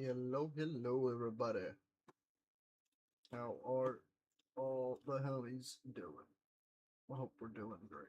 Hello, hello, everybody. How are all the homies doing? I hope we're doing great.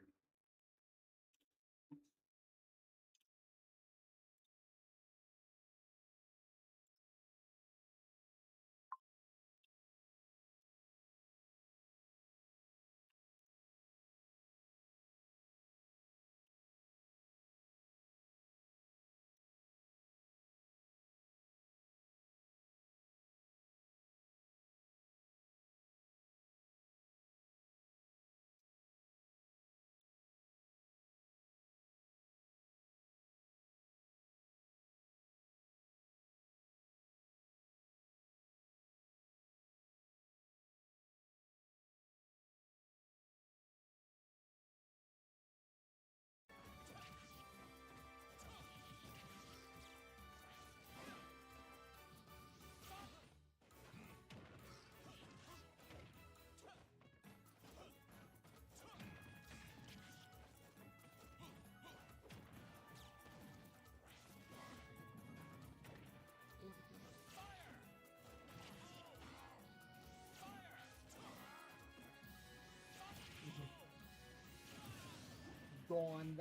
Gone.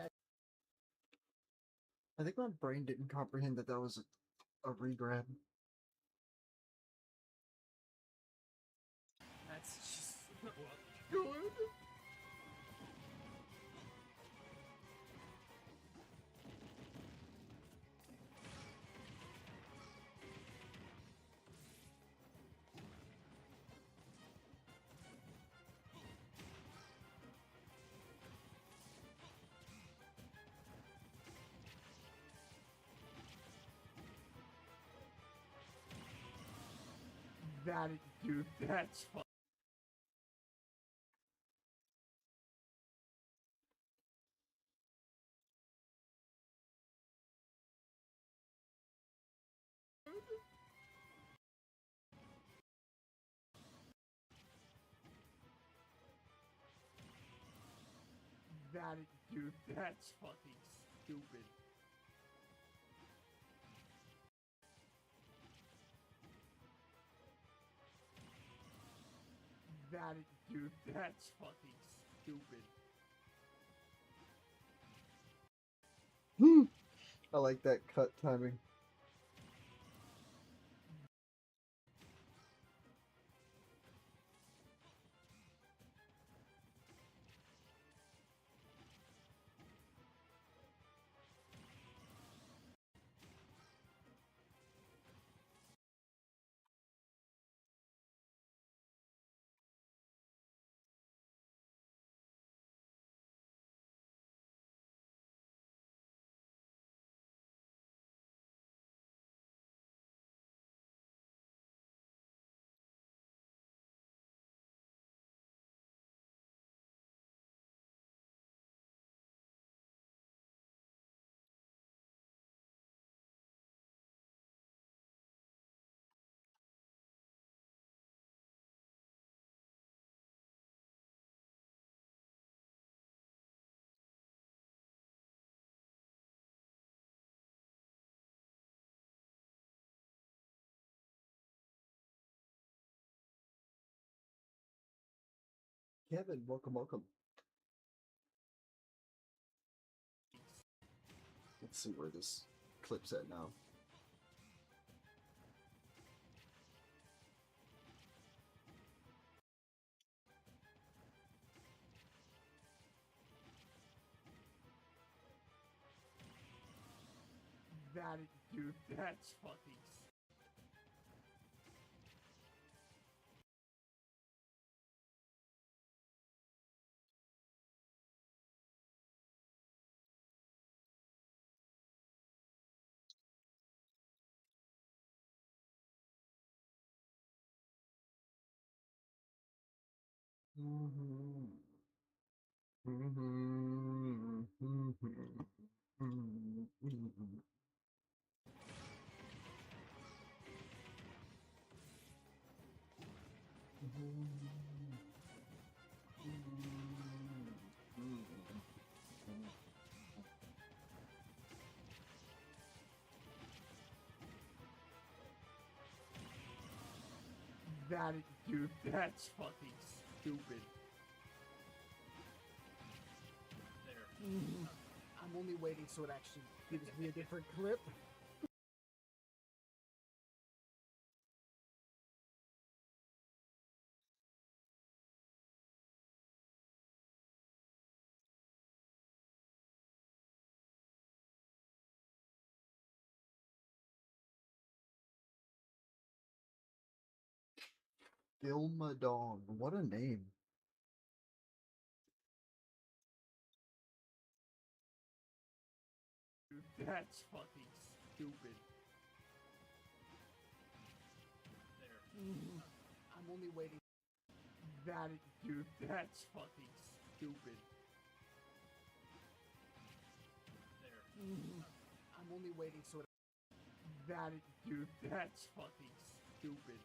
I think my brain didn't comprehend that that was a regrab. That's just Good. that, dude. That's fun. That, dude. That's fucking stupid. That, dude. That's fucking stupid. I like that cut timing. Kevin, welcome, welcome. Let's see where this clip's at now. That, dude. That's fucking. Dude, that's fucking stupid. I'm only waiting so it actually gives me a different clip. Ilmadon. What a name. Dude, that's fucking stupid. I'm only waiting. Dude, that's fucking stupid. I'm only waiting so it. Dude, that's fucking stupid.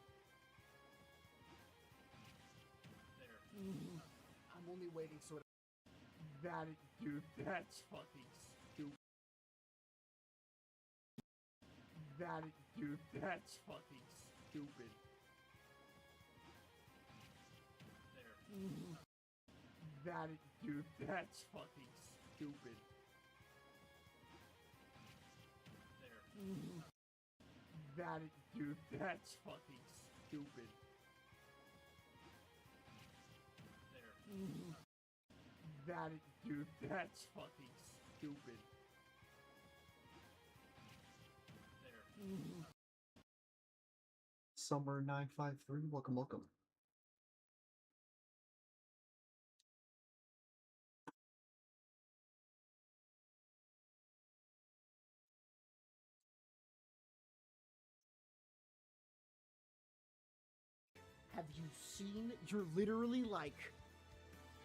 I'm only waiting so it. Dude, that's fucking stupid. Dude, that's fucking stupid. Dude, that's fucking stupid. Dude, that's fucking stupid. Dude, that's fucking stupid. Summer 953. Welcome, welcome. Have you seen? You're literally like,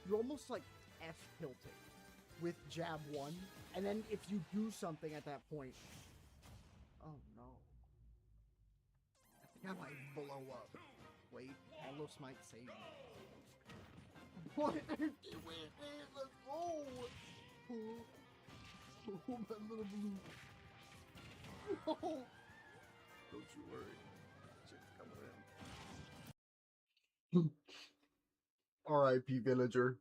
you're almost like F tilting with jab 1, and then if you do something at that point, oh no, I think I might blow up. Wait, Alos might save me. What? Wait, let's go! Oh, my little blue. Oh. Don't you worry. Shit's coming in. R.I.P. Villager.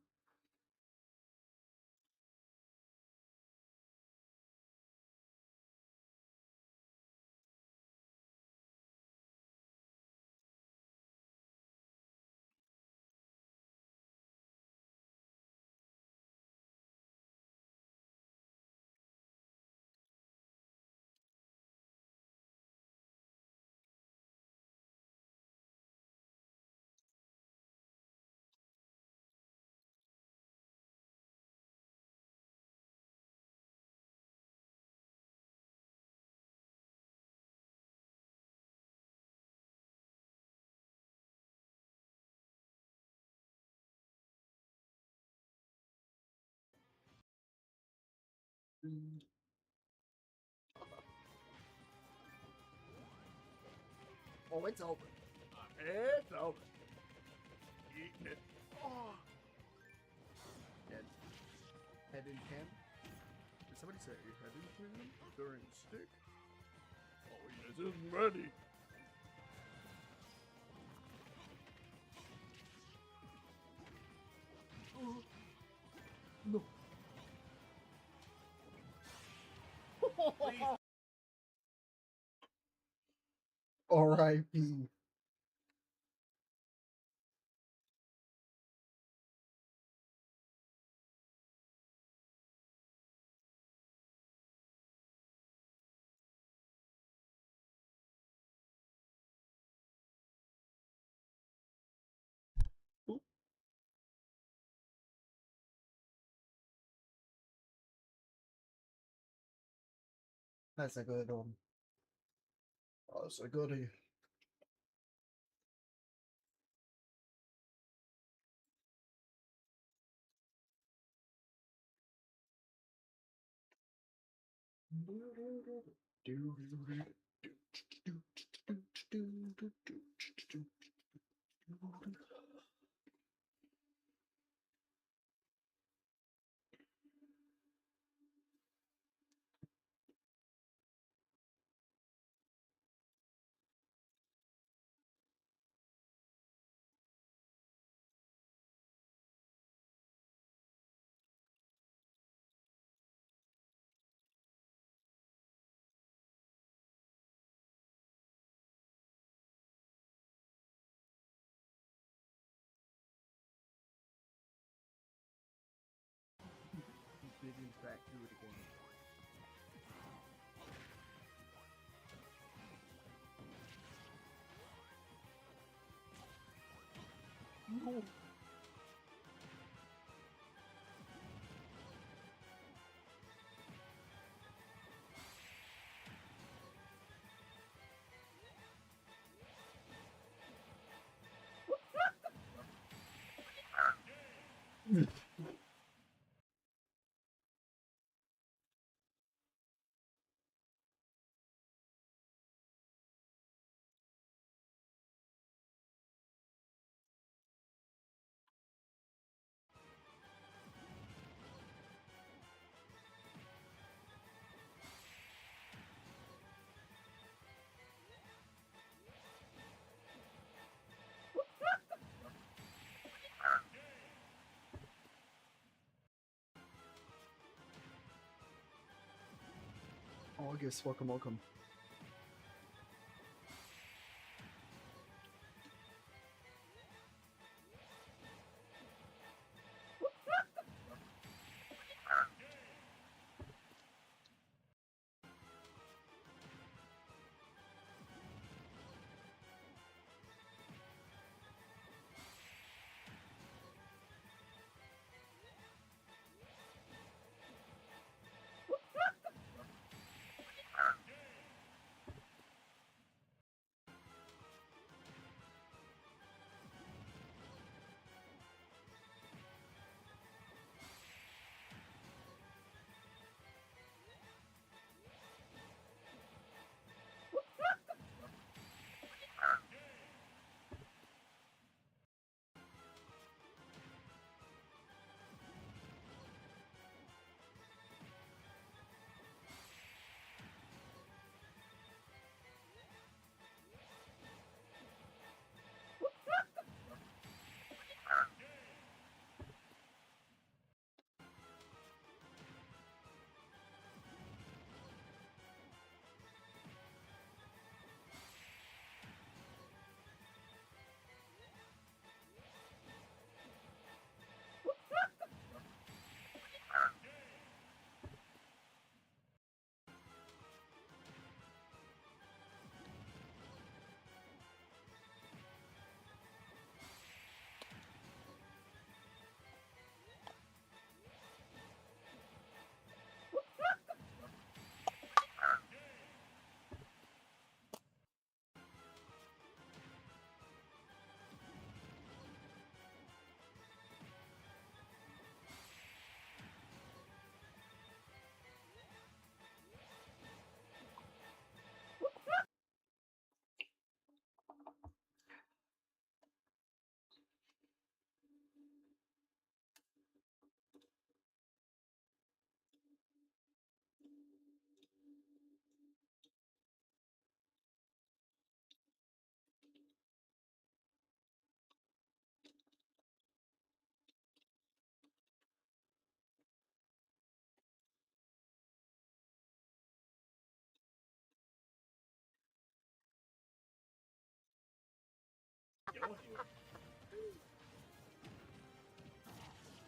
Oh, it's over. It's over. Eating it. Oh. Dead. Head in can. Did somebody say head in cannon during stick? Oh, yes, isn't ready. No. R.I.P. That's a good one. Oh, that's a goodie. no. August, welcome, welcome.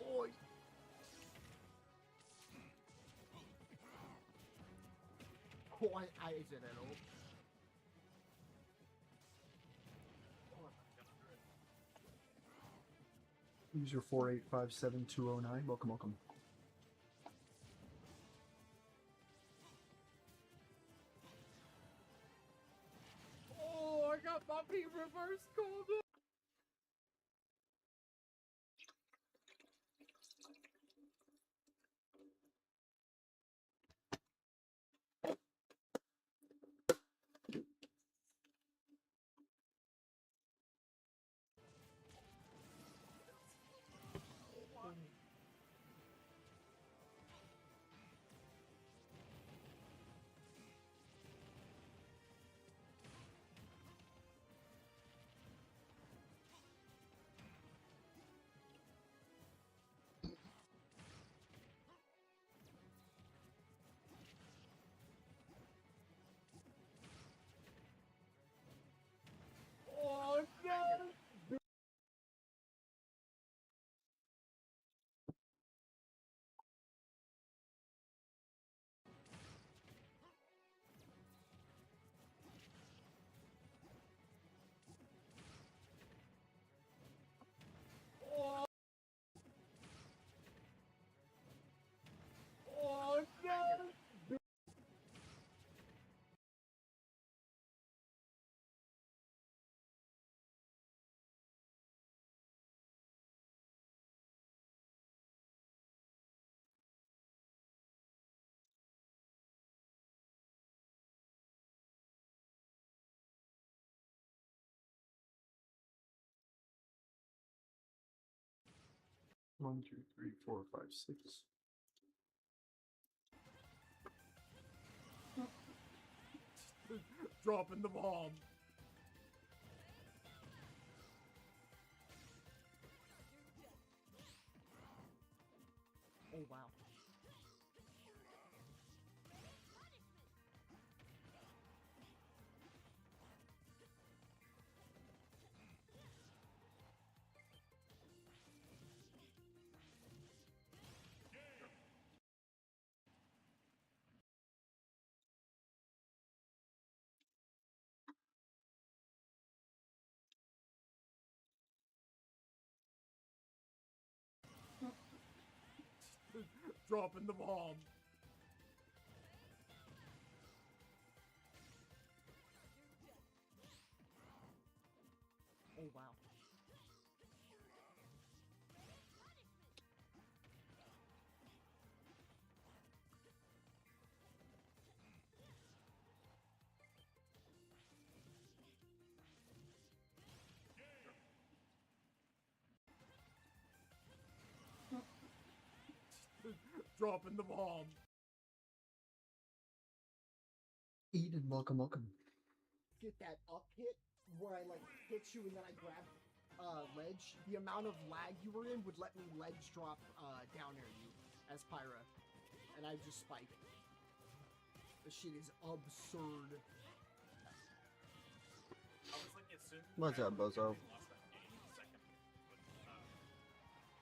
Oi. Oh, I is it at all? User 4857209, welcome, welcome. Oh, I got Buffy reverse cold. 1, 2, 3, 4, 5, 6. Dropping the bomb. Oh, wow. Dropping the bomb. Oh, wow. Dropping the bomb. Eden, welcome. Get that up hit where I like hit you and then I grab ledge. The amount of lag you were in would let me ledge drop down air you as Pyra, and I just spike. This shit is absurd. I was like, as soon What's as up, bozo? we lost that game, second with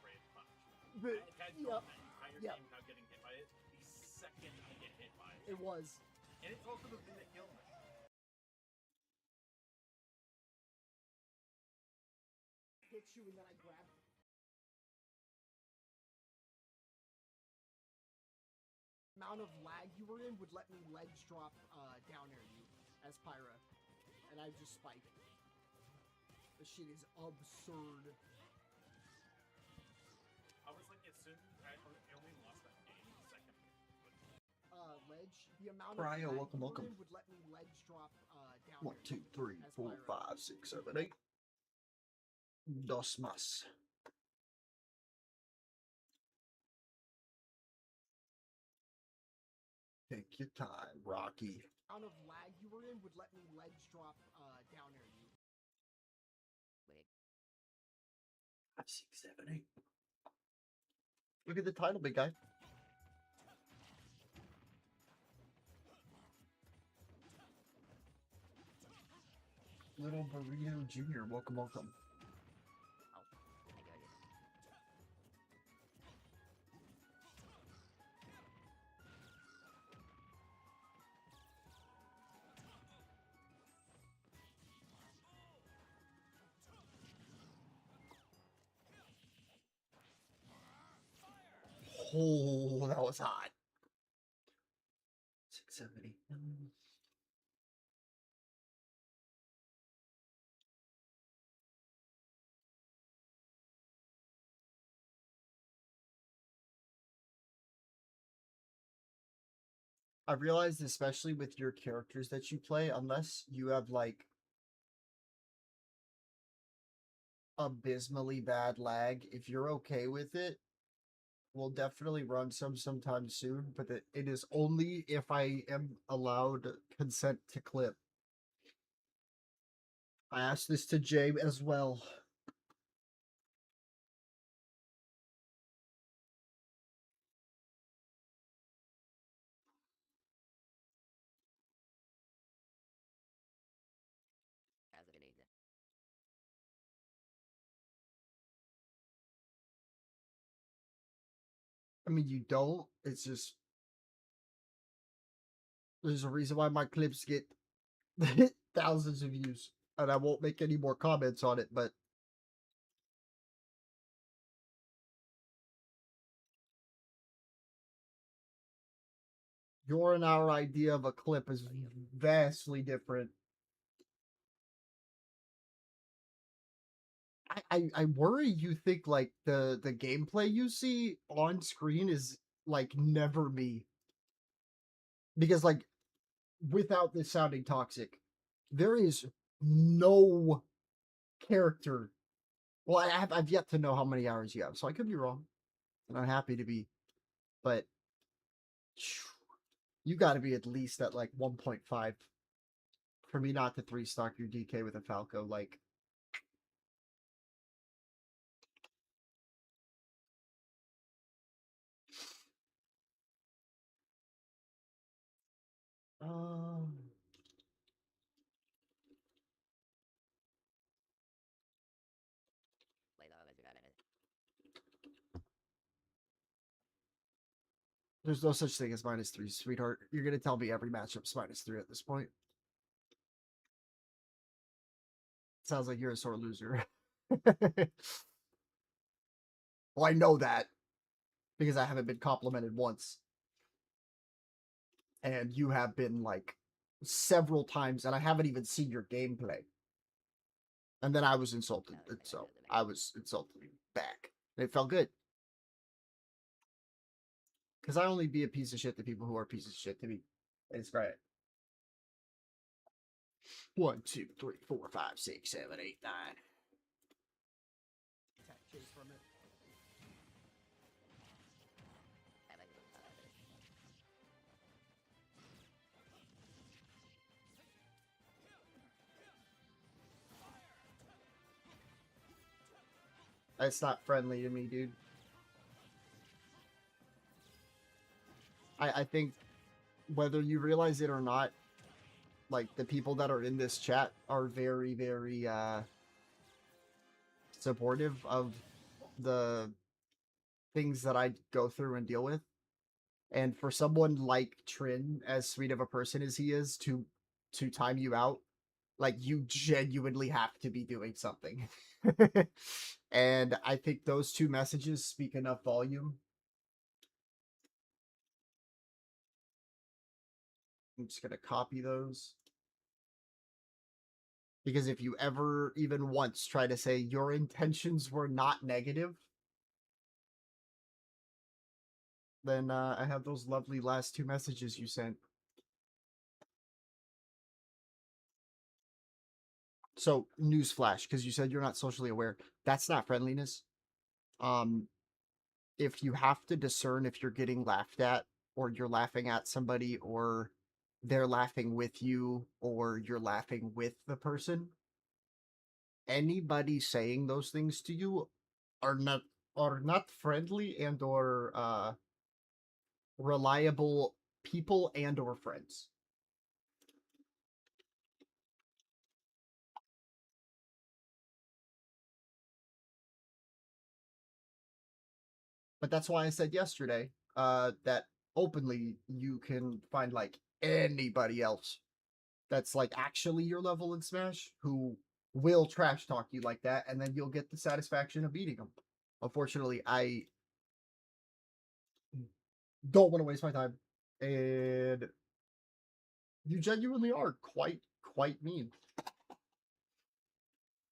Brave Punch. The, I had yep, gone that entire yep. game without getting hit by it. The second I get hit by it. It was. And it's also the thing that killed me. Hit you and then I grab. Amount of lag you were in would let me ledge drop down air you as Pyra, and I just spike. This shit is absurd. I was like, as soon I only lost that game, second with Ledge. The amount Cryo, of lag you welcome. were in would let me ledge drop down 1, air 2, you 3, as 4, Pyra. 5, 6, 7, 8. Dos más. Take your time, Rocky. Amount of lag you were in would let me ledge drop down air you. 5, 6, 7, 8. Look at the title, big guy. Little Burrito Jr., welcome. Oh, that was hot. 6, 7, 8, 9. I've realized, especially with your characters that you play, unless you have like abysmally bad lag, if you're okay with it, we'll definitely run sometime soon. But it is only if I am allowed consent to clip. I asked this to Jay as well. I mean, you don't. It's just there's a reason why my clips get thousands of views, and I won't make any more comments on it. But your and our idea of a clip is vastly different. I worry you think like the gameplay you see on screen is like never me. Because like without this sounding toxic, there is no character Well, I've yet to know how many hours you have, so I could be wrong, and I'm happy to be. But you got to be at least at like 1.5 for me not to 3-stock your DK with a Falco. Like, um, there's no such thing as -3, sweetheart. You're gonna tell me every matchup's -3 at this point. Sounds like you're a sore loser. Well, I know that because I haven't been complimented once, and you have been like several times, and I haven't even seen your gameplay. And then I was insulted, and so I was insulted back. It felt good because I only be a piece of shit to people who are pieces of shit to me. It's great. 1, 2, 3, 4, 5, 6, 7, 8, 9. Attack chase from it. That's not friendly to me, dude. I think whether you realize it or not, like the people that are in this chat are very, very supportive of the things that I go through and deal with. And for someone like Trin, as sweet of a person as he is, to time you out, like you genuinely have to be doing something. And I think those two messages speak enough volume. I'm just gonna copy those. Because if you ever even once try to say your intentions were not negative, then I have those lovely last two messages you sent. So, newsflash, because you said you're not socially aware. That's not friendliness. If you have to discern if you're getting laughed at, or you're laughing at somebody, or they're laughing with you, or you're laughing with the person, anybody saying those things to you are not friendly and or reliable people and or friends. But that's why I said yesterday that openly you can find like anybody else that's like actually your level in Smash who will trash talk you like that, and then you'll get the satisfaction of beating them. Unfortunately, I don't want to waste my time, and you genuinely are quite mean.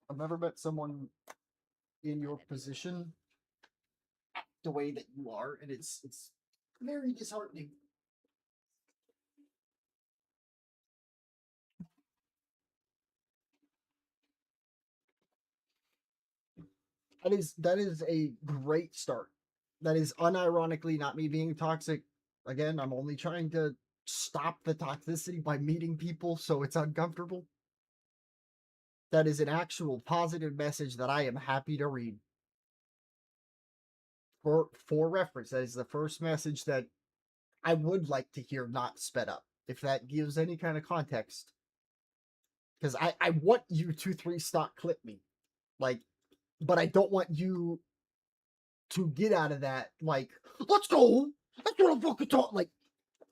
I've never met someone in your position the way that you are, and it's very disheartening. That is a great start. That is unironically not me being toxic. Again, I'm only trying to stop the toxicity by meeting people so it's uncomfortable. That is an actual positive message that I am happy to read. For reference, that is the first message that I would like to hear not sped up, if that gives any kind of context. Because I want you to 3-stock clip me. Like, but I don't want you to get out of that like, let's go. That's what I'm fucking talking. Like,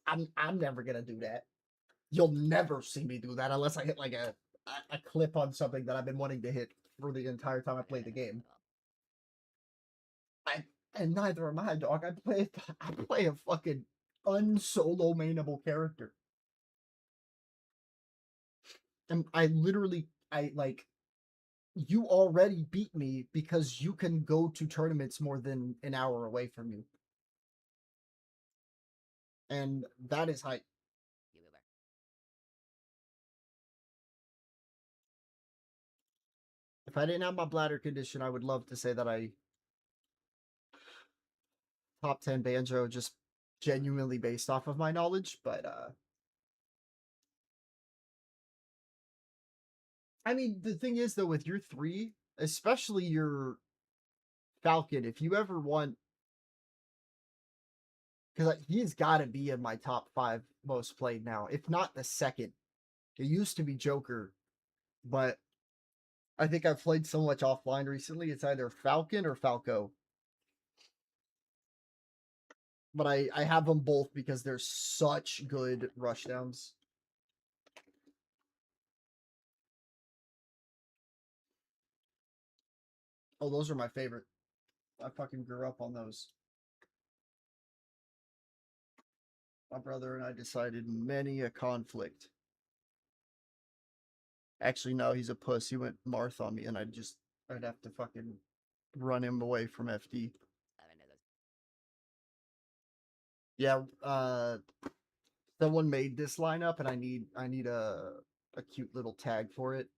I'm never gonna do that. You'll never see me do that unless I hit like a clip on something that I've been wanting to hit for the entire time I played the game. And neither am I, dog. I play a fucking unsolo mainable character. And I like you already beat me because you can go to tournaments more than an hour away from you. And that is hype. If I didn't have my bladder condition, I would love to say that I top 10 banjo just genuinely based off of my knowledge, but I mean, the thing is though, with your three, especially your Falcon, if you ever want, because he's got to be in my top 5 most played now, if not the second. It used to be Joker, but I think I've played so much offline recently, it's either Falcon or Falco. But I have them both because they're such good rushdowns. Oh, those are my favorite. I fucking grew up on those. My brother and I decided many a conflict. Actually, no, he's a puss. He went Marth on me, and I'd have to fucking run him away from FD. Yeah, someone made this lineup, and I need a cute little tag for it.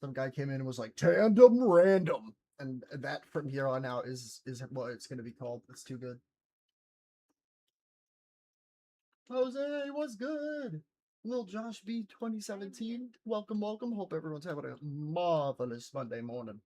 Some guy came in and was like tandem random, and that from here on out is what it's gonna be called. It's too good. Jose, what's good? Little Josh B 2017. Welcome, welcome. Hope everyone's having a marvelous Monday morning.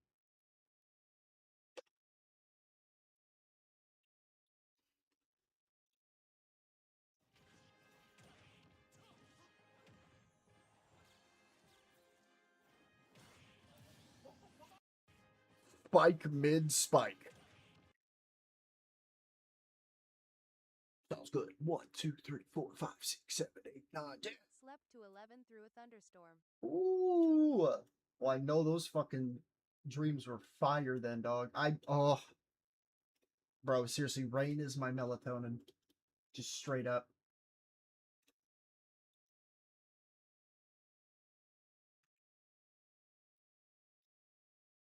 Spike mid spike. Sounds good. 1, 2, 3, 4, 5, 6, 7, 8, 9, 10. Slept to 11 through a thunderstorm. Ooh. Well, I know those fucking dreams were fire then, dog. Bro, seriously, rain is my melatonin. Just straight up.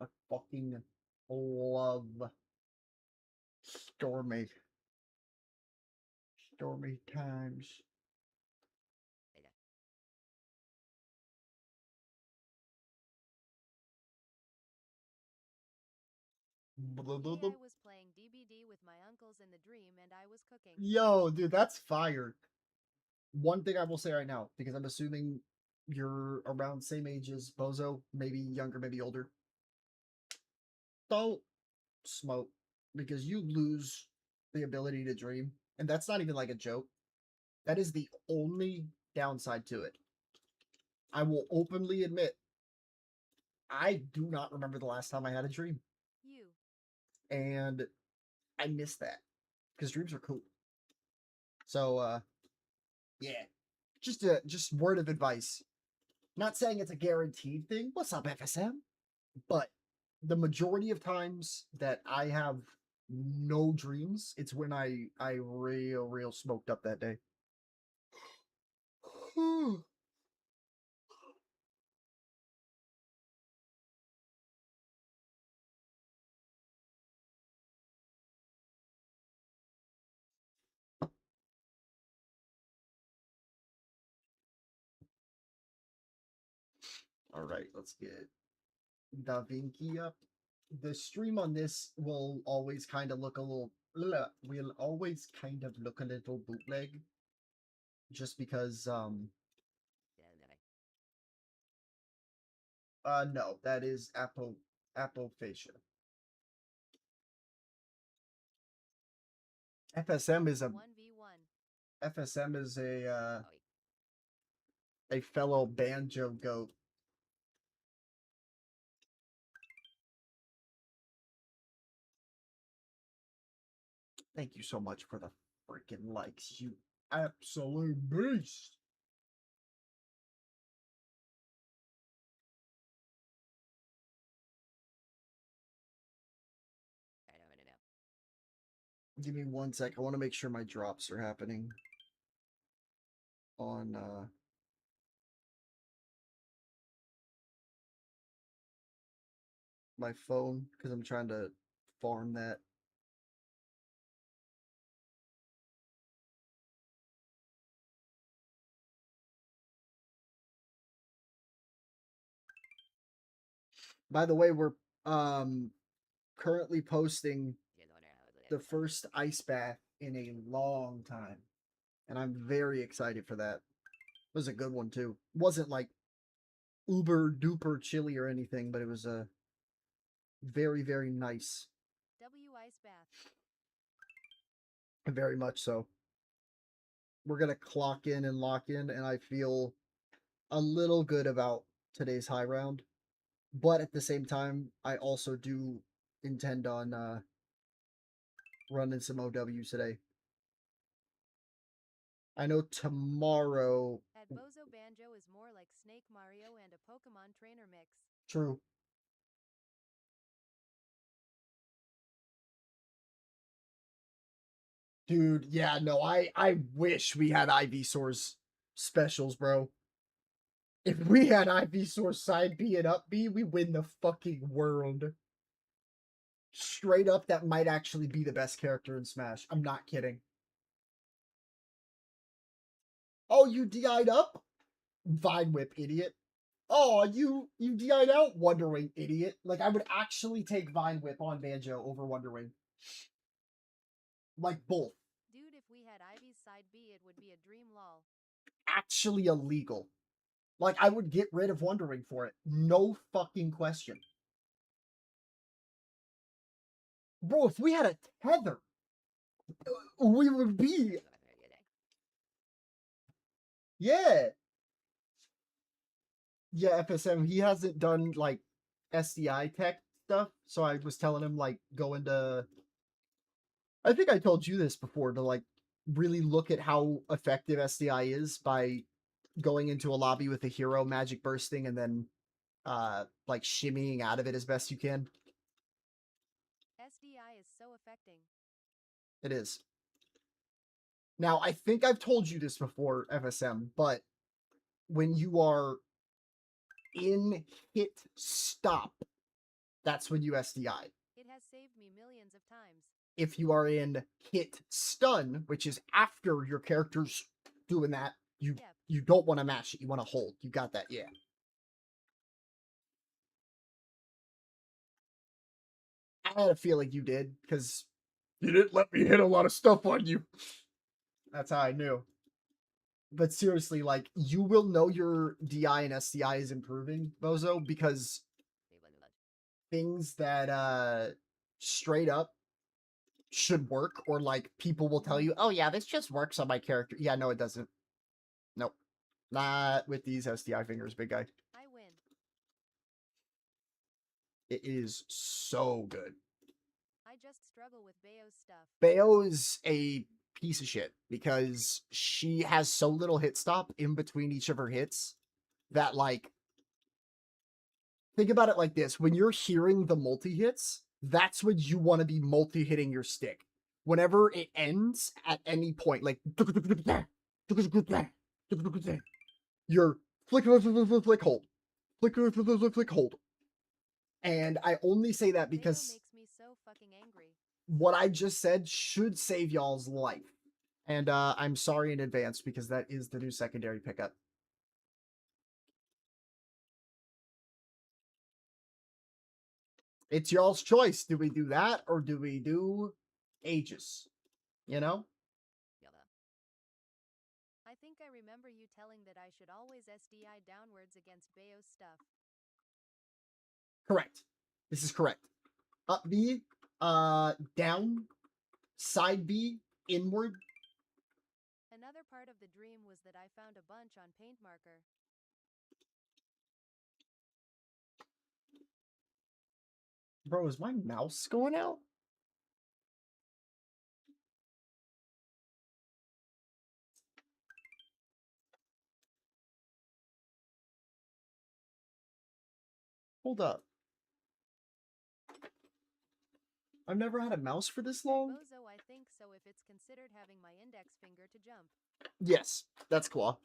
I fucking love stormy times. Today I was playing DBD with my uncles in the dream and I was cooking. Yo, dude, that's fire. One thing I will say right now, because I'm assuming you're around same age as Bozo, maybe younger, maybe older. Don't smoke because you lose the ability to dream. And that's not even like a joke. That is the only downside to it. I will openly admit, I do not remember the last time I had a dream. You. And I miss that because dreams are cool. So, yeah, just word of advice. Not saying it's a guaranteed thing. What's up, FSM? But the majority of times that I have no dreams, it's when I real smoked up that day. All right, let's get Da Vinci up. The stream on this will always kind of look a little. Will always kind of look a little bootleg, just because. No, that is apophasia. FSM is a 1v1. FSM is a fellow banjo goat. Thank you so much for the freaking likes, you absolute beast. Give me 1 sec. I want to make sure my drops are happening on my phone because I'm trying to farm that. By the way, we're currently posting the first ice bath in a long time, and I'm very excited for that. It was a good one too. Wasn't like uber duper chilly or anything, but it was a very, very nice. W ice bath. Very much so. We're gonna clock in and lock in, and I feel a little good about today's high round. But at the same time, I also do intend on running some OWs today. I know tomorrow. At Bozo Banjo is more like Snake Mario and a Pokemon trainer mix. True. Dude, yeah, no, I wish we had Ivysaur's specials, bro. If we had Ivysaur's side B and up B, we win the fucking world. Straight up, that might actually be the best character in Smash. I'm not kidding. Oh, you DI'd up? Vine Whip, idiot. Oh, you DI'd out? Wonder Wing, idiot. Like, I would actually take Vine Whip on Banjo over Wonder Wing. Like, both. Dude, if we had Ivy's side B, it would be a dream lol. Actually illegal. Like, I would get rid of Wonder Wing for it. No fucking question. Bro, if we had a tether, we would be. Yeah. Yeah, FSM, he hasn't done, like, SDI tech stuff, so I was telling him, like, go into... I think I told you this before, to, like, really look at how effective SDI is by going into a lobby with a hero, magic bursting, and then, like, shimmying out of it as best you can. SDI is so affecting. It is. Now, I think I've told you this before, FSM, but when you are in hit stop, that's when you SDI. It has saved me millions of times. If you are in hit stun, which is after your character's doing that, you don't want to mash it. You want to hold. You got that, yeah. I had a feeling you did, because you didn't let me hit a lot of stuff on you. That's how I knew. But seriously, like, you will know your DI and SDI is improving, Bozo, because things that straight up should work, or like people will tell you, oh yeah, this just works on my character. Yeah, no, it doesn't. Nope. Not with these SDI fingers, big guy. I win. It is so good. I just struggle with Bayo's stuff. Bayo's a piece of shit because she has so little hit stop in between each of her hits that, like, think about it like this. When you're hearing the multi-hits, that's when you want to be multi-hitting your stick. Whenever it ends at any point, like, you're flick, flick, flick, flick, flick, hold. Flick, flick, flick, flick, flick, hold. And I only say that because Bayo makes me so fucking angry. what I just said should save y'all's life. And I'm sorry in advance because that is the new secondary pickup. It's y'all's choice. Do we do that or do we do Aegis? You know? I think I remember you telling that I should always SDI downwards against Bayo's stuff. Correct. This is correct. Up B, down, side B, inward. Another part of the dream was that I found a bunch on paint marker. Bro, is my mouse going out? Hold up. I've never had a mouse for this long. Bozo, I think so if it's considered having my index finger to jump. Yes, that's Claw.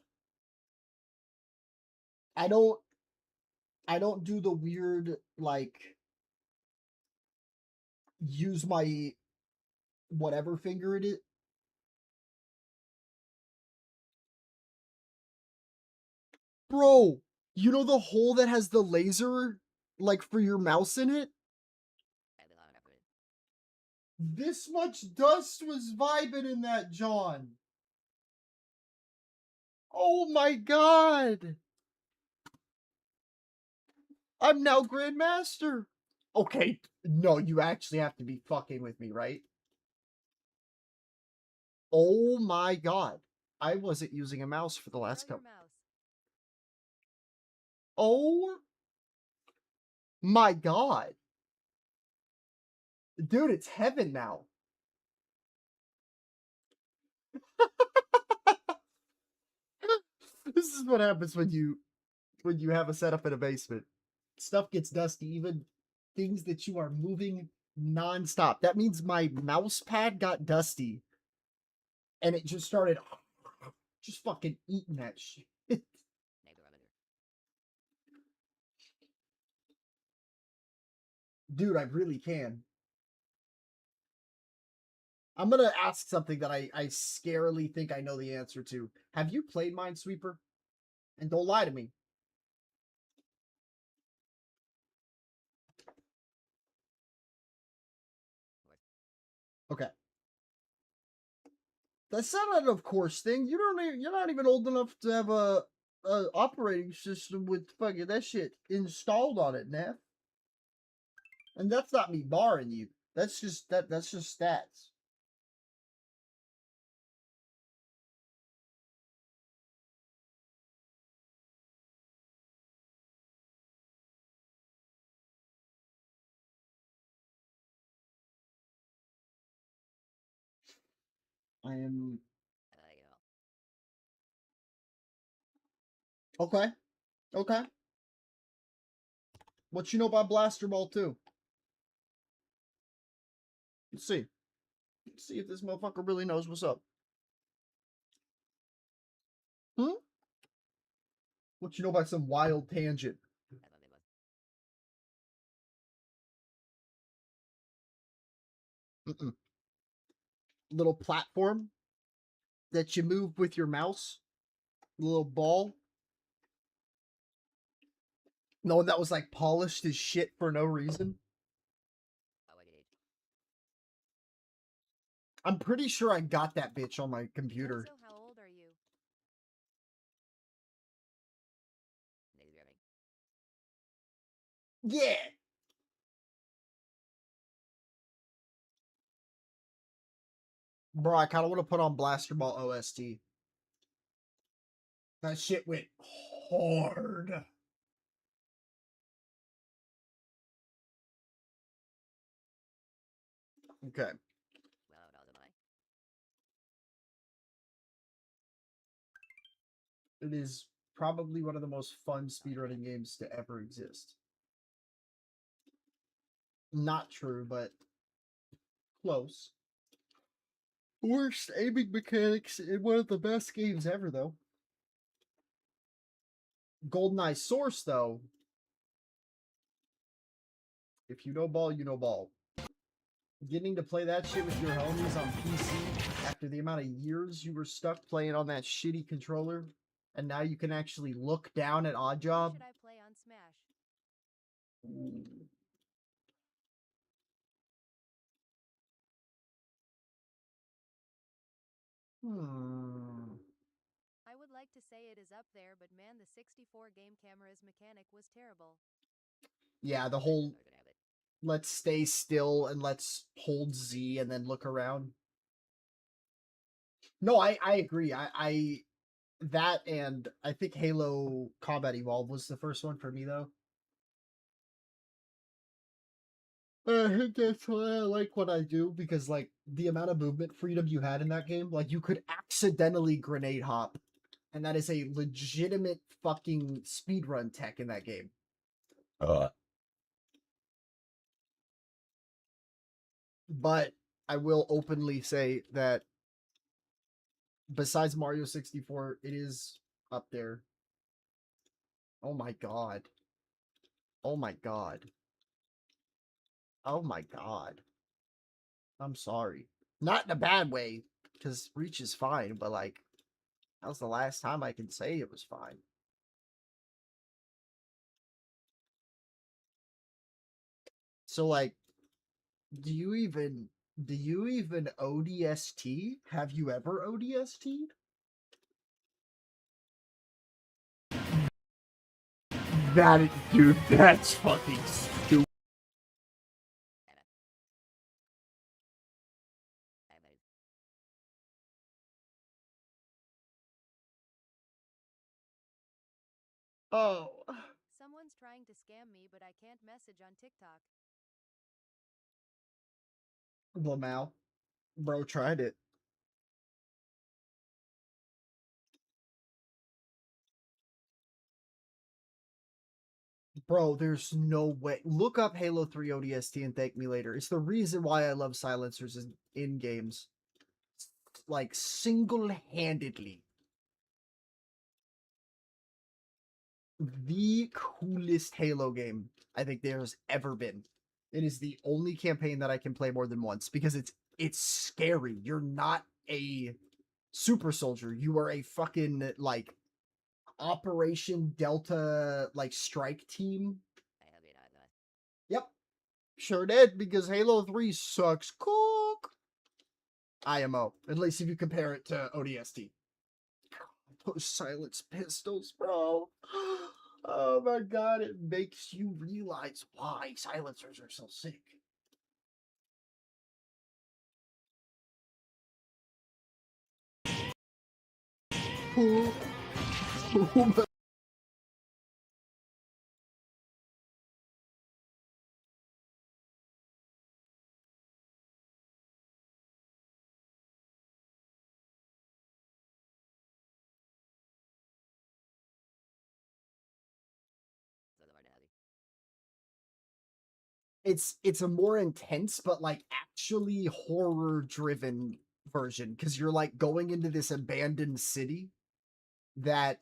I don't do the weird, like, use my whatever finger it is. Bro, you know the hole that has the laser Like for your mouse in it? This much dust was vibing in that, John. Oh my god. I'm now Grandmaster. Okay, no, you actually have to be fucking with me, right? Oh my god. I wasn't using a mouse for the last Throw your couple. mouse. Oh my god. Dude, it's heaven now. This is what happens when you have a setup in a basement. Stuff gets dusty, even things that you are moving nonstop. That means my mouse pad got dusty and it just started just fucking eating that shit. Dude, I really can. I'm gonna ask something that I scarily think I know the answer to. Have you played Minesweeper? And don't lie to me. Okay. That's not an of course thing. You're not even old enough to have a operating system with fucking that shit installed on it, Neff. And that's not me barring you. That's just stats. I am okay. Okay. What you know about Blaster Ball 2? Let's see. Let's see if this motherfucker really knows what's up. Hmm? What you know about some wild tangent? Mm-mm. Little platform that you move with your mouse. Little ball. No, that was like polished as shit for no reason. I'm pretty sure I got that bitch on my computer. So how old are you? Yeah. Bro, I kind of want to put on Blaster Ball OST. That shit went hard. Okay. It is probably one of the most fun speedrunning games to ever exist. Not true, but close. Worst aiming mechanics in one of the best games ever, though. GoldenEye Source, though. If you know ball, you know ball. Getting to play that shit with your homies on PC after the amount of years you were stuck playing on that shitty controller, and now you can actually look down at Who Oddjob. should I play on Smash? Hmm. I would like to say it is up there, but man, the 64 game camera's mechanic was terrible. Yeah, the whole let's stay still and let's hold Z and then look around. No, I agree. I that and I think Halo Combat Evolved was the first one for me though. I think that's why I like what I do because like the amount of movement freedom you had in that game, like you could accidentally grenade hop, and that is a legitimate fucking speedrun tech in that game. But I will openly say that besides Mario 64, it is up there. Oh my god. Oh my god. Oh my god. I'm sorry. Not in a bad way, because Reach is fine, but like, that was the last time I can say it was fine. So like, do you even ODST? Have you ever ODST'd? Dude, that's fucking stupid. Oh. Someone's trying to scam me, but I can't message on TikTok. Lamau. Bro tried it. Bro, there's no way. Look up Halo 3 ODST and thank me later. It's the reason why I love silencers in games. Like, single-handedly. The coolest Halo game I think there's ever been. It is the only campaign that I can play more than once because it's scary. You're not a super soldier. You are a fucking like Operation Delta like strike team. Yep. Sure did, because Halo 3 sucks cook. IMO. At least if you compare it to ODST. Those silence pistols, bro. Oh my god, it makes you realize why silencers are so sick. It's a more intense but like actually horror driven version because you're like going into this abandoned city that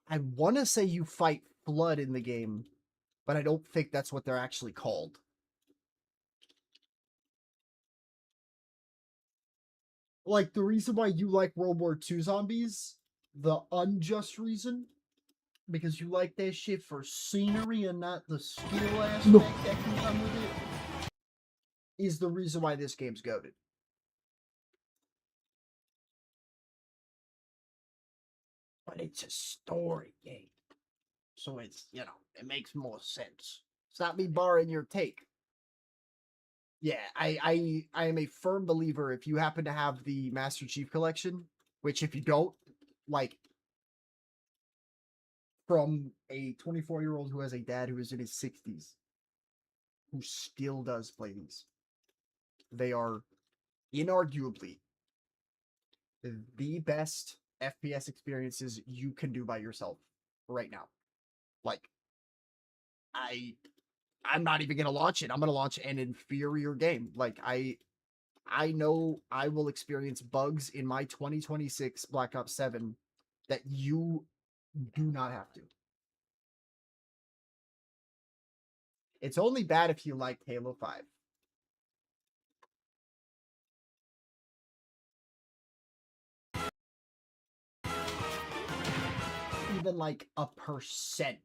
I want to say you fight Flood in the game, but I don't think that's what they're actually called. Like the reason why you like World War II zombies, the unjust reason, because you like that shit for scenery and not the skill aspect that can come with it, is the reason why this game's goated. But it's a story game. So it's, it makes more sense. Stop me borrowing your take. Yeah, I am a firm believer if you happen to have the Master Chief Collection, which if you don't, like, from a 24-year-old who has a dad who is in his 60s, who still does play these, they are inarguably the best FPS experiences you can do by yourself right now. Like, I'm not even gonna launch it. I'm gonna launch an inferior game. Like I know I will experience bugs in my 2026 Black Ops 7 that you do not have to. It's only bad if you like Halo 5. Even like a percent.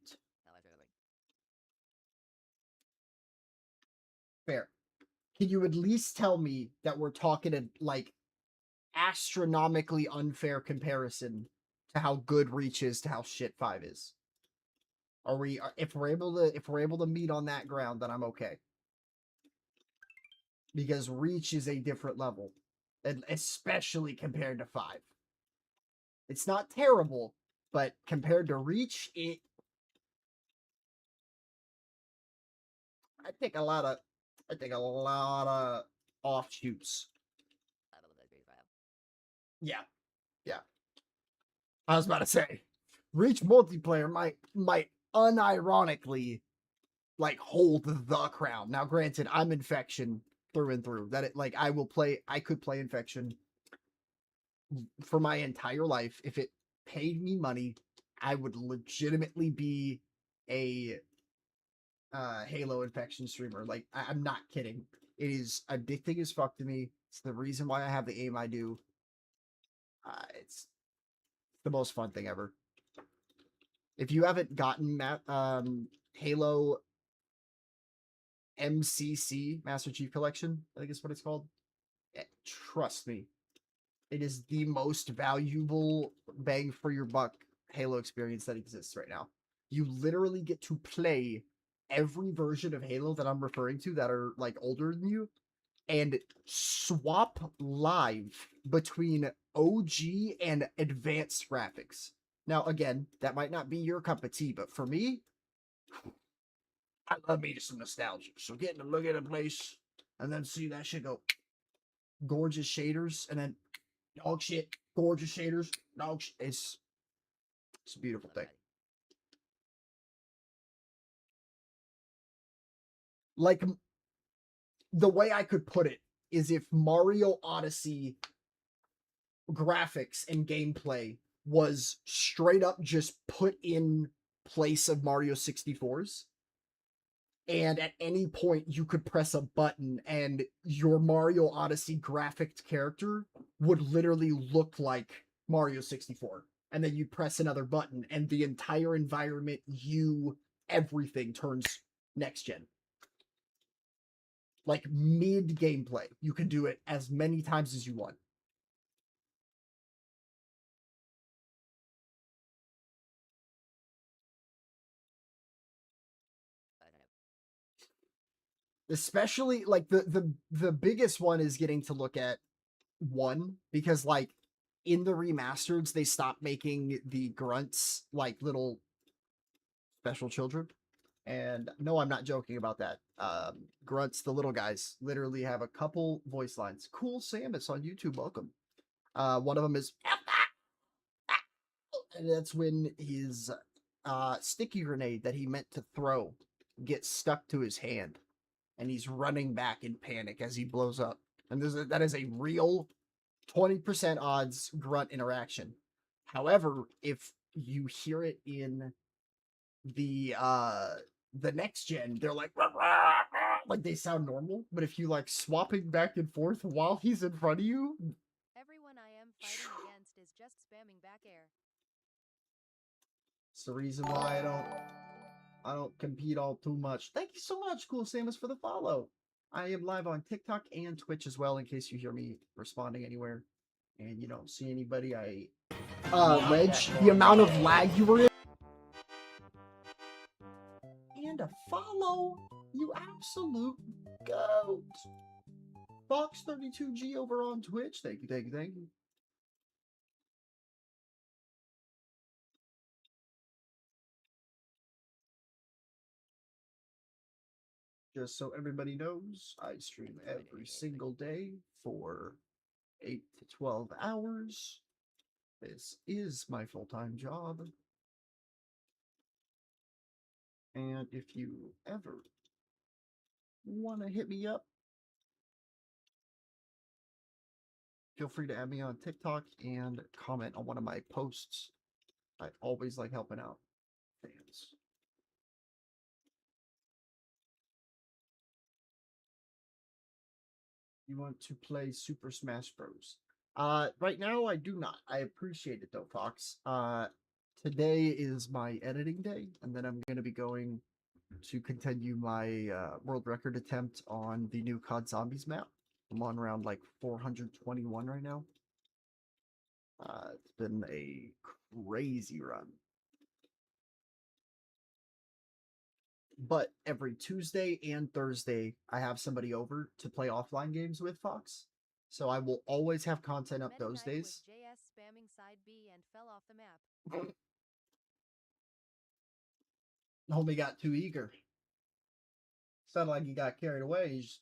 Fair. Can you at least tell me that we're talking a like astronomically unfair comparison to how good Reach is to how shit 5 is? Are we if we're able to meet on that ground, then I'm okay. Because Reach is a different level, and especially compared to 5. It's not terrible, but compared to Reach, I think a lot of offshoots. Yeah, yeah. I was about to say, Reach multiplayer might unironically like hold the crown. Now, granted, I'm Infection through and through. That it like I could play Infection for my entire life. If it paid me money, I would legitimately be a Halo Infection streamer. Like I'm not kidding. It is addicting as fuck to me. It's the reason why I have the aim I do. It's the most fun thing ever. If you haven't gotten Halo MCC, Master Chief Collection, I think is what it's called. Trust me, it is the most valuable bang for your buck Halo experience that exists right now. You literally get to play every version of Halo that I'm referring to that are like older than you and swap live between OG and advanced graphics. Now, again, that might not be your cup of tea, but for me, I love me some nostalgia. So getting to look at a place and then see that shit go gorgeous shaders and then dog shit, gorgeous shaders, dog shit. It's a beautiful thing. Like the way I could put it is if Mario Odyssey graphics and gameplay was straight up just put in place of Mario 64's, and at any point you could press a button and your Mario Odyssey graphic character would literally look like Mario 64. And then you press another button and the entire environment, everything turns next gen. Like mid gameplay, you can do it as many times as you want. Especially like the biggest one is getting to look at one because like in the remasters they stopped making the grunts like little special children. And no, I'm not joking about that. Grunts, the little guys, literally have a couple voice lines. Cool Samus on YouTube, welcome. One of them is, and that's when his sticky grenade that he meant to throw gets stuck to his hand, and he's running back in panic as he blows up. And that is a real 20% odds grunt interaction. However, if you hear it in the next gen, they're like rah, rah, rah, like they sound normal, but if you like swapping back and forth while he's in front of you, Everyone I am fighting against is just spamming back air. it's the reason why I don't compete all too much. Thank you so much, Cool Samus, for the follow. I am live on TikTok and Twitch as well, in case you hear me responding anywhere and you don't see anybody. Ledge, the amount of lag you were in. And a follow, you absolute goat. Fox32G over on Twitch. Thank you, thank you, thank you. Just so everybody knows, I stream every single day for 8 to 12 hours. This is my full-time job. And if you ever want to hit me up, feel free to add me on TikTok and comment on one of my posts. I always like helping out fans. You want to play Super Smash Bros? Right now I do not. I appreciate it though, Fox. Today is my editing day, and then I'm going to be going to continue my world record attempt on the new COD Zombies map. I'm on around like 421 right now. It's been a crazy run. But every Tuesday and Thursday, I have somebody over to play offline games with Fox. So I will always have content up Meta those Knight days. was JS spamming side B and fell off the map. Homie got too eager. Sounded like he got carried away. He's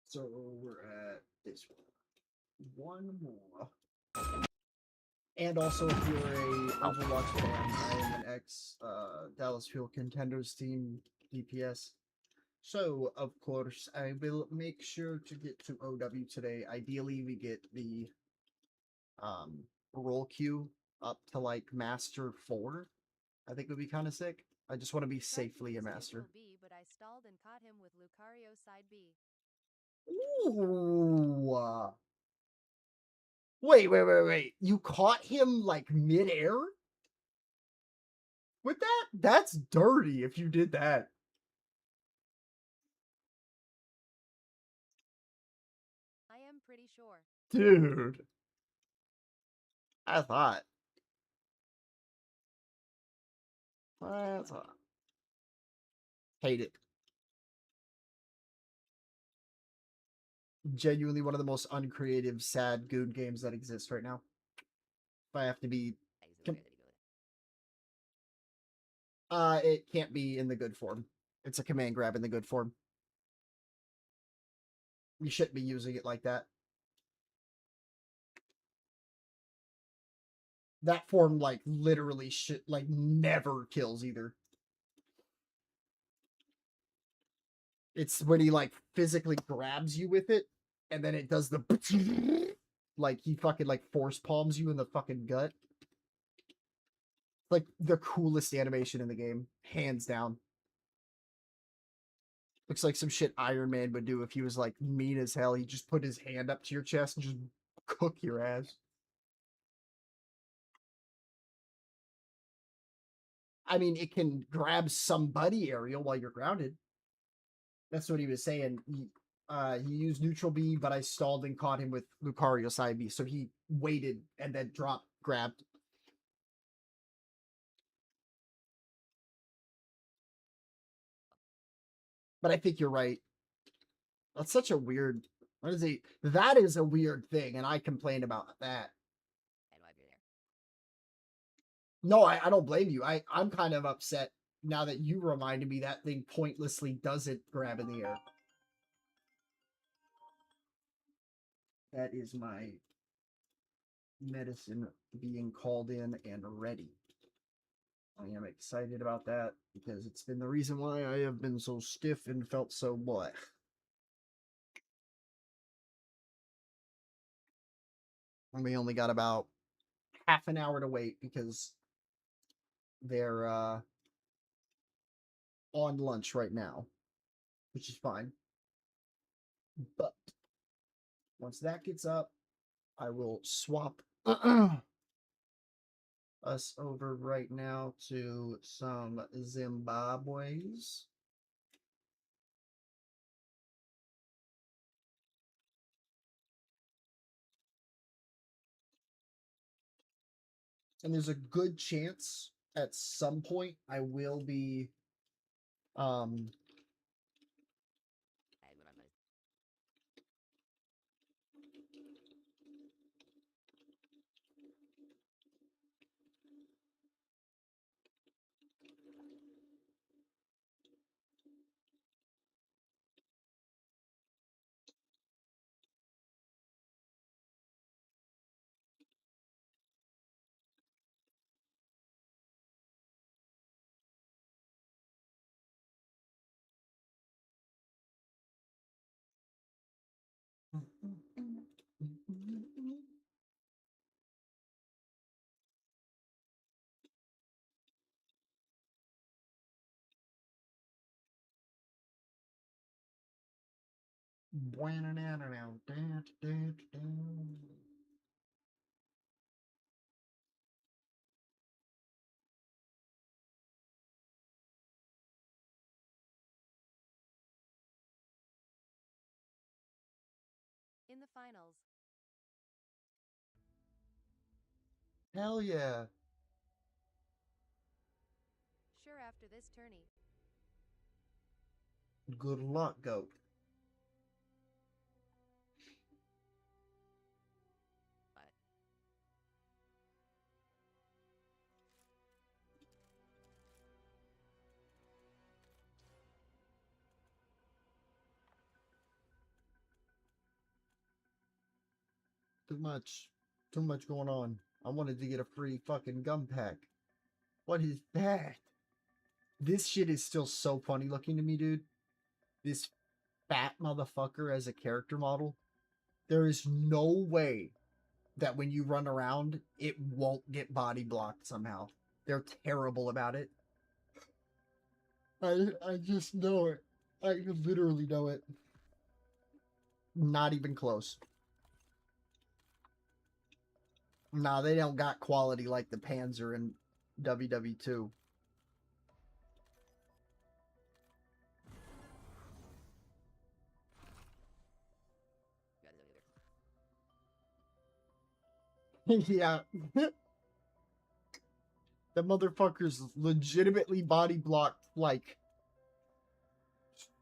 so we're at this one more. And also, if you're a Overwatch fan, I am an ex Dallas Fuel Contenders team DPS. So, of course, I will make sure to get to OW today. Ideally, we get the role queue up to like Master 4. I think would be kind of sick. I just want to be Tried to safely a use master. neutral B, but I stalled and caught him with Lucario side B. Ooh. Wait. You caught him like midair? With that? That's dirty if you did that. I am pretty sure. Dude. That's hot. That's hot. Hate it. Genuinely one of the most uncreative, sad goon games that exists right now. If I have to be it can't be in the good form. It's a command grab in the good form. You shouldn't be using it like that. That form, like, literally never kills either. It's when he, like, physically grabs you with it, and then it does the like, he fucking, like, force palms you in the fucking gut. Like, the coolest animation in the game. Hands down. Looks like some shit Iron Man would do if he was, like, mean as hell. He'd just put his hand up to your chest and just cook your ass. I mean, it can grab somebody, Ariel, while you're grounded. That's what he was saying. He used neutral B, but I stalled and caught him with Lucario side B. So he waited and then grabbed. But I think you're right. That's such a weird. What is he? That is a weird thing, and I complain about that. No, I don't blame you. I'm kind of upset now that you reminded me that thing pointlessly doesn't grab in the air. That is my medicine being called in and ready. I am excited about that because it's been the reason why I have been so stiff and felt so bleh. And we only got about half an hour to wait because they're on lunch right now, which is fine. But once that gets up, I will swap us over right now to some Zimbabwe's. And there's a good chance at some point I will be um In the finals, hell yeah. sure after this tourney. Good luck, goat. But Too much. Too much going on. I wanted to get a free fucking gum pack. What is that? This shit is still so funny looking to me, dude. This fat motherfucker as a character model. There is no way that when you run around, it won't get body blocked somehow. They're terrible about it. I just know it. I literally know it. Not even close. Nah, they don't got quality like the Panzer in WW2. Yeah. The motherfuckers legitimately body blocked like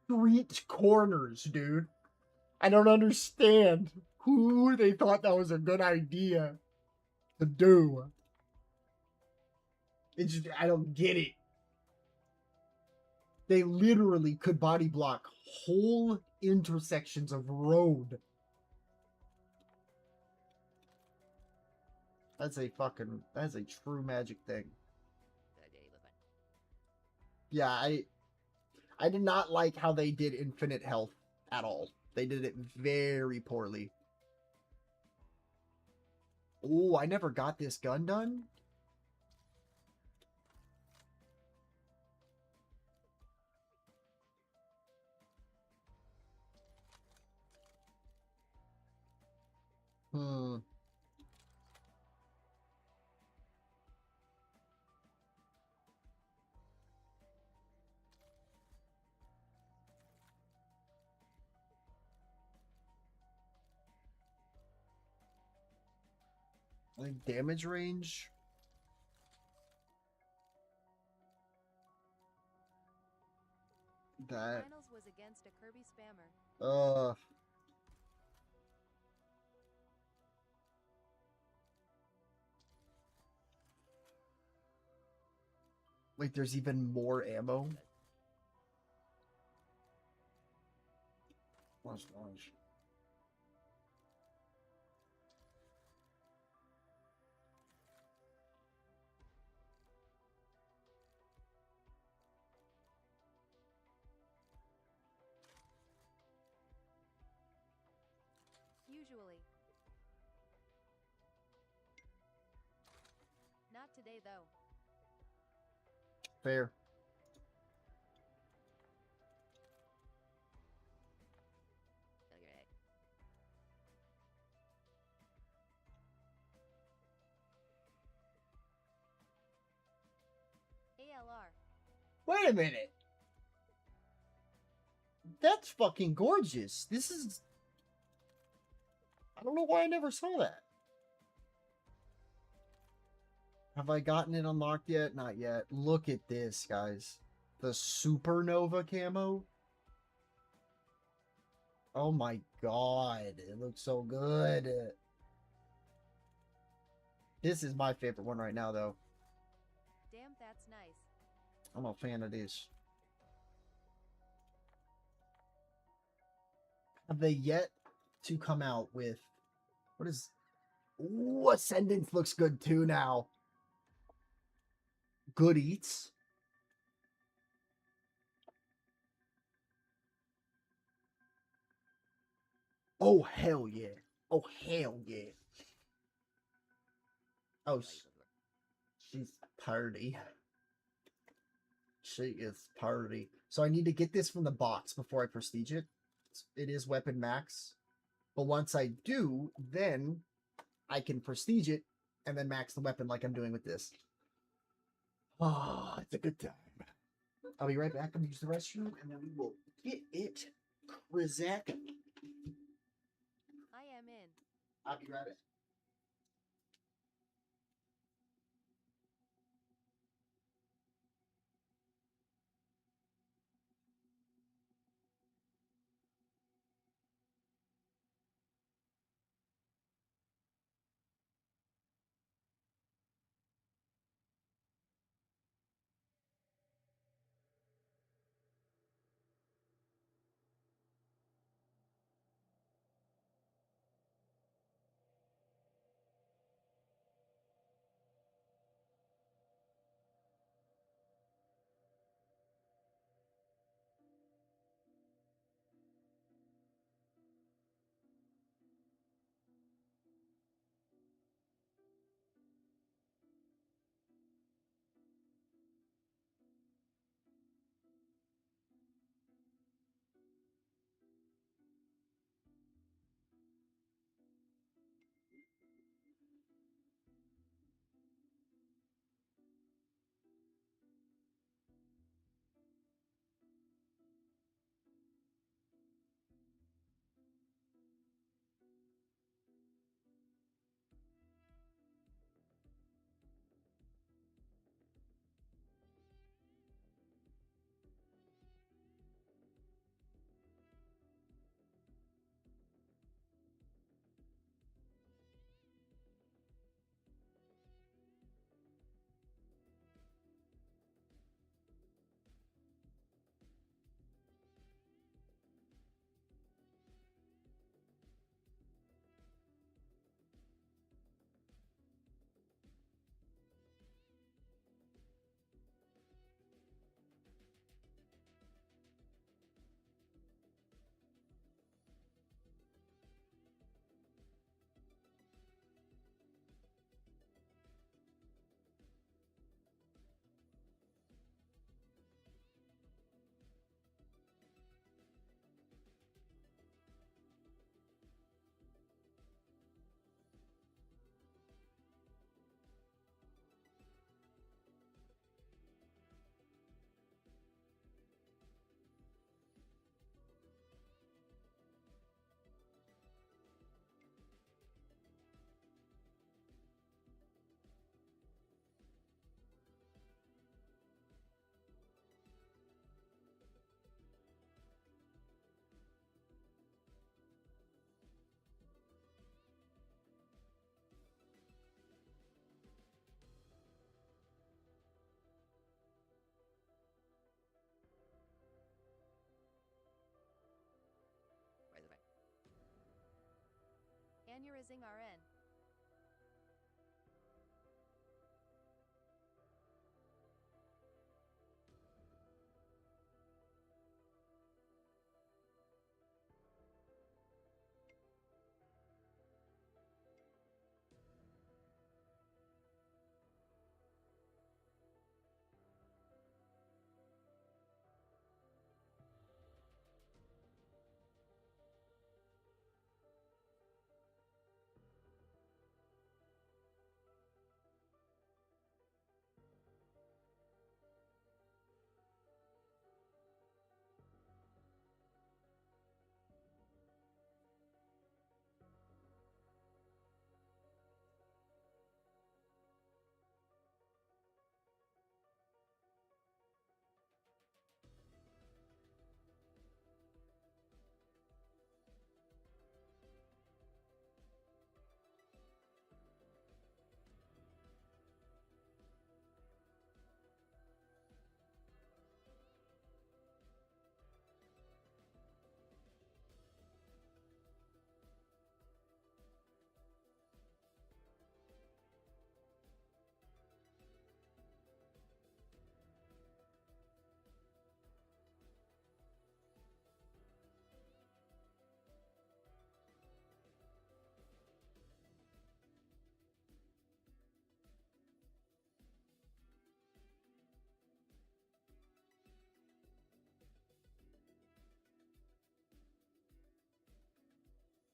street corners, dude. I don't understand who they thought that was a good idea to do. It's just, I don't get it. They literally could body block whole intersections of road. That's a true magic thing. Yeah, I did not like how they did infinite health at all. They did it very poorly. Oh, I never got this gun done. Hmm. I think damage range. That. Finals was against a Kirby spammer. Wait, there's even more ammo. Launch. Usually. Not today, though. Fair. ALR. Wait a minute. That's fucking gorgeous. This is. I don't know why I never saw that. Have I gotten it unlocked yet? Not yet. Look at this, guys. The supernova camo. Oh my god. It looks so good. This is my favorite one right now, though. Damn, that's nice. I'm a fan of this. Have they yet to come out with... What is... Ooh, Ascendance looks good too now. Good Eats. Oh, hell yeah. Oh, hell yeah. Oh, she's party. She is party. So I need to get this from the box before I prestige it. It is weapon max. But once I do, then I can prestige it and then max the weapon like I'm doing with this. Oh, it's a good time. I'll be right back. I'm going to use the restroom and then we will get it. Krizak. I am in. I'll be right back. Aneurysm RN.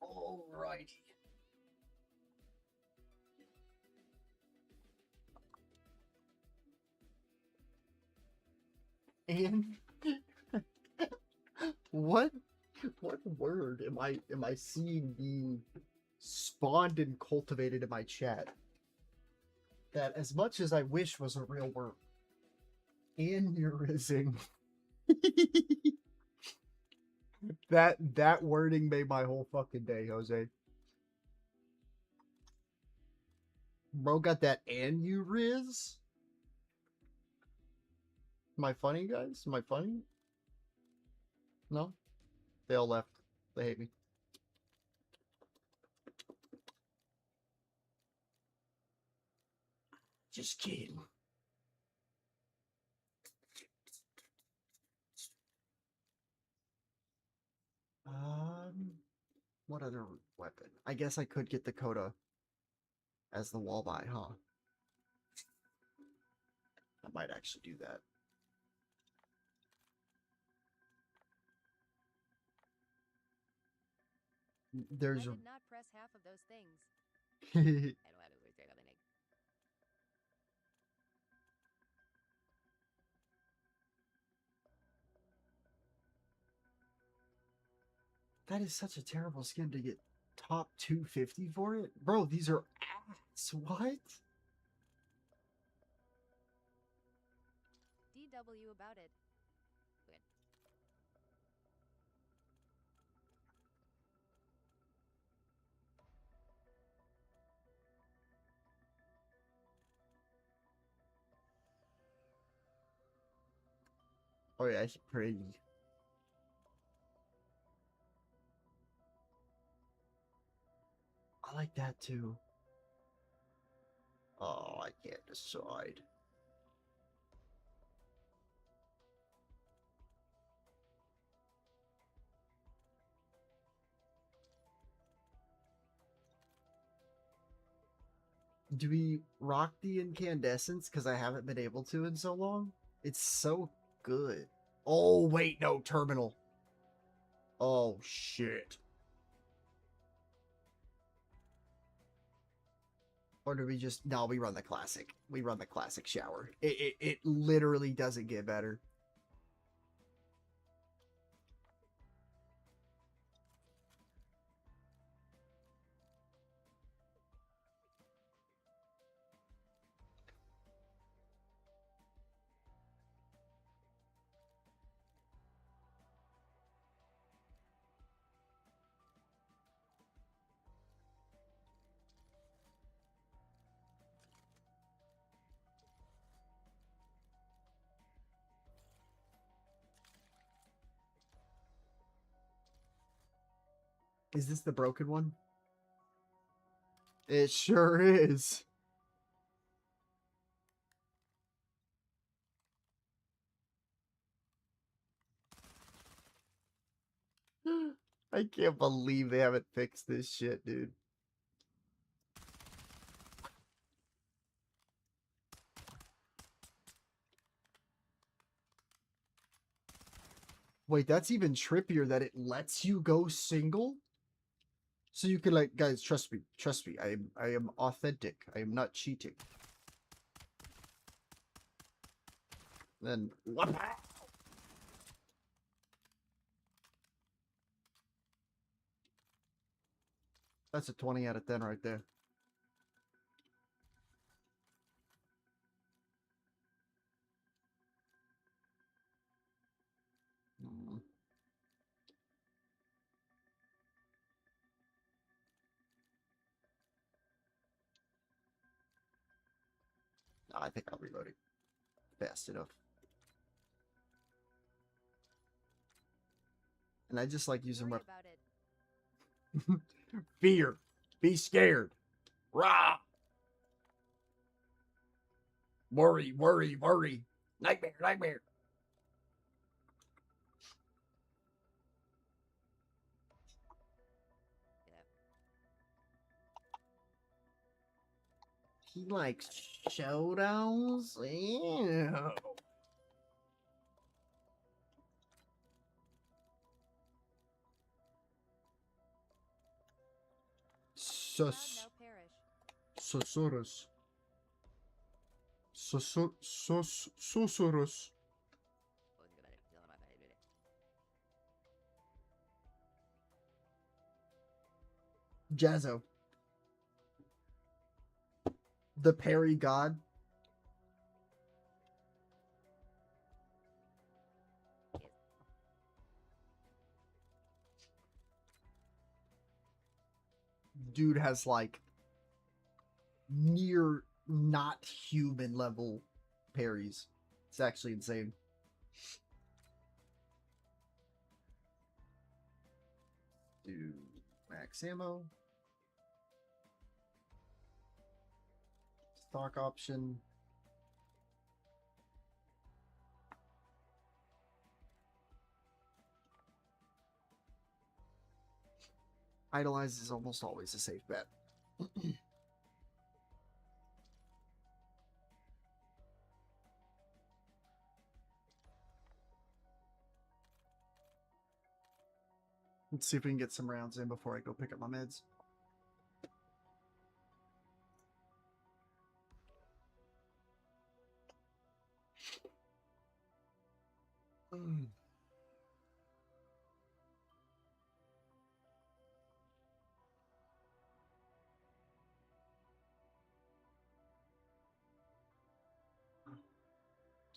Alrighty. And what word am I seeing being spawned and cultivated in my chat that, as much as I wish was a real word? Aneurysm. That wording made my whole fucking day, Jose. Bro got that aneurysm? Am I funny, guys? Am I funny? No? They all left. They hate me. Just kidding. What other weapon? I guess I could get the Coda as the wall buy, huh? I might actually do that. There's I did not press half of those things. a... I don't have to say nothing. That is such a terrible skin to get top 250 for it. Bro, these are ass. What? DW about it. Good. Oh yeah, it's pretty. I like that too. Oh, I can't decide. Do we rock the incandescence? Because I haven't been able to in so long. It's so good. Oh, wait, no, terminal. Oh, shit. Or do we just... No, we run the classic. We run the classic shower. It literally doesn't get better. Is this the broken one? It sure is. I can't believe they haven't fixed this shit, dude. Wait, that's even trippier that it lets you go single? So you can like, guys, trust me, I am authentic. I am not cheating. Then what? That's a 20 out of 10 right there. Mm. I think I'll reload it fast enough. And I just like using Worry weapons. about it. Fear. Be scared. Rah! Worry, worry, worry. Nightmare, nightmare. He likes showdowns? Ew. God Sus. now perish. Susurrus. Susurrus. Jazzo. The parry god. Dude has like near not human level parries. It's actually insane. Do max ammo. Stock option. Idolize is almost always a safe bet. Let's see if we can get some rounds in before I go pick up my meds.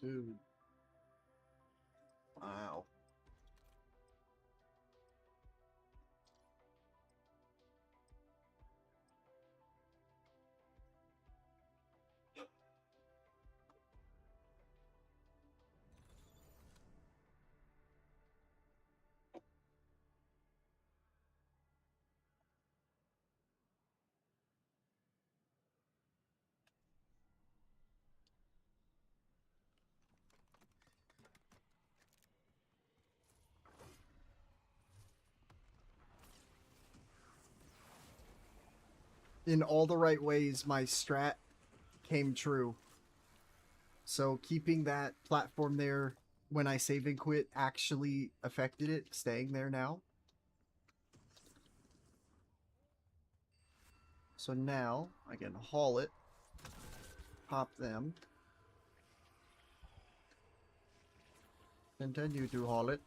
Dude. Wow. In all the right ways, my strat came true. So keeping that platform there when I save and quit actually affected it, staying there now. So now I can haul it, pop them, continue to haul it.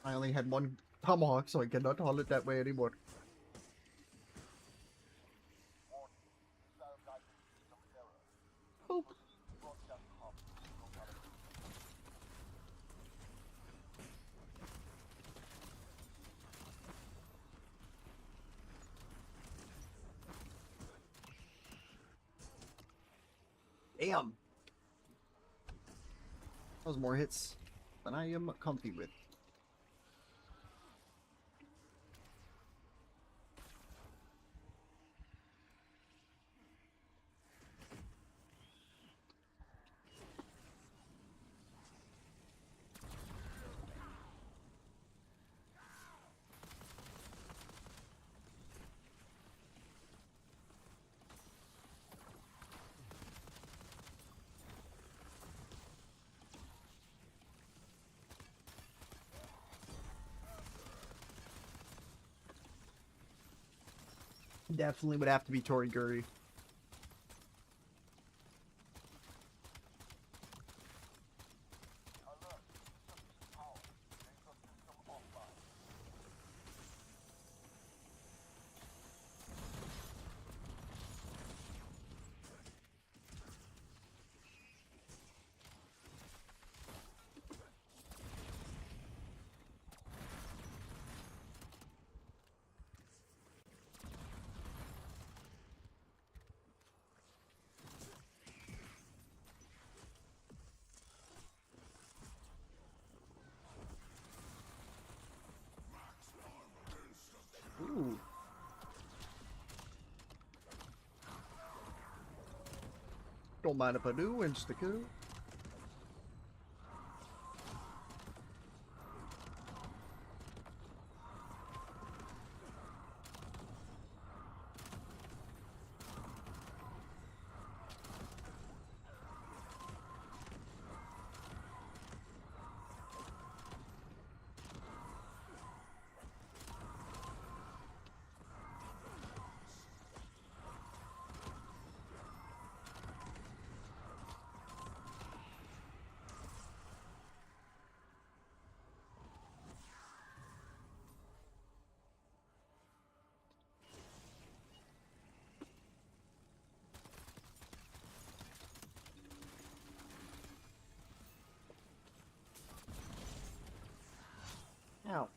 I only had one tomahawk, so I cannot haul it that way anymore. Oh. Damn. That was more hits than I am comfy with. Definitely would have to be Toriguri. Ooh. Don't mind if I do, Instaco. Ow.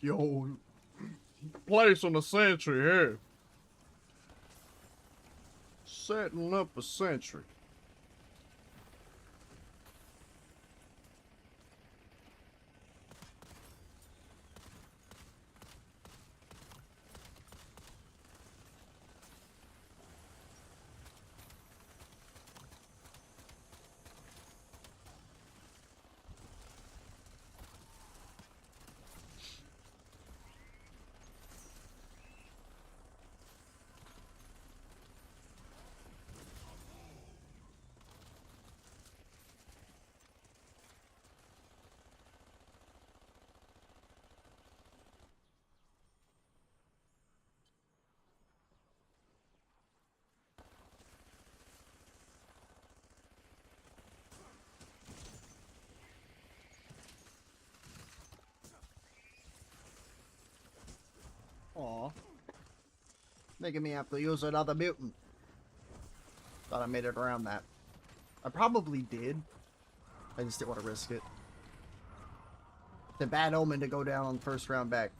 Yo, place on the sentry here. Setting up a sentry. Aw. Making me have to use another mutant. Thought I made it around that. I probably did. I just didn't want to risk it. It's a bad omen to go down on the first round back.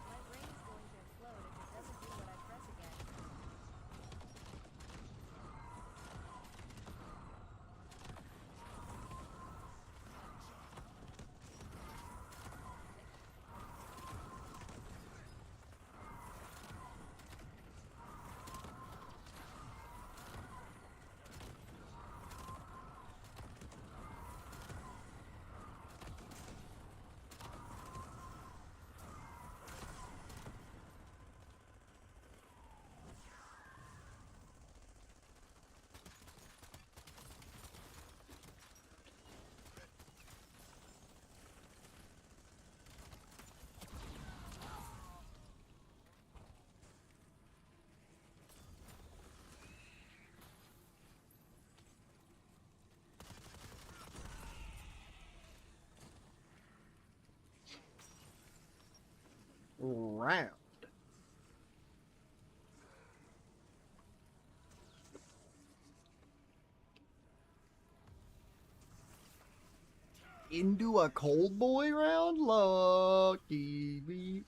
My brain's going to explode if it doesn't do what I press again. Round. Into a cold boy round? Lucky me.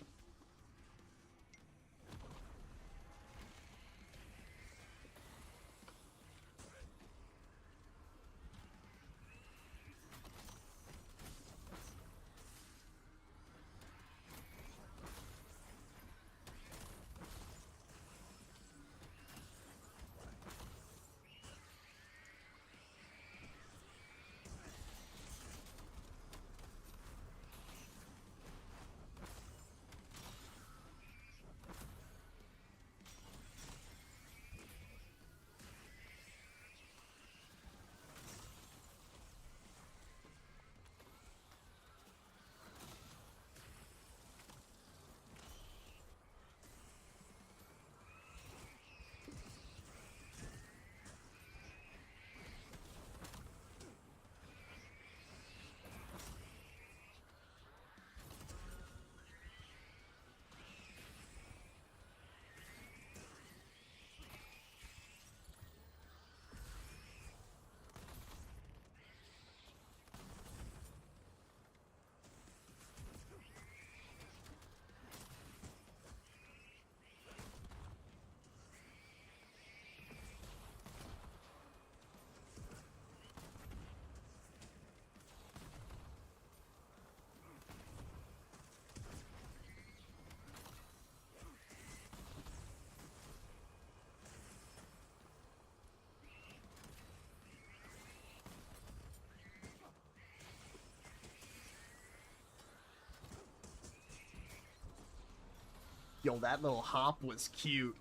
Yo, that little hop was cute.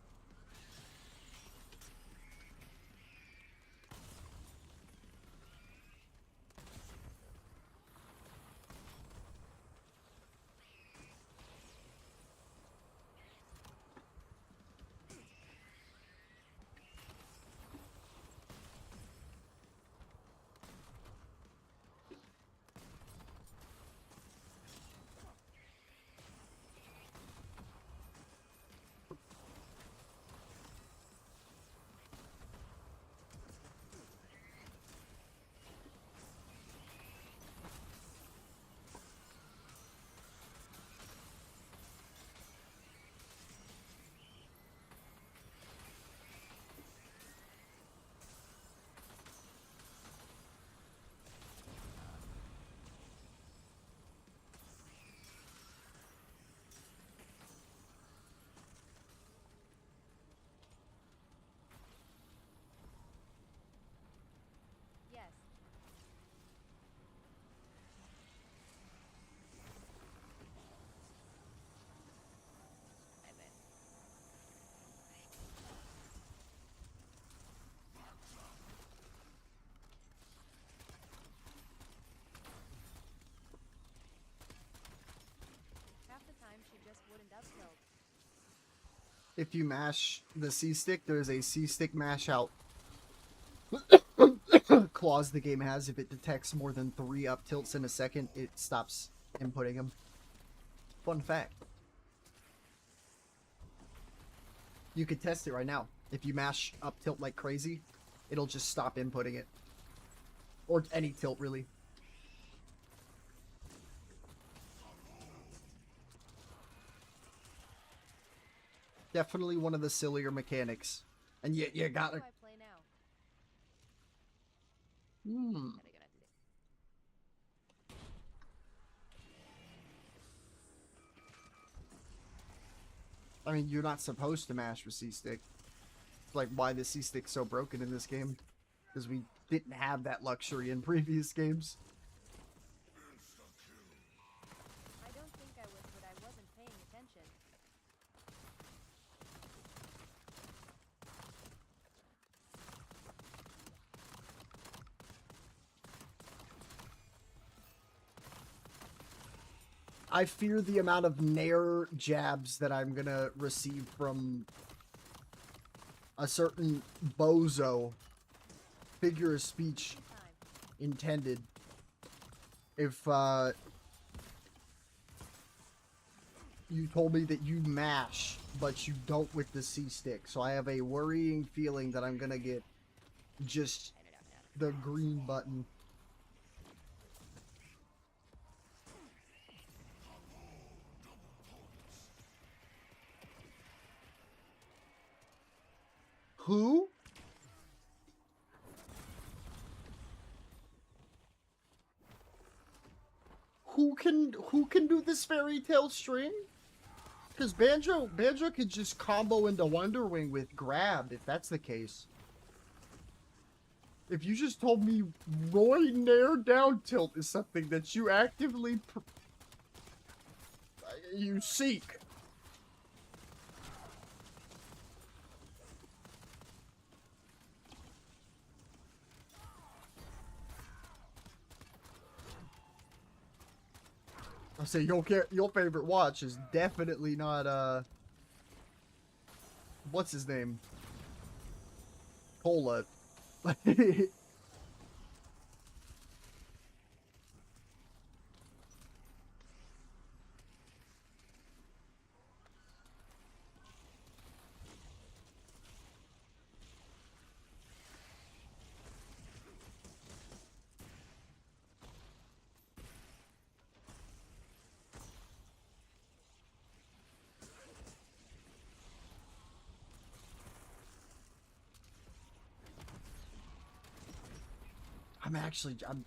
Yes. I bet. Half the time she just wouldn't up tilt. If you mash the C stick, there's a C stick mash out clause the game has. If it detects more than 3 up tilts in a second, it stops inputting them. Fun fact. You could test it right now. If you mash up tilt like crazy, it'll just stop inputting it. Or any tilt, really. Definitely one of the sillier mechanics. And you How gotta... do I play now? Hmm. Gotta do I mean, you're not supposed to mash with C-Stick. Like, why the C-Stick's so broken in this game. Because we didn't have that luxury in previous games. I don't think I was, but I wasn't paying attention. I fear the amount of nair jabs that I'm gonna receive from a certain bozo, figure of speech Time. intended, if you told me that you mash, but you don't with the C-Stick. So I have a worrying feeling that I'm gonna get just the green button. Who? Who can do this fairy tale string? Because Banjo could just combo into Wonder Wing with grab if that's the case. If you just told me Roy Nair down tilt is something that you actively you seek. I'll say your favorite watch is definitely not what's his name? Cola.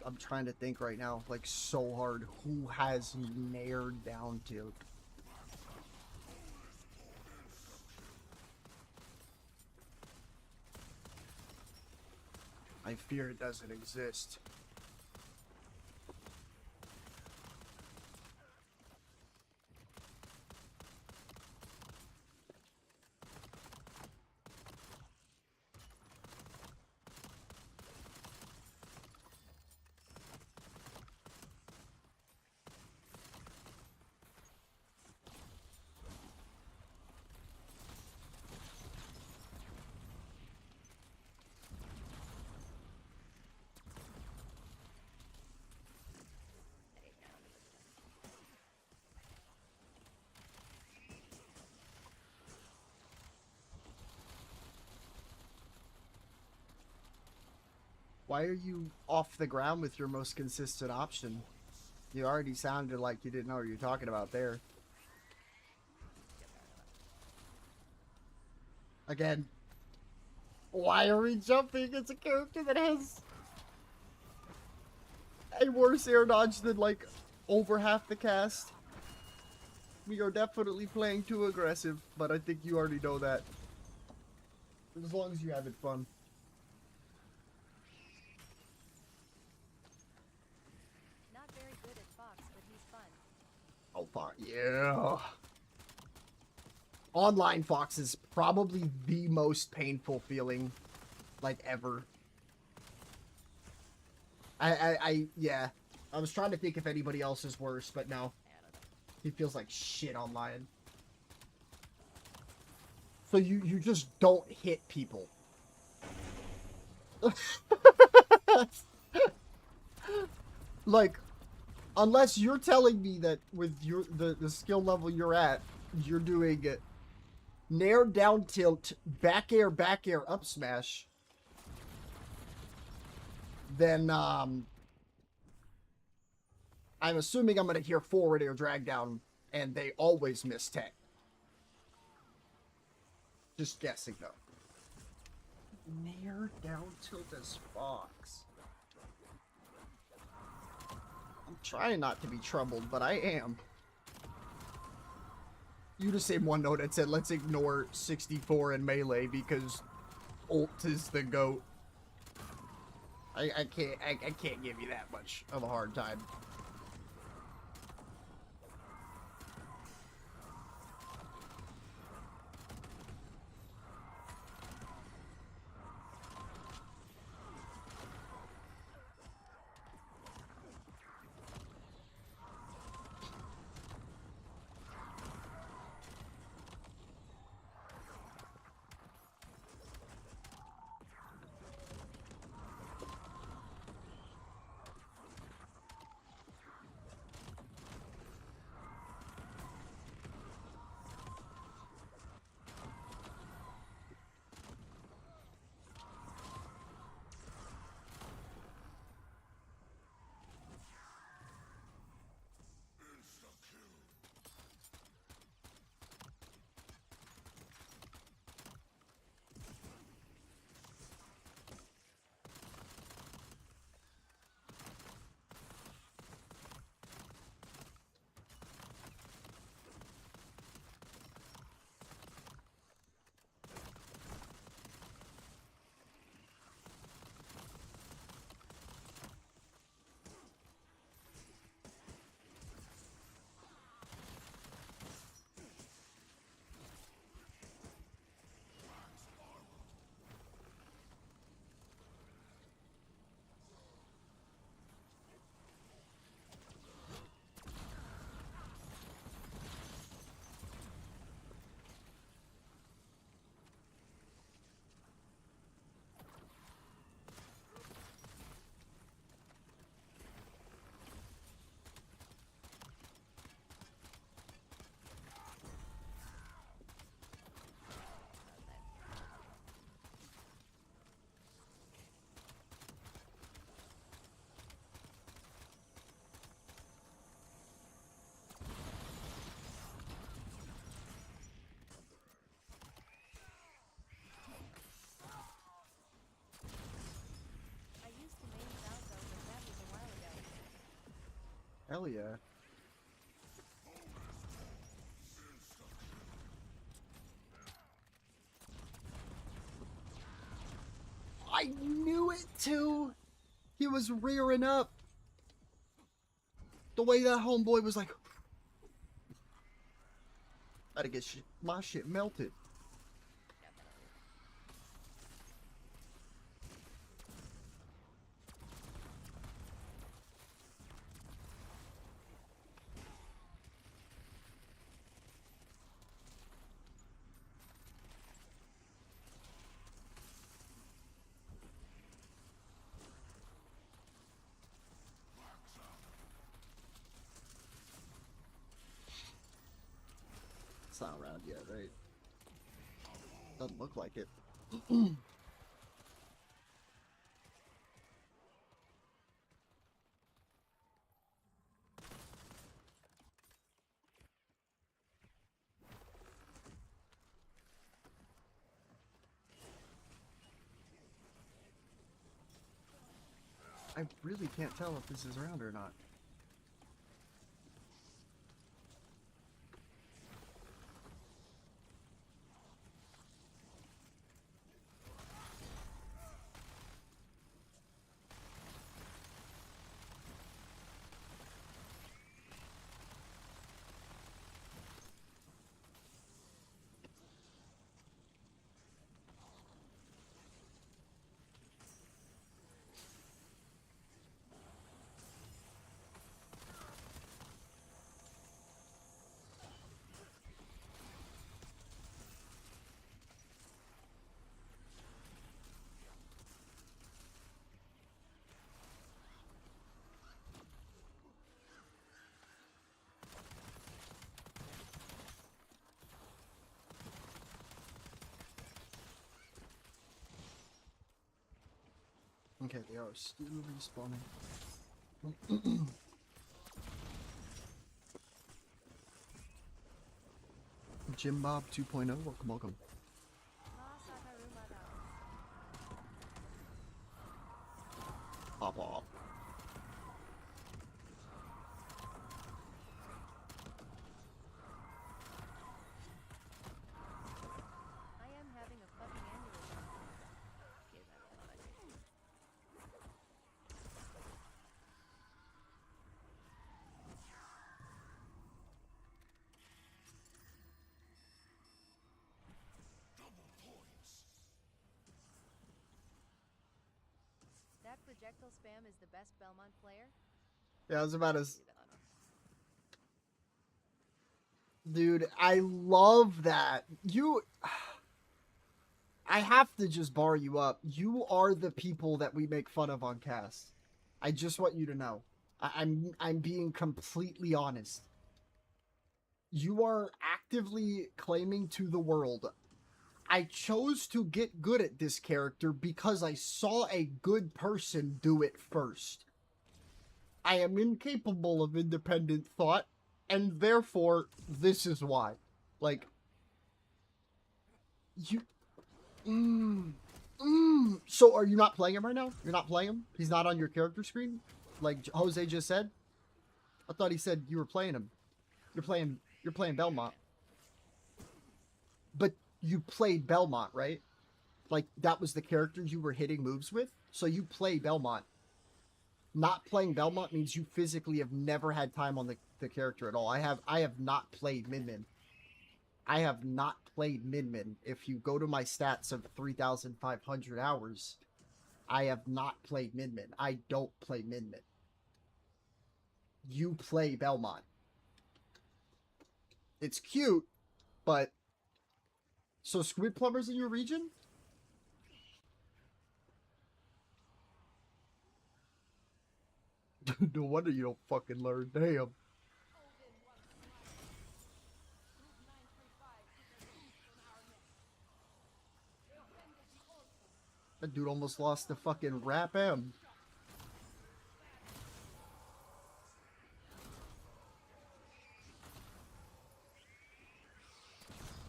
I'm trying to think right now, like so hard, who has nared down tilt. I fear it doesn't exist. Why are you off the ground with your most consistent option? You already sounded like you didn't know what you're talking about there. Again, why are we jumping? It's a character that has a worse air dodge than like over half the cast. We are definitely playing too aggressive, but I think you already know that. As long as you have it fun. Not very good at Fox, but he's fun. Oh, fuck. Yeah. Online Fox is probably the most painful feeling, like, ever. Yeah. I was trying to think if anybody else is worse, but no. He feels like shit online. So you just don't hit people. Like, unless you're telling me that with your the skill level you're at, you're doing nair down tilt, back air, up smash, then I'm assuming I'm gonna hear forward air drag down, and they always miss tech. Just guessing though. Nair down tilt as Fox. I'm trying not to be troubled, but I am. You just saved one note that said, let's ignore 64 and melee because ult is the GOAT. I can't give you that much of a hard time. I used to main Falco, but that was a while ago. Hell yeah. I knew it too. He was rearing up. The way that homeboy was like, gotta get my shit melted. It's not around yet, right? Doesn't look like it. I really can't tell if this is around or not. Okay, they are still respawning. Jim Bob 2.0, welcome, welcome. Pop off. I am having a fucking aneurysm. Get that out of here. That projectile spam is the best Belmont player. Yeah, I was about to. Do that on Dude, I love that. I have to just bar you up. You are the people that we make fun of on cast. I just want you to know. I'm being completely honest. You are actively claiming to the world, I chose to get good at this character because I saw a good person do it first. I am incapable of independent thought, and therefore, this is why. Like, you... So are you not playing him right now? You're not playing him? He's not on your character screen? Like Jose just said? I thought he said you were playing him. You're playing Belmont. But you played Belmont, right? Like, that was the character you were hitting moves with? So you play Belmont. Not playing Belmont means you physically have never had time on the character at all. I have not played Min Min. I have not played Min Min. If you go to my stats of 3,500 hours, I have not played Min Min. I don't play Min Min. You play Belmont. It's cute, but... So Squid Plumber's in your region? No wonder you don't fucking learn. Damn. That dude almost lost the fucking Rap M.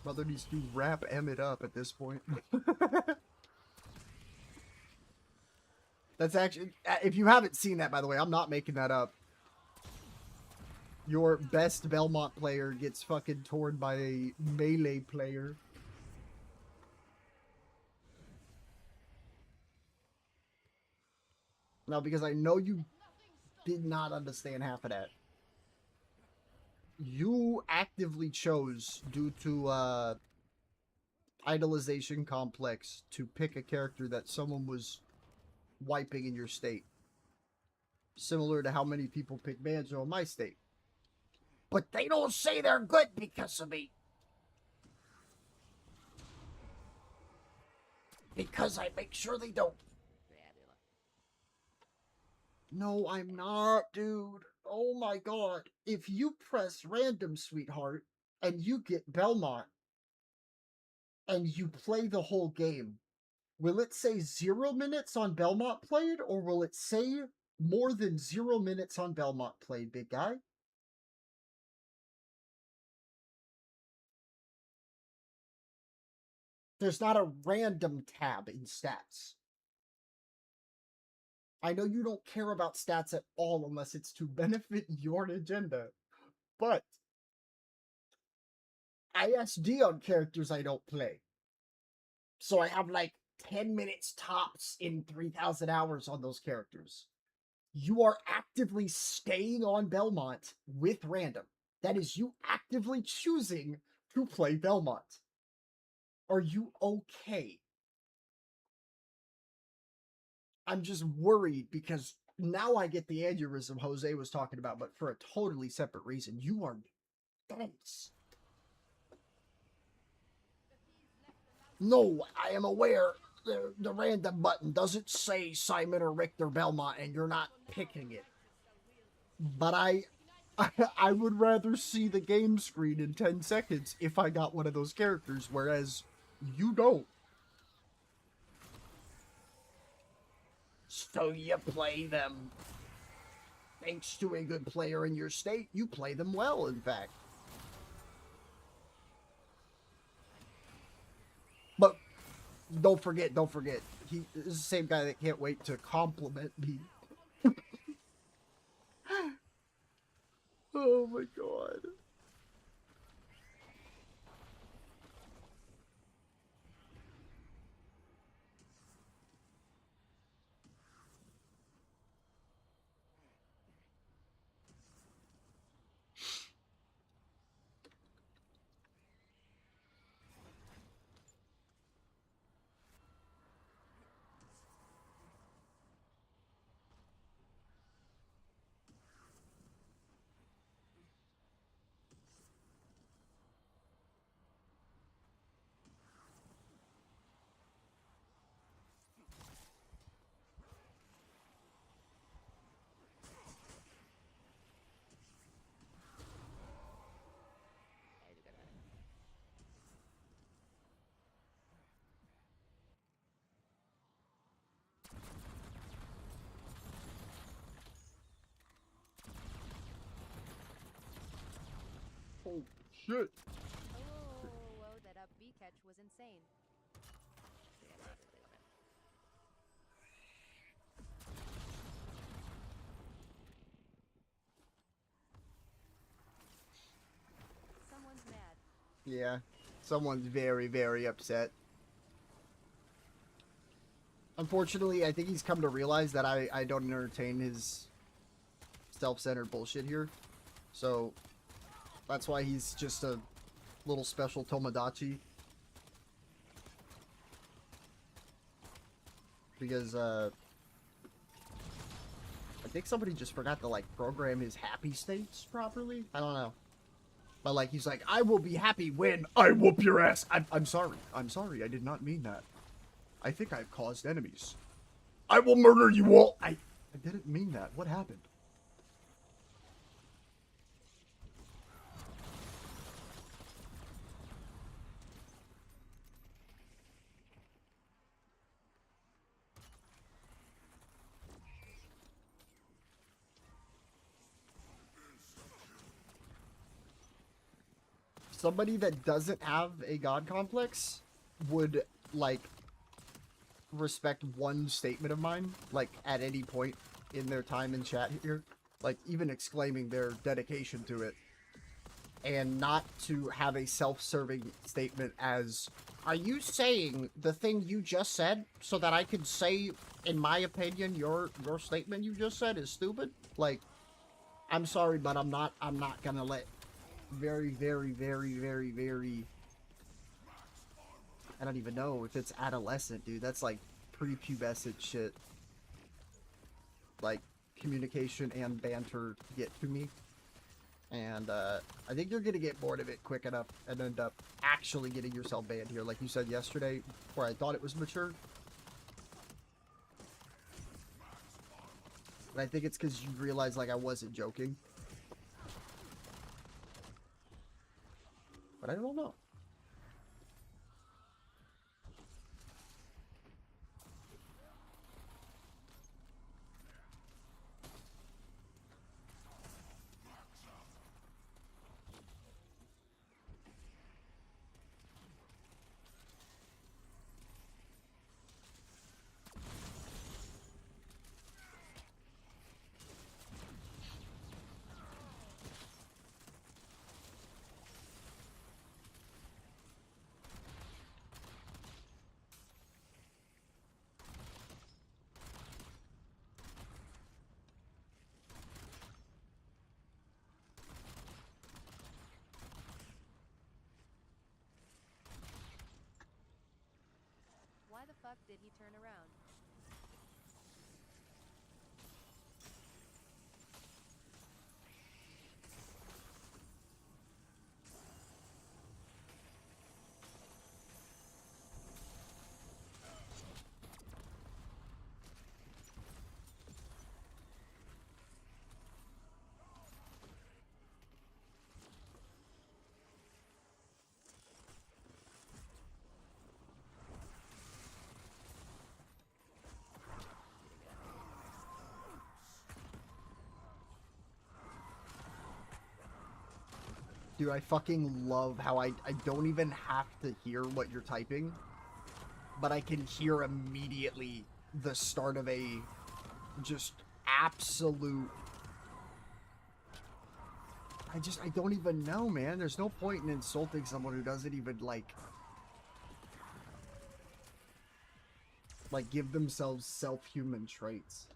Brother needs to Rap M it up at this point. That's actually... If you haven't seen that, by the way, I'm not making that up. Your best Belmont player gets fucking torn by a melee player. No, because I know you did not understand half of that. You actively chose, due to idolization complex, to pick a character that someone was wiping in your state. Similar to how many people pick Banjo in my state. But they don't say they're good because of me. Because I make sure they don't. No, I'm not, dude. Oh my god. If you press random, sweetheart, and you get Belmont, and you play the whole game, will it say 0 minutes on Belmont played, or will it say more than 0 minutes on Belmont played, big guy? There's not a random tab in stats. I know you don't care about stats at all unless it's to benefit your agenda, but I SD on characters I don't play. So I have like 10 minutes tops in 3,000 hours on those characters. You are actively staying on Belmont with random. That is you actively choosing to play Belmont. Are you okay? I'm just worried because now I get the aneurysm Jose was talking about, but for a totally separate reason. You are dense. No, I am aware the random button doesn't say Simon or Richter Belmont and you're not picking it. But I would rather see the game screen in 10 seconds if I got one of those characters, whereas you don't. So you play them. Thanks to a good player in your state, you play them well, in fact. But don't forget, he is the same guy that can't wait to compliment me. Oh my god. Oh shit. Oh, that up B catch was insane. Someone's mad. Yeah. Someone's very, very upset. Unfortunately, I think he's come to realize that I don't entertain his self-centered bullshit here. So, that's why he's just a little special Tomodachi. Because, I think somebody just forgot to, like, program his happy states properly? I don't know. But, like, he's like, I will be happy when I whoop your ass. I'm sorry. I'm sorry. I did not mean that. I think I've caused enemies. I will murder you all. I didn't mean that. What happened? Somebody that doesn't have a god complex would, like, respect one statement of mine, like, at any point in their time in chat here. Like, even exclaiming their dedication to it. And not to have a self-serving statement as, are you saying the thing you just said so that I could say, in my opinion, your statement you just said is stupid? Like, I'm sorry, but I'm not gonna let very, very, very, very, very, I don't even know if it's adolescent, dude. That's like prepubescent shit. Like, communication and banter get to me. And I think you're gonna get bored of it quick enough and end up actually getting yourself banned here. Like you said yesterday, where I thought it was mature. And I think it's because you realize, like, I wasn't joking. But I don't know. fuck did he turn around? Dude, I fucking love how I don't even have to hear what you're typing, but I can hear immediately the start of a just absolute... I don't even know, man. There's no point in insulting someone who doesn't even, like, give themselves self-human traits.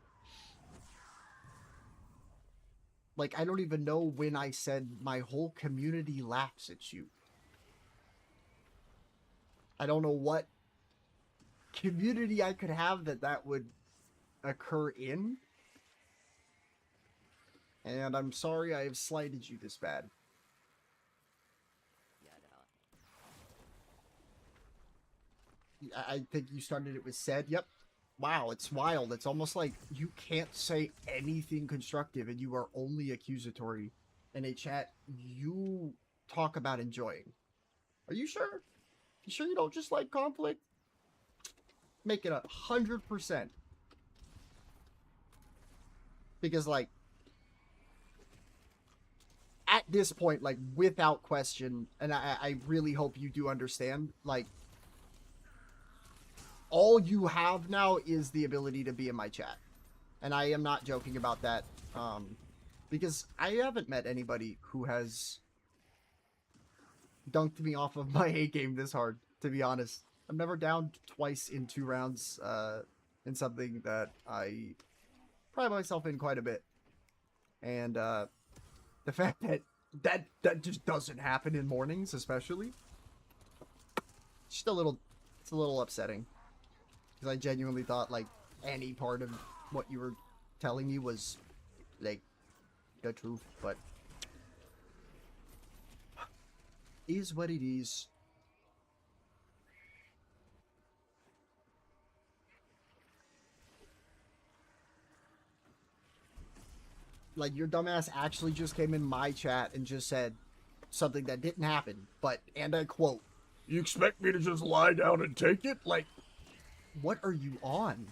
Like, I don't even know when I said my whole community laughs at you. I don't know what community I could have that would occur in. And I'm sorry I have slighted you this bad. I think you started it with said. Yep. Wow, it's wild. It's almost like you can't say anything constructive and you are only accusatory in a chat you talk about enjoying. Are you sure? You sure you don't just like conflict? Make it 100%. Because, like, at this point, like, without question, and I really hope you do understand, like, all you have now is the ability to be in my chat. And I am not joking about that, because I haven't met anybody who has dunked me off of my A game this hard, to be honest. I'm never down twice in 2 rounds, in something that I pride myself in quite a bit. And, the fact that just doesn't happen in mornings, especially, just it's a little upsetting. Because I genuinely thought, like, any part of what you were telling me was, like, the truth, but is what it is. Like, your dumbass actually just came in my chat and just said something that didn't happen, but, and I quote, "You expect me to just lie down and take it?" Like, what are you on?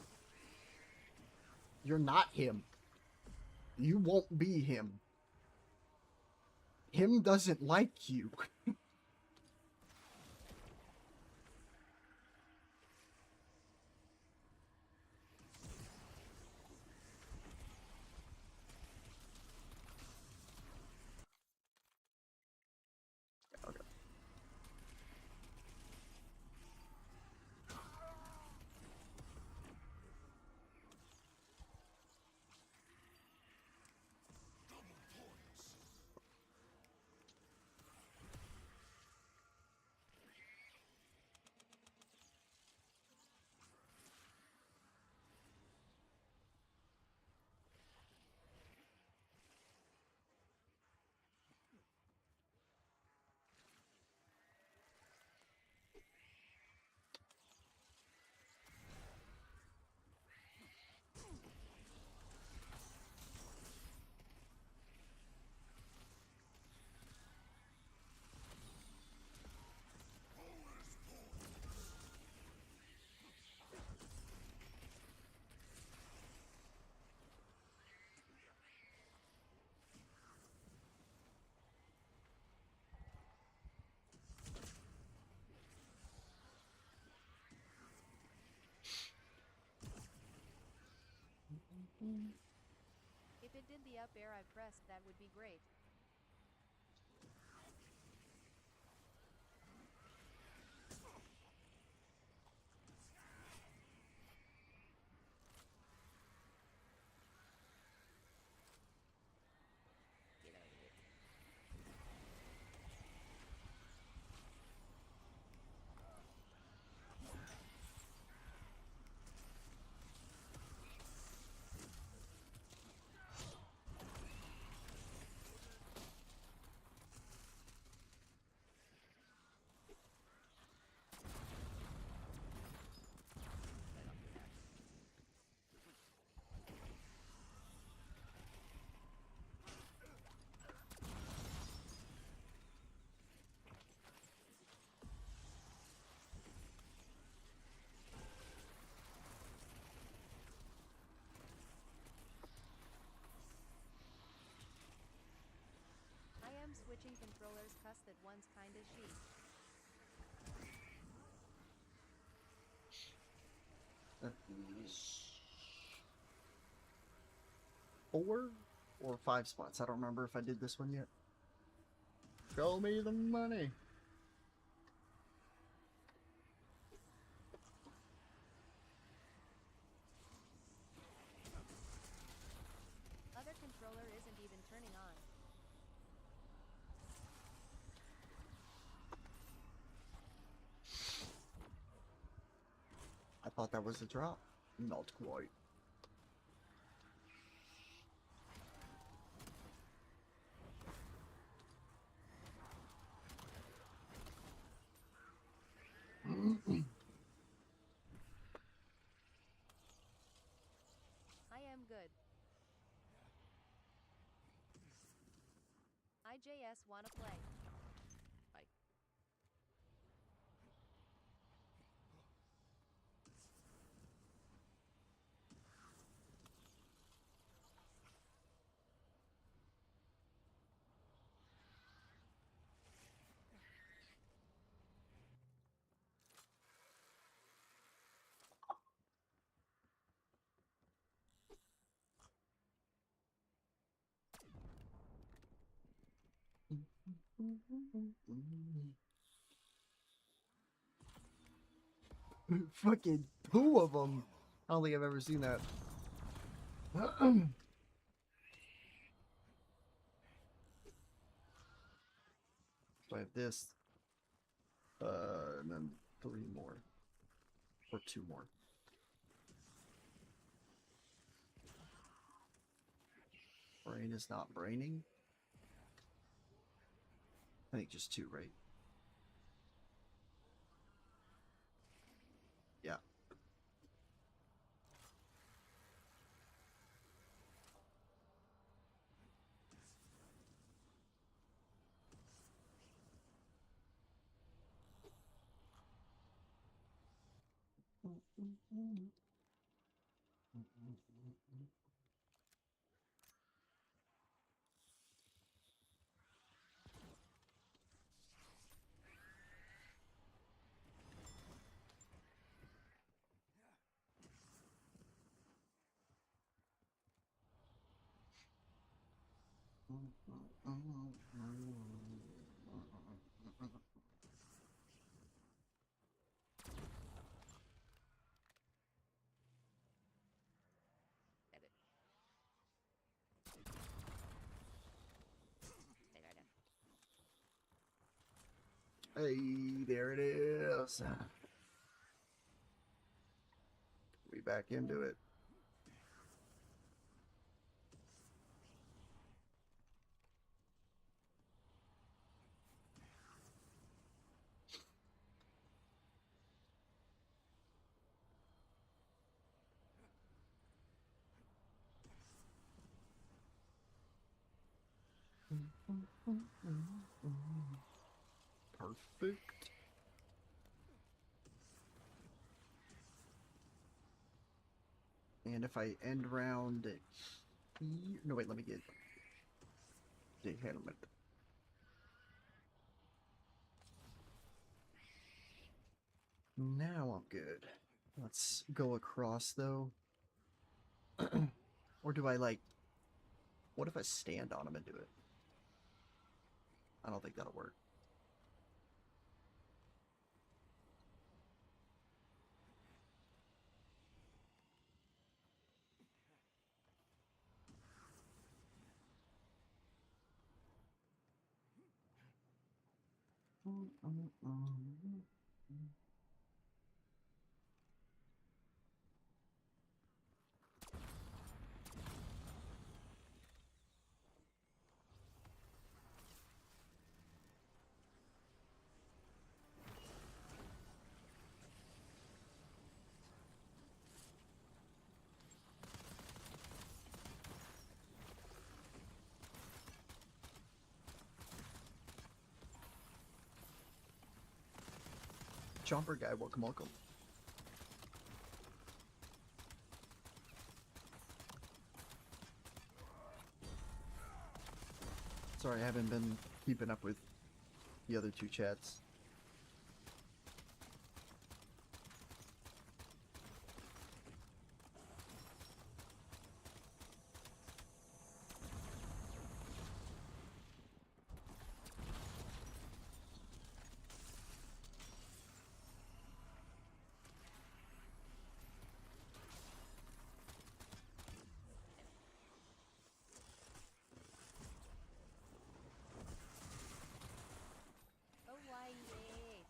You're not him. You won't be him. Him doesn't like you. Okay. If it did the up air I pressed, that would be great. switching controllers cuss that one's kinda sheep. Four or 5 spots. I don't remember if I did this one yet. Show me the money. Other controller isn't even turning on. I thought that was a drop. Not quite. I am good. IJS wanna play. Bye. Fucking 2 of them. I don't think I've ever seen that. So I have this. And then 3 more. Or 2 more. Brain is not braining. I think just 2, right? Yeah. Edit. Hey, there it is. We back into it. Perfect. And if I end round here, no wait, let me get the helmet. Now I'm good. Let's go across though. Or do I like, what if I stand on him and do it? I don't think that'll work. Jumper guy, welcome. Sorry, I haven't been keeping up with the other two chats. OYH.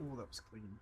Oh, that was clean.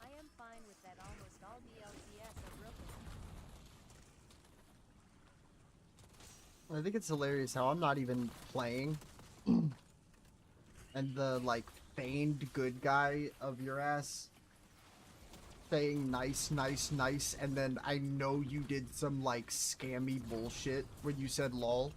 I am fine with that almost all DLCS are broken. I think it's hilarious how I'm not even playing. And the, like, feigned good guy of your ass saying nice, nice, nice, and then I know you did some, like, scammy bullshit when you said lol.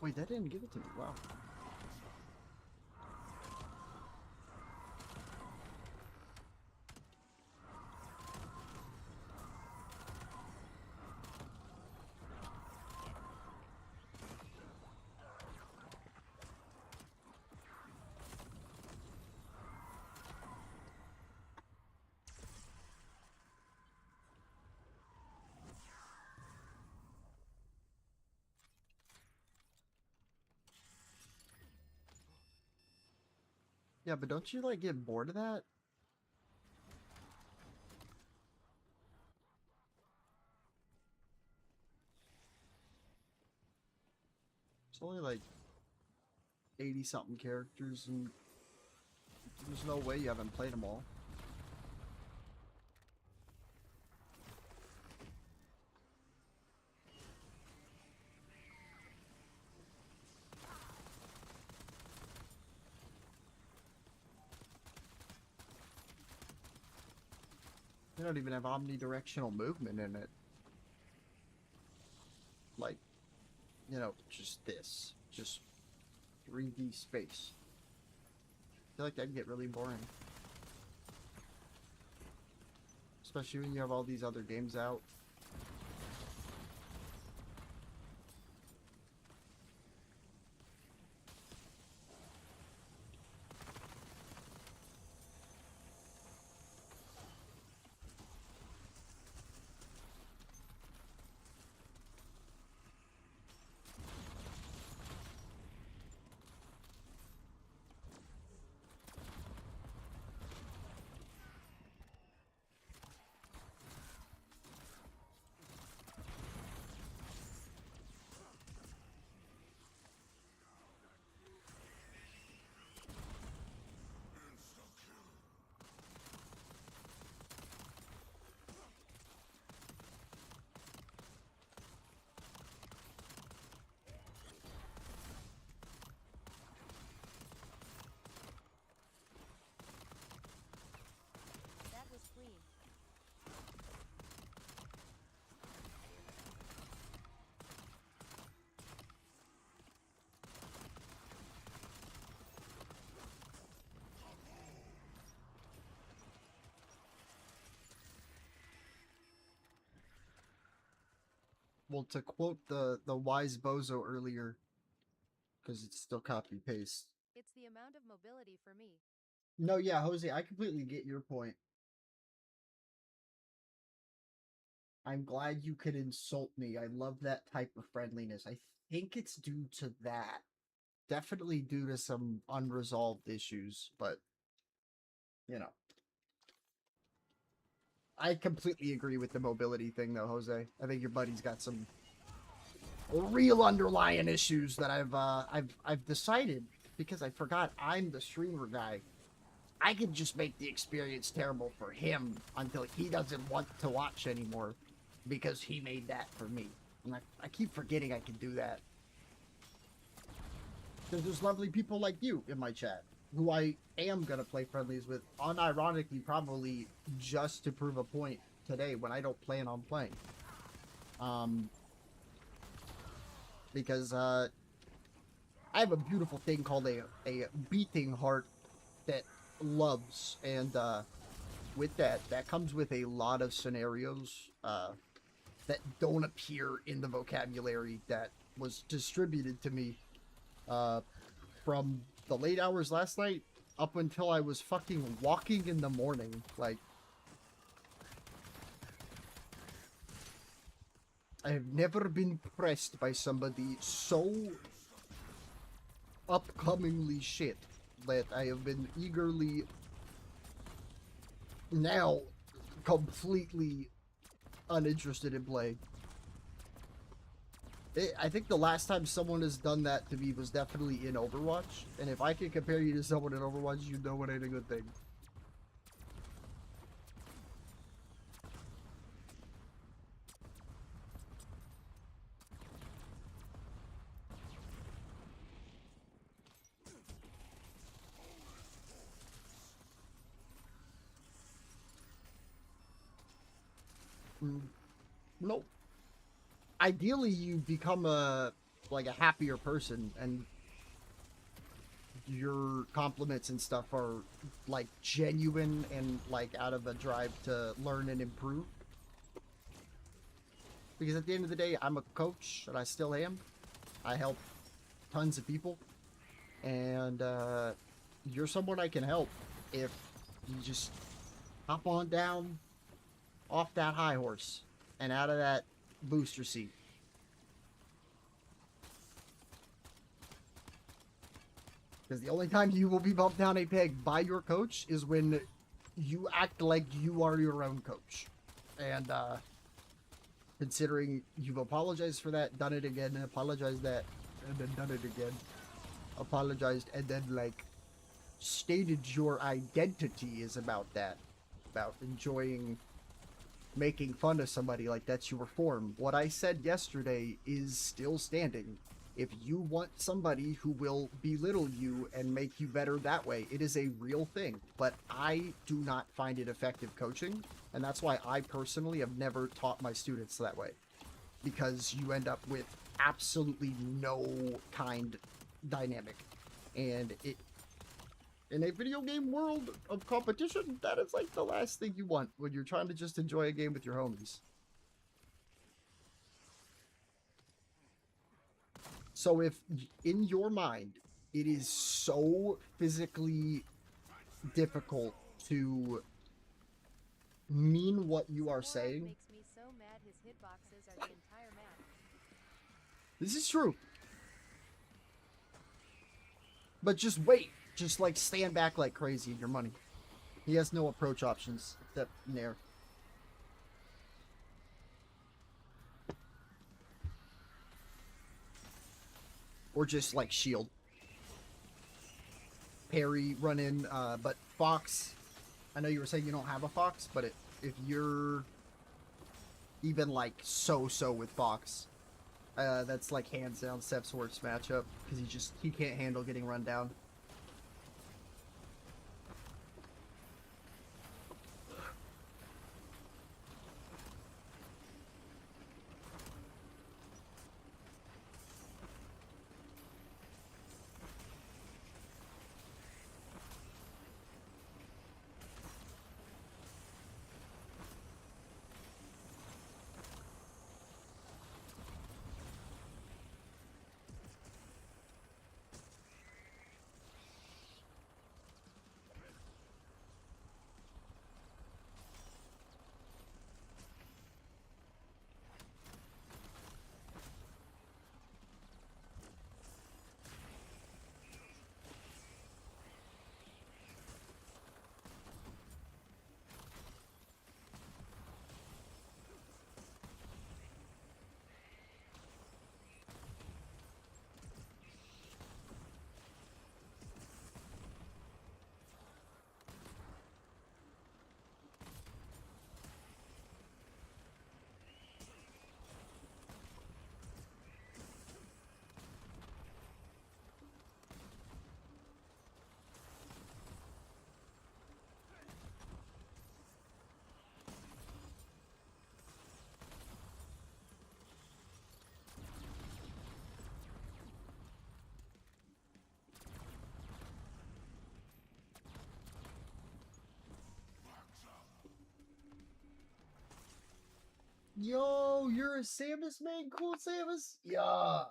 Wait, that didn't give it to me. Wow. Yeah, but don't you like get bored of that? It's only like 80 something characters, and there's no way you haven't played them all. They don't even have omnidirectional movement in it. Like, you know, just this. Just 3D space. I feel like that'd get really boring. Especially when you have all these other games out. That was clean. Well, to quote the wise bozo earlier, because it's still copy paste. It's the amount of mobility for me. No, yeah, Jose, I completely get your point. I'm glad you could insult me. I love that type of friendliness. I think it's due to that. Definitely due to some unresolved issues, but you know. I completely agree with the mobility thing though, Jose. I think your buddy's got some real underlying issues that I've decided, because I forgot I'm the streamer guy. I could just make the experience terrible for him until he doesn't want to watch anymore, because he made that for me. And I keep forgetting I can do that. Because there's lovely people like you in my chat, who I am going to play friendlies with, unironically, probably just to prove a point today when I don't plan on playing. Because I have a beautiful thing called a beating heart that loves, and with that comes with a lot of scenarios that don't appear in the vocabulary that was distributed to me from the late hours last night up until I was fucking walking in the morning. Like, I have never been pressed by somebody so upcomingly shit that I have been eagerly, now completely uninterested in playing. I think the last time someone has done that to me was definitely in Overwatch, and if I can compare you to someone in Overwatch, you know it ain't a good thing. Nope. Ideally, you become a happier person, and your compliments and stuff are like genuine and like out of a drive to learn and improve. Because at the end of the day, I'm a coach, and I still am. I help tons of people, and you're someone I can help if you just hop on down off that high horse and out of that booster seat. Because the only time you will be bumped down a peg by your coach is when you act like you are your own coach. And considering you've apologized for that, done it again, and apologized that, and then done it again, apologized, and then like stated your identity is about that, about enjoying making fun of somebody like that's your form. What I said yesterday is still standing. If you want somebody who will belittle you and make you better that way, it is a real thing. But I do not find it effective coaching, and that's why I personally have never taught my students that way. Because you end up with absolutely no kind dynamic. And it, in a video game world of competition, that is like the last thing you want when you're trying to just enjoy a game with your homies. So if in your mind it is so physically difficult to mean what you are Smorak saying, makes me so mad his hitboxes are the entire map. this is true. But just wait. Just like stand back like crazy in your money. He has no approach options except Nair. Or just like shield. Parry, run in, but Fox, I know you were saying you don't have a Fox, but if you're even like so with Fox, that's like hands down Steph's worst matchup, because he can't handle getting run down. Yo, you're a Samus main? Cool, Samus? Yeah.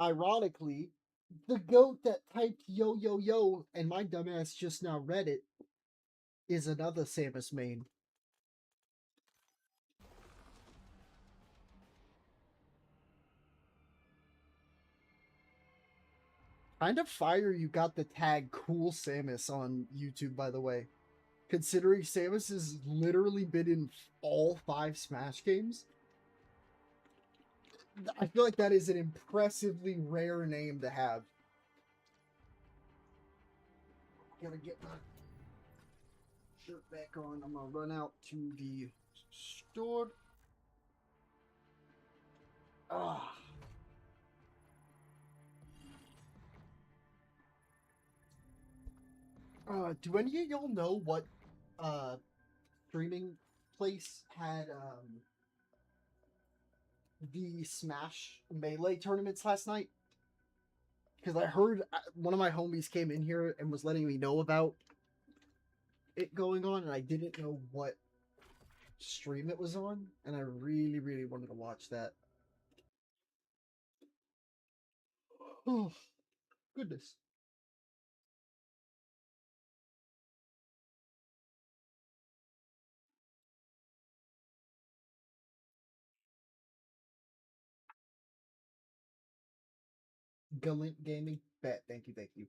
Ironically, the goat that typed yo yo yo and my dumbass just now read it is another Samus main. Kind of fire you got the tag Cool Samus on YouTube, by the way. Considering Samus has literally been in all 5 Smash games, I feel like that is an impressively rare name to have. Gotta get my shirt back on. I'm gonna run out to the store. Ah. Do any of y'all know what streaming place had the Smash Melee tournaments last night? Because I heard one of my homies came in here and was letting me know about it going on, and I didn't know what stream it was on, and I really wanted to watch that. Oh, goodness. Galint Gaming. Bet. Thank you. Thank you.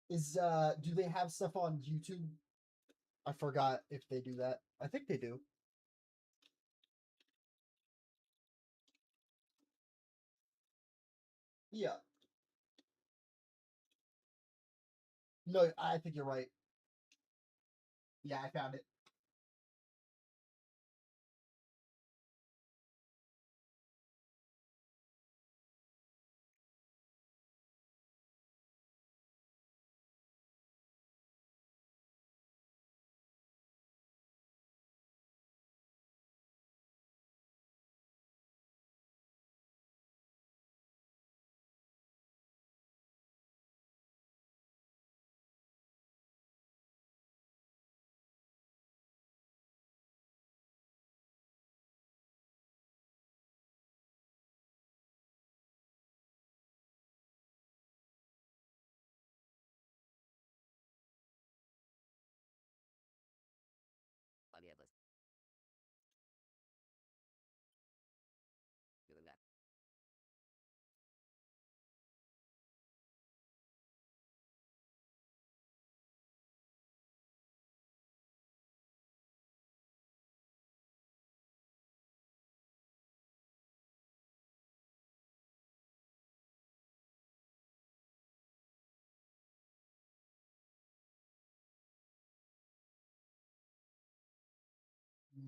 Do they have stuff on YouTube? I forgot if they do that. I think they do. Yeah. No, I think you're right. Yeah, I found it.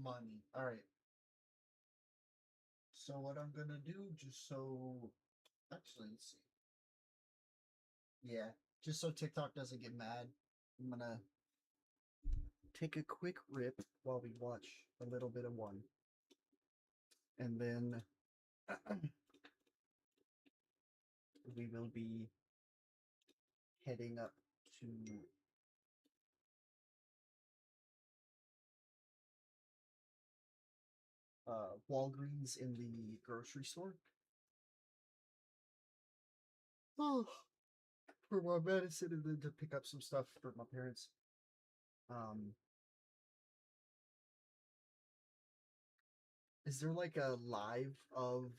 Money. All right. So what I'm gonna do, just so actually, let's see. Yeah, just so TikTok doesn't get mad, I'm gonna take a quick rip while we watch a little bit of one, and then we will be heading up to Walgreens in the grocery store. Oh, for my medicine and then to pick up some stuff for my parents. Is there like a live of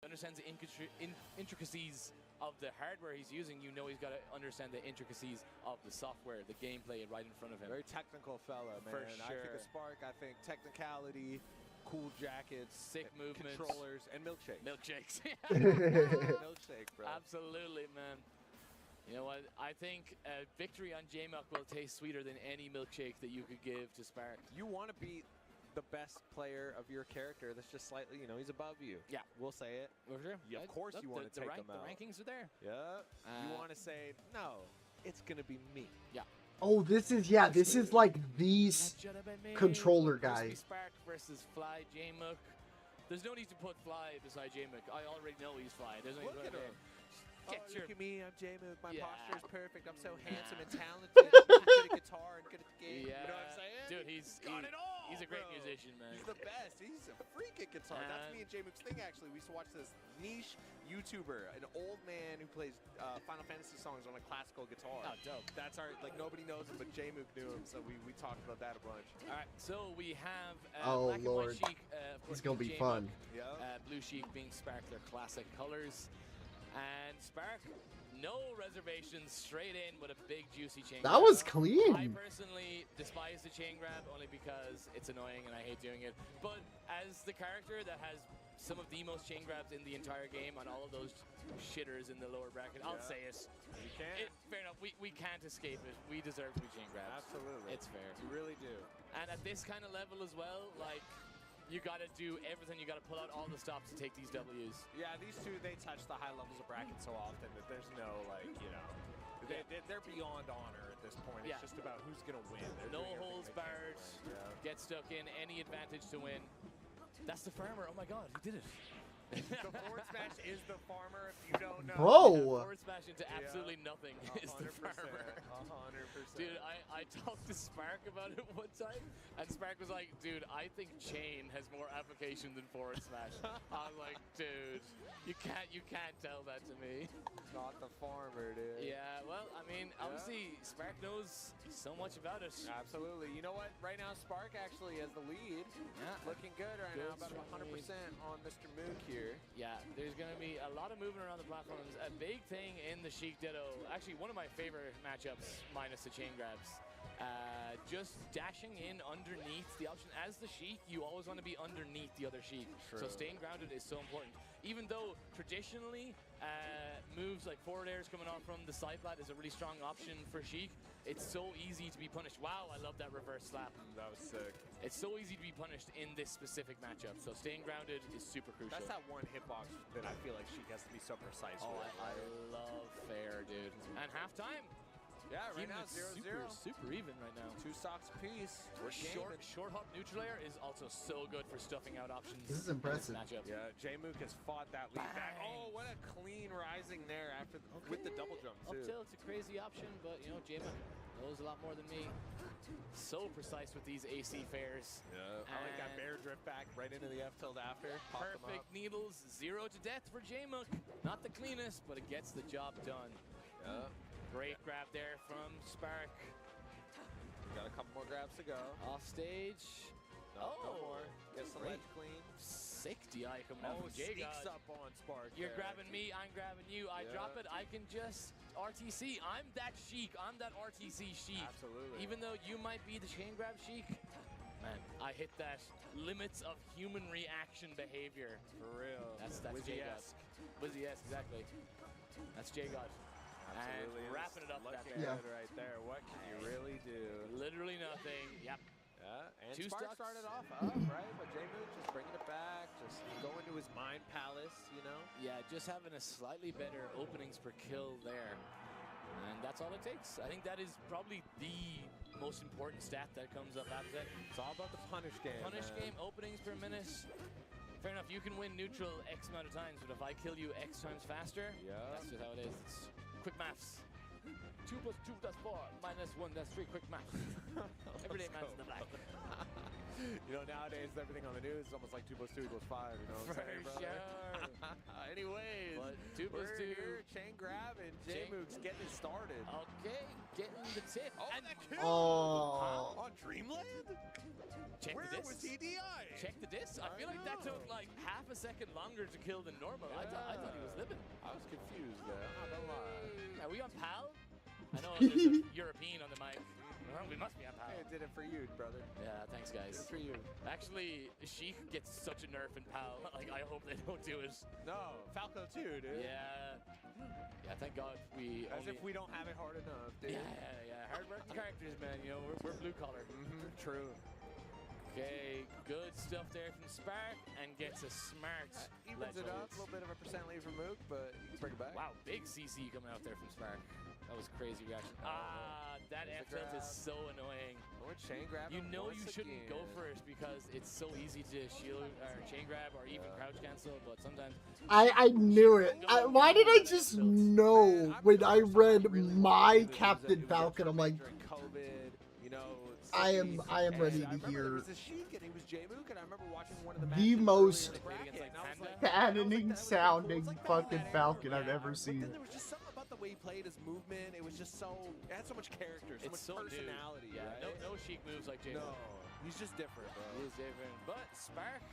understands the intricacies of the hardware he's using, you know he's got to understand the intricacies of the software, the gameplay right in front of him. Very technical fella, man. For I think sure. of Spark, I think technicality, cool jackets, Sick movements. controllers, and milkshakes. Milkshakes. Milkshake, bro. Absolutely, man. You know what? I think victory on JMUC will taste sweeter than any milkshake that you could give to Spark. You want to beat the best player of your character that's just slightly, you know, he's above you. Yeah. We'll say it. For sure. Yeah, of course you want to take them out. The rankings are there. Yeah. You want to say, no, it's going to be me. Yeah. Oh, this is like the controller guy. Spark versus Fly JMUC. There's no need to put Fly beside JMUC. I already know he's Fly. There's no Look need at to him. Look at me, I'm J-Mook. My posture is perfect. I'm so handsome and talented. I'm good at guitar and good at the game. Yeah. You know what I'm saying? Dude, he's got it all. He's a great bro. musician, man. He's the best. He's a freak at guitar. That's me and J-Mook's thing, actually. We used to watch this niche YouTuber, an old man who plays Final Fantasy songs on a classical guitar. Oh, dope. That's our, like, nobody knows him, but J-Mook knew him, so we talked about that a bunch. All right, so we have Oh, Black Lord. and White Sheik. Of course, It's gonna be JMUC, fun. Yeah. Blue Sheik being Spark, their classic colors. And Spark, no reservations, straight in with a big juicy chain That grab. was I clean. personally despise the chain grab only because it's annoying and I hate doing it. But as the character that has some of the most chain grabs in the entire game on all of those shitters in the lower bracket. I'll say it. You can't. Fair enough. We can't escape it. We deserve to be chain grabs. Absolutely. It's fair. You really do. And at this kind of level as well, like, you got to do everything. You got to pull out all the stops to take these W's. Yeah, these two, they touch the high levels of bracket so often that there's no, like, you know, they're beyond honor at this point. Yeah. It's just about who's going to win. They're No doing holes everything they barred. can to win. Get stuck in. Any advantage to win. That's the farmer. Oh my god, he did it. The forward smash is the farmer, if you don't know. Bro! Forward smash into absolutely nothing is the 100%. farmer. 100%. Dude, I talked to Spark about it one time, and Spark was like, dude, I think chain has more application than forward smash. I was like, dude, you can't tell that to me. Not the farmer, dude. Yeah, well, I mean, obviously, Spark knows so much about it. Absolutely. You know what? Right now, Spark actually has the lead. Yeah. Looking good right now, about Good 100% on Mr. Mook here. Yeah, there's going to be a lot of movement around the platforms. A big thing in the Sheik Ditto, actually one of my favorite matchups, minus the chain grabs. Just dashing in underneath the option. As the Sheik, you always want to be underneath the other Sheik. So staying grounded is so important. Even though traditionally, moves like forward airs coming off from the side plat is a really strong option for Sheik, it's so easy to be punished. Wow, I love that reverse slap. That was sick. It's so easy to be punished in this specific matchup. So staying grounded is super crucial. That's that one hitbox that I feel like Sheik has to be so precise Oh, with. I love fair, dude. And halftime. Yeah, right Keeping now it 0-0. super even right now. 2 stocks apiece. We're Short hop neutral air is also so good for stuffing out options. This is impressive. In this matchup. Yeah, J-Mook has fought that lead back. Bang. Oh, what a clean rising there after with the double jump Up too. tilt's a crazy option, but you know, Jamin knows a lot more than me. So precise with these AC fairs. Yeah, I like that And bear drift back right into the F tilt after. Pop them perfect up. needles, 0 to death for J-Mook. Not the cleanest, but it gets the job done. Yeah. Great grab there from Spark. Got a couple more grabs to go. Off stage. No, no more. Gets the great. ledge clean. Sick DI coming out Oh, from sneaks J-God. up on Spark. You're there. grabbing me, I'm grabbing you. I drop it, I can just RTC. I'm that Sheik. I'm that RTC Sheik. Absolutely. Even though you might be the chain grab Sheik, man, I hit that limits of human reaction behavior. For real. That's J-God. Wizzy-esque, exactly. That's J-God. Absolutely. And wrapping it up that Looking there. good right there. What can you really do? Literally nothing. Yep. Yeah, and Two Spark stocks. started off up, right? But J-Mook just bringing it back, just going to his mind palace, you know? Yeah, just having a slightly better openings per kill there. And that's all it takes. I think that is probably the most important stat that comes up after that. It's all about the punish game. Punish man. game, openings per minute. Fair enough, you can win neutral X amount of times, but if I kill you X times faster, that's just how it is. It's quick maths. 2 plus 2, that's 4. Minus 1, that's 3. Quick maths. Everyday maths in the black. You know, nowadays, everything on the news is almost like 2 plus 2 equals 5, you know what I'm saying, brother? Sure. Anyways, But 2 plus we're 2. here, chain grab, and J-Mook's getting it started. Okay, getting the tip. Oh, and that kill! Oh. On Dreamland? check Where the disc. was he DI? Check the disc. I feel like that took like half a second longer to kill than normal. I thought he was living. I was confused there. I'm not gonna lie. Are we on PAL? I know there's a European on the mic. Well, we must be on PAL. Hey, I did it for you, brother. Yeah, thanks guys. Did it for you. Actually, Sheik gets such a nerf in PAL. Like, I hope they don't do it. No, Falco too, dude. Yeah. Yeah, thank God we As only... if we don't have it hard enough, dude. Yeah. Hard-working characters, man. You know, we're blue collar. True. Okay, good stuff there from Spark, and gets a smart Evens it up. A ledge. little bit of a percent lead from Mook, but you can bring it back. Wow, big CC coming out there from Spark. That was crazy reaction. That There's F the tilt is grab. so annoying. Or chain grab You him know once you shouldn't again. go for it because it's so easy to shield or chain grab or even crouch cancel, but sometimes I knew it. Why did I just know when I read my Captain Falcon? I'm like, During COVID, you know, I am ready and I to remember hear There was a Sheik and he was J-Mook, and I remember watching one of the the matches most earlier in the bracket, and I was like, cannoning that was sounding cool. It's like fucking that Falcon era. I've ever But seen. then there was just something about the way he played his movement. It was just so, it had so much character, so it's much so new. personality. Yeah, right? no Sheik moves like J. No, he's just different, bro. He is different. But Spark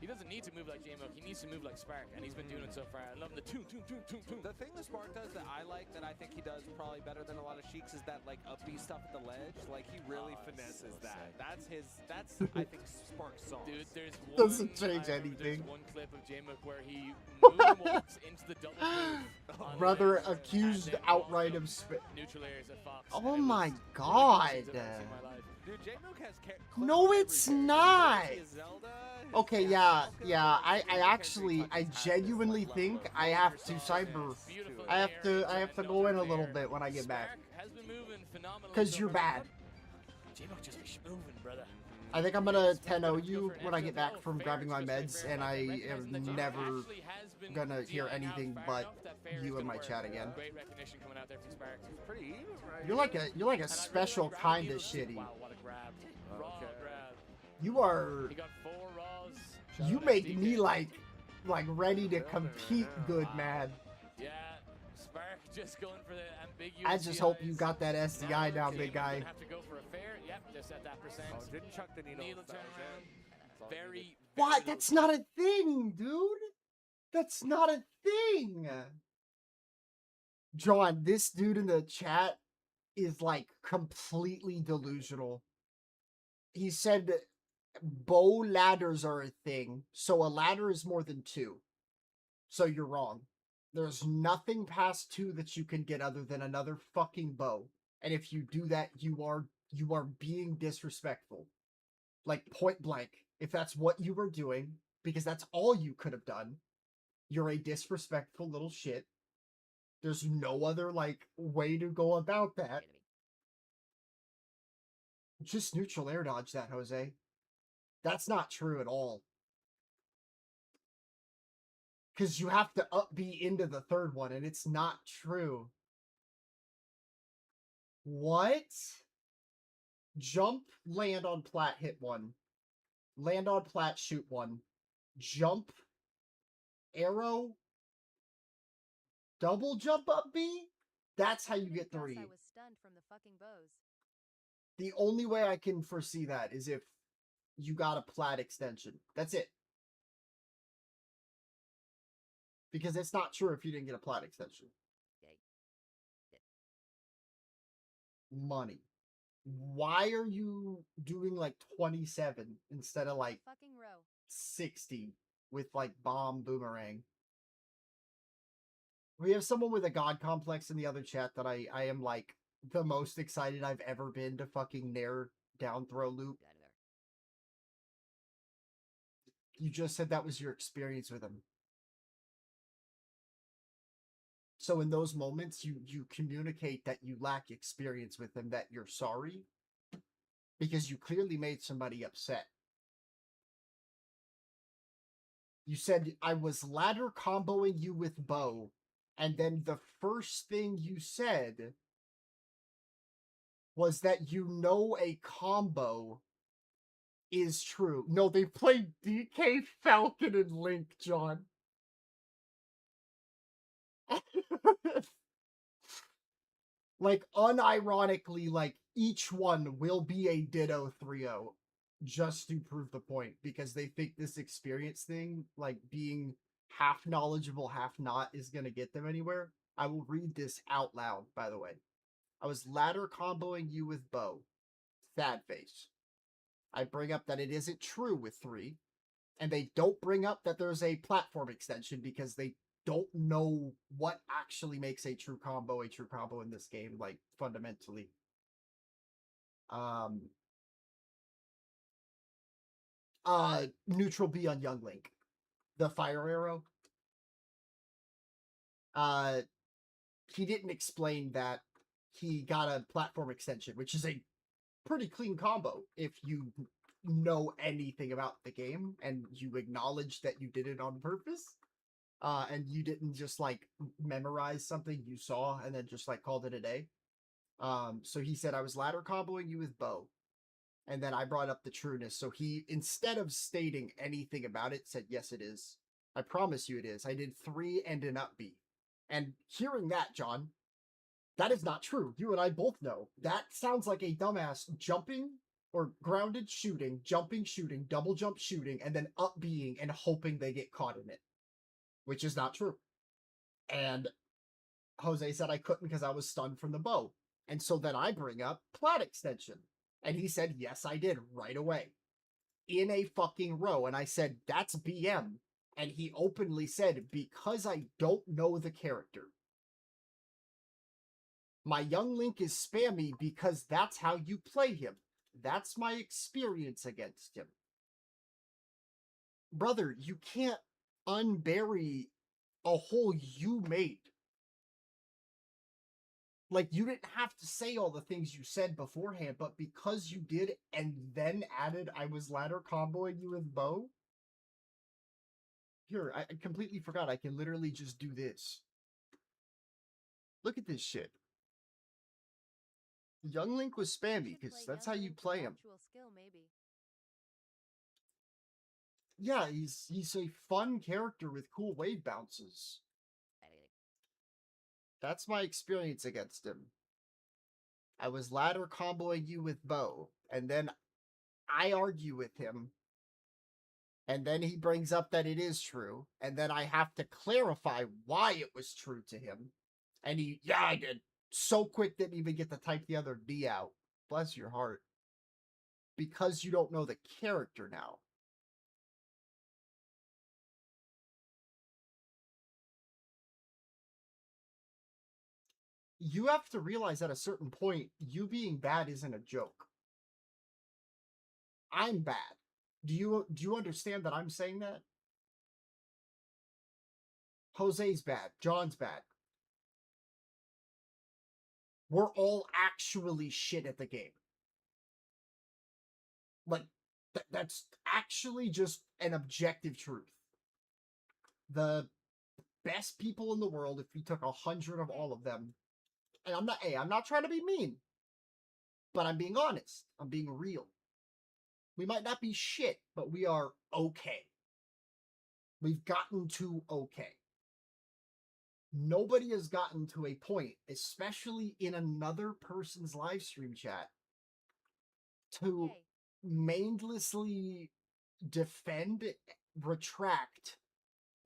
He doesn't need to move like J-Mook. He needs to move like Spark, and he's been doing it so far. I love the toom. The thing that Spark does that I like, that I think he does probably better than a lot of Sheiks, is that like upbeat stuff at the ledge. Like he really finesses so that. sick. That's I think Spark's song. Dude, there's one. Doesn't change I remember anything. There's one clip of J-Mook where he moonwalks into the double move. on the Brother ledge, accused and then outright walks of up neutral airs at Fox. Oh and it my was one of the God. coolest things I've ever seen in my life. Dude, J-Mook has No, clips for it's every character. not. He has Zelda, his Okay, Cat yeah. Falcon, I every character actually, he I touches has this, genuinely like, think level of I have to focus on cyber. it. Beautiful I have air to into go in a another little player. bit when I get back. Spark has been moving phenomenally Cause so you're far. bad. J-Mook just be moving, brother. I think I'm gonna 10-0 you when I get back from grabbing my meds, and I am never gonna hear anything but you in my chat again. Great recognition coming out there from Spark. Pretty even, right? You're like a And I really special like kind of Gravity's- shitty. Wow, what a grab. Raw Okay. grab. You are. He got 4 raws. Shout You out make XDK. me like ready to compete, good man. Yeah, Spark just going for the ambiguous. I just hope you CIs. got that SDI now, Team big guy. gonna have to go for a fair. Yep, just at that percent. Oh, didn't chuck the needle. Needle That was turnaround. it. That's all he Very, needed. What? That's not a thing, dude. That's not a thing. John, this dude in the chat is like completely delusional. He said bow ladders are a thing, so a ladder is more than 2. So you're wrong. There's nothing past 2 that you can get other than another fucking bow. And if you do that, you are being disrespectful. Like point blank. If that's what you were doing, because that's all you could have done, you're a disrespectful little shit. There's no other like way to go about that. Just neutral air dodge that, Jose. That's not true at all. Because you have to up B into the third one, and it's not true. What? Jump, land on plat, hit 1. Land on plat, shoot 1. Jump, arrow, double jump up B? That's how you Couldn't get guess 3. I was stunned from the fucking bows. The only way I can foresee that is if you got a plat extension. That's it. Because it's not true if you didn't get a plat extension. Money. Why are you doing like 27 instead of like Fucking row. 60 with like bomb boomerang? We have someone with a god complex in the other chat that I am like the most excited I've ever been to fucking nair down throw loop. Get out of there. You just said that was your experience with him. So in those moments, you communicate that you lack experience with him, that you're sorry, because you clearly made somebody upset. You said, I was ladder comboing you with bow, and then the first thing you said was that you know a combo is true. No, they played DK, Falcon, and Link, John. Like, unironically, like, each one will be a Ditto 3-0 just to prove the point, because they think this experience thing, like, being half knowledgeable, half not, is gonna get them anywhere. I will read this out loud, by the way. I was ladder comboing you with bow. Sad face. I bring up that it isn't true with 3, and they don't bring up that there's a platform extension because they don't know what actually makes a true combo in this game, like, fundamentally. Neutral B on Young Link. The fire arrow. He didn't explain that he got a platform extension, which is a pretty clean combo if you know anything about the game and you acknowledge that you did it on purpose. And you didn't just like memorize something you saw and then just like called it a day. So he said, I was ladder comboing you with bow. And then I brought up the trueness. So he, instead of stating anything about it, said, yes, it is. I promise you it is. I did 3 and an up B. And hearing that, John, that is not true. You and I both know. That sounds like a dumbass jumping or grounded shooting, jumping shooting, double jump shooting, and then up being and hoping they get caught in it, which is not true. And Jose said I couldn't because I was stunned from the bow. And so then I bring up plat extension. And he said, yes, I did right away. In a fucking row. And I said, that's BM. And he openly said, because I don't know the character. My young Link is spammy because that's how you play him. That's my experience against him. Brother, you can't unbury a hole you made. Like, you didn't have to say all the things you said beforehand, but because you did and then added I was ladder comboing you with bow. Here, I completely forgot. I can literally just do this. Look at this shit. Young Link was spammy because that's how you play him. Skill, maybe. Yeah, he's a fun character with cool wave bounces. That's my experience against him. I was ladder comboing you with bow, and then I argue with him, and then he brings up that it is true, and then I have to clarify why it was true to him. And yeah, I did. So quick, didn't even get to type the other D out. Bless your heart. Because you don't know the character now. You have to realize at a certain point, you being bad isn't a joke. I'm bad. Do you understand that I'm saying that? Jose's bad. John's bad. We're all actually shit at the game. Like, that's actually just an objective truth. The best people in the world, if we took 100 of all of them, and I'm not trying to be mean, but I'm being honest. I'm being real. We might not be shit, but we are okay. We've gotten to okay. Nobody has gotten to a point, especially in another person's live stream chat, to mindlessly defend, retract,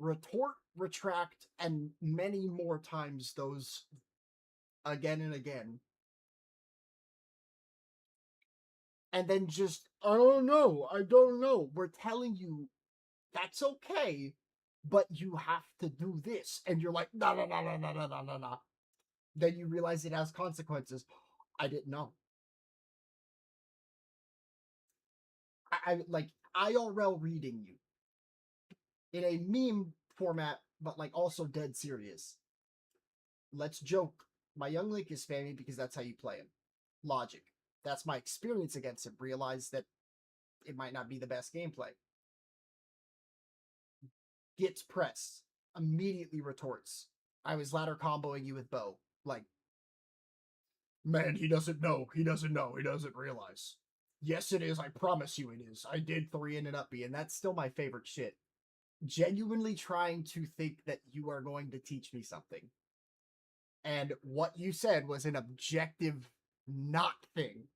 retort, retract, and many more times those again and again. And then just, I don't know. We're telling you that's okay, but you have to do this. And you're like, no. Then you realize it has consequences. I didn't know. I like IRL reading you in a meme format, but like also dead serious. Let's joke. My young Link is spammy because that's how you play him. Logic. That's my experience against him. Realize that it might not be the best gameplay. Gets pressed. Immediately retorts. I was ladder comboing you with bow. Like, man, he doesn't know. He doesn't realize. Yes, it is. I promise you it is. I did 3 in an up B, and that's still my favorite shit. Genuinely trying to think that you are going to teach me something. And what you said was an objective not thing.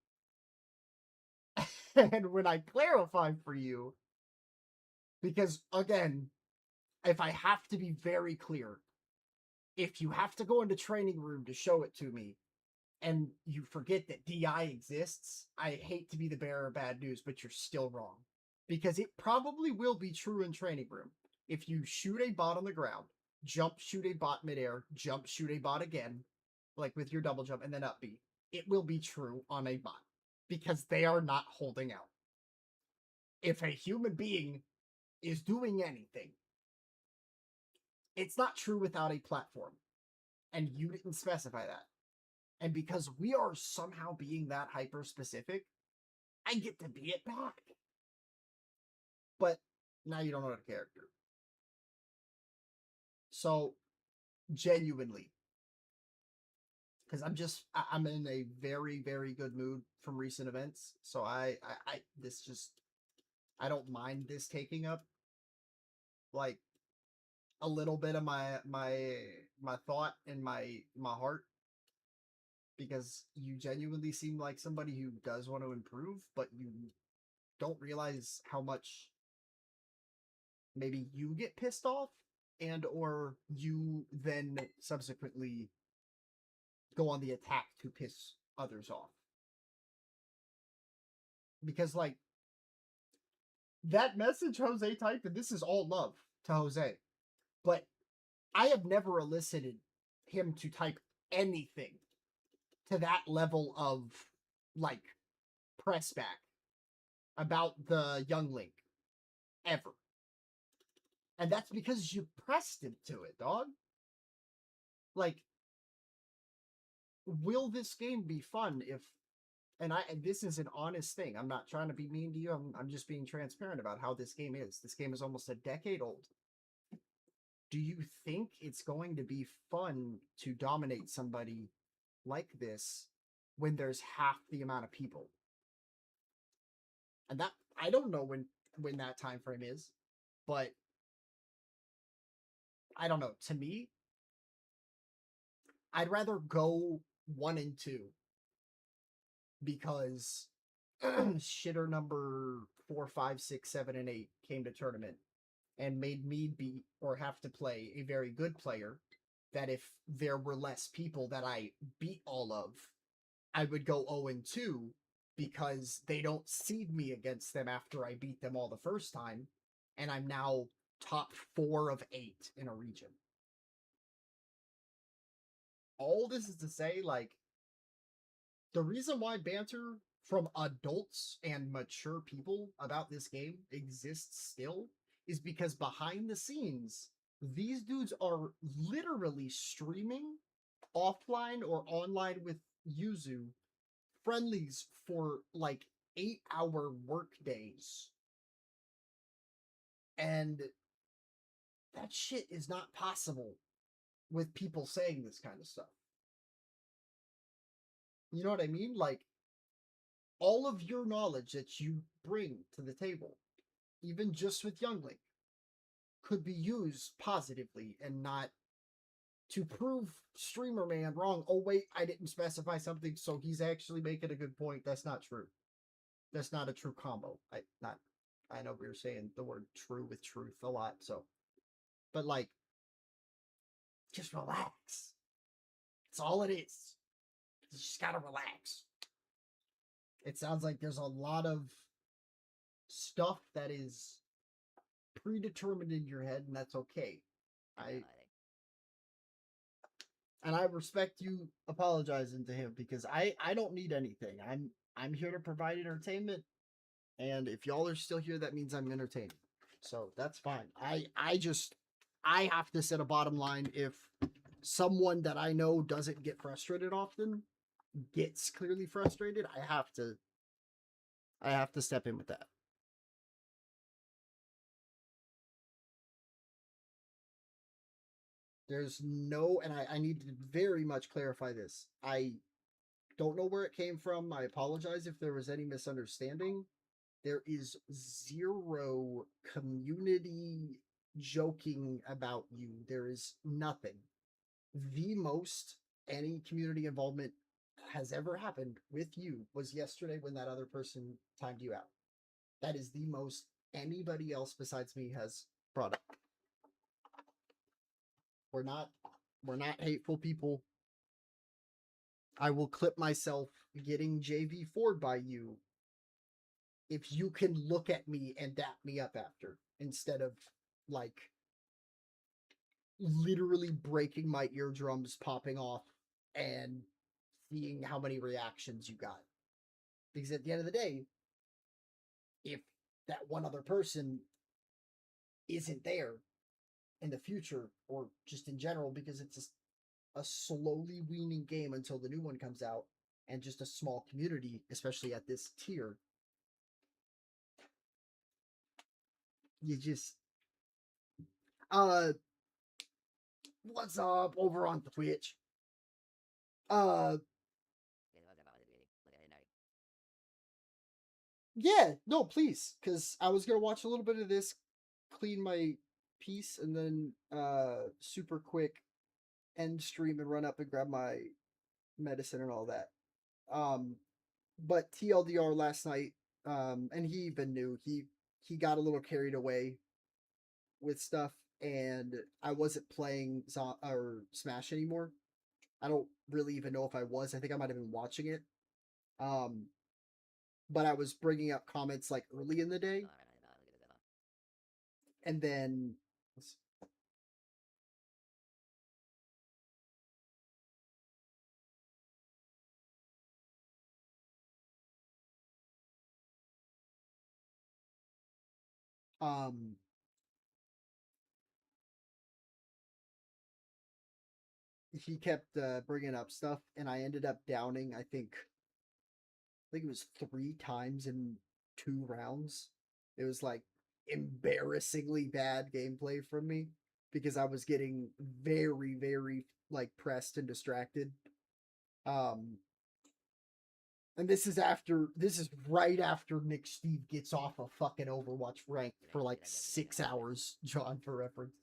And when I clarify for you, because again, if I have to be very clear, if you have to go into training room to show it to me, and you forget that DI exists, I hate to be the bearer of bad news, but you're still wrong. Because it probably will be true in training room. If you shoot a bot on the ground, jump, shoot a bot midair, jump, shoot a bot again, like with your double jump, and then up B, it will be true on a bot. Because they are not holding out. If a human being is doing anything, it's not true without a platform. And you didn't specify that. And because we are somehow being that hyper specific, I get to be it back. But now you don't know the character. So, genuinely, because I'm in a very, very good mood from recent events. So I don't mind this taking up like a little bit of my thought and my heart. because you genuinely seem like somebody who does want to improve, but you don't realize how much maybe you get pissed off and or you then subsequently go on the attack to piss others off. Because like that message Jose typed, and this is all love to Jose, but I have never elicited him to type anything to that level of like press back about the young Link ever. And that's because you pressed him to it, dog. Like, will this game be fun if and this is an honest thing. I'm not trying to be mean to you. I'm just being transparent about how this game is. This game is almost a decade old. Do you think it's going to be fun to dominate somebody like this when there's half the amount of people? And that I don't know when that time frame is, but I don't know. To me, I'd rather go 1 and 2 because shitter number 4, 5, 6, 7, and 8 came to tournament and made me beat or have to play a very good player that if there were less people that I beat all of, I would go 0 and 2 because they don't seed me against them after I beat them all the first time, and I'm now top 4 of 8 in a region. All this is to say, like, the reason why banter from adults and mature people about this game exists still is because behind the scenes, these dudes are literally streaming offline or online with Yuzu friendlies for like 8-hour work days. And that shit is not possible with people saying this kind of stuff. You know what I mean? Like, all of your knowledge that you bring to the table, even just with Young Link, could be used positively and not to prove Streamer Man wrong. Oh, wait, I didn't specify something, so he's actually making a good point. That's not true. That's not a true combo. I know we were saying the word true with truth a lot, so. But, like, just relax. That's all it is. You just gotta relax. It sounds like there's a lot of stuff that is predetermined in your head, and that's okay. I respect you apologizing to him because I don't need anything. I'm here to provide entertainment, and if y'all are still here, that means I'm entertaining. So that's fine. I have to set a bottom line. If someone that I know doesn't get frustrated often gets clearly frustrated, I have to step in with that. There's no, and I need to very much clarify this. I don't know where it came from. I apologize if there was any misunderstanding. There is zero community joking about you. There is nothing. The most any community involvement has ever happened with you was yesterday when that other person timed you out. That is the most anybody else besides me has brought up. We're not hateful people. I will clip myself getting JV4'd by you if you can look at me and dap me up after, instead of like literally breaking my eardrums popping off and seeing how many reactions you got. Because at the end of the day, if that one other person isn't there in the future, or just in general, because it's a slowly weaning game until the new one comes out, and just a small community, especially at this tier, you just what's up over on Twitch? Yeah, no, please, because I was gonna watch a little bit of this, clean my piece, and then super quick end stream and run up and grab my medicine and all that. But TLDR last night, and he even knew he got a little carried away with stuff, and I wasn't playing or Smash anymore. I don't really even know if I was. I think I might have been watching it. Um, but I was bringing up comments like early in the day, and then um he kept bringing up stuff, and I ended up downing. I think it was 3 times in 2 rounds. It was like embarrassingly bad gameplay from me because I was getting very, very like pressed and distracted. Um, and this is right after Nick Steve gets off a fucking Overwatch rank for like 6 hours, John, for reference.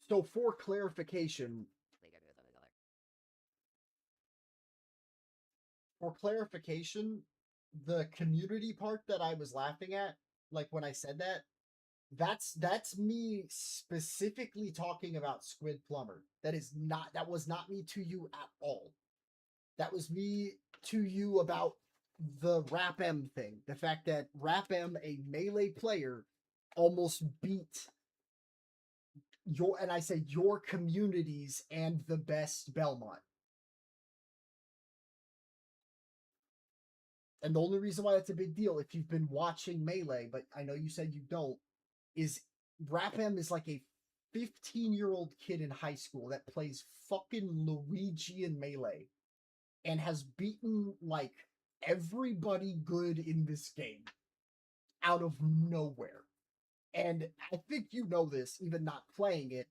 So for clarification, the community part that I was laughing at, like when I said that, that's me specifically talking about Squid Plumber. That was not me to you at all. That was me to you about the Rap M thing. The fact that Rap M, a melee player, almost beat your communities and the best Belmont. And the only reason why that's a big deal, if you've been watching Melee, but I know you said you don't, is Rapem is like a 15-year-old kid in high school that plays fucking Luigi in Melee and has beaten like everybody good in this game out of nowhere. And I think you know this, even not playing it.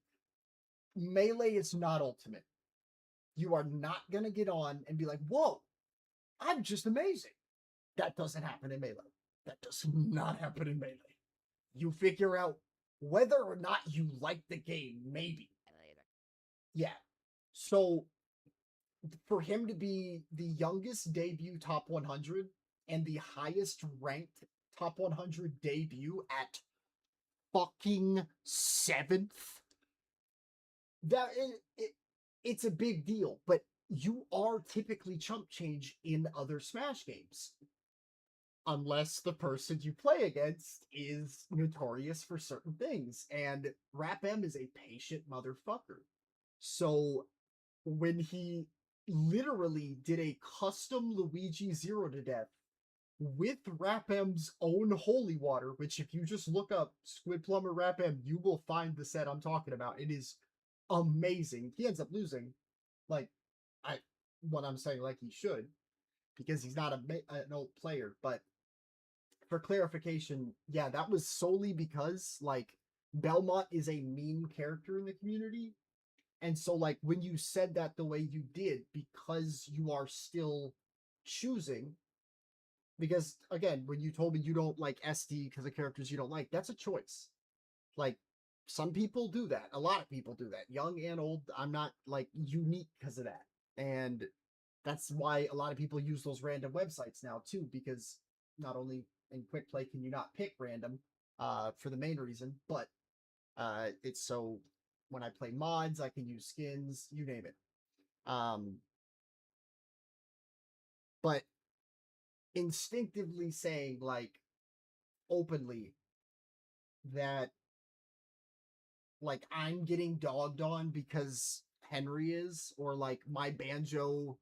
Melee is not ultimate. You are not going to get on and be like, whoa, I'm just amazing. That doesn't happen in Melee. That does not happen in Melee. You figure out whether or not you like the game, maybe. Yeah. So for him to be the youngest debut top 100 and the highest ranked top 100 debut at fucking 7th, it's a big deal. But you are typically chump change in other Smash games. Unless the person you play against is notorious for certain things. And Rap M is a patient motherfucker. So when he literally did a custom Luigi Zero to Death with Rap M's own holy water, which if you just look up Squid Plumber Rap M, you will find the set I'm talking about. It is amazing. He ends up losing, like what I'm saying, like he should, because he's not an old player, but for clarification, yeah, that was solely because like Belmont is a meme character in the community. And so like when you said that the way you did, because you are still choosing, because again, when you told me you don't like SD because of characters you don't like, that's a choice. Like some people do that. A lot of people do that. Young and old. I'm not like unique because of that. And that's why a lot of people use those random websites now too, because not only in quick play can you not pick random for the main reason, but it's so when I play mods, I can use skins, you name it. But instinctively saying like openly that like I'm getting dogged on because Henry is, or like my banjo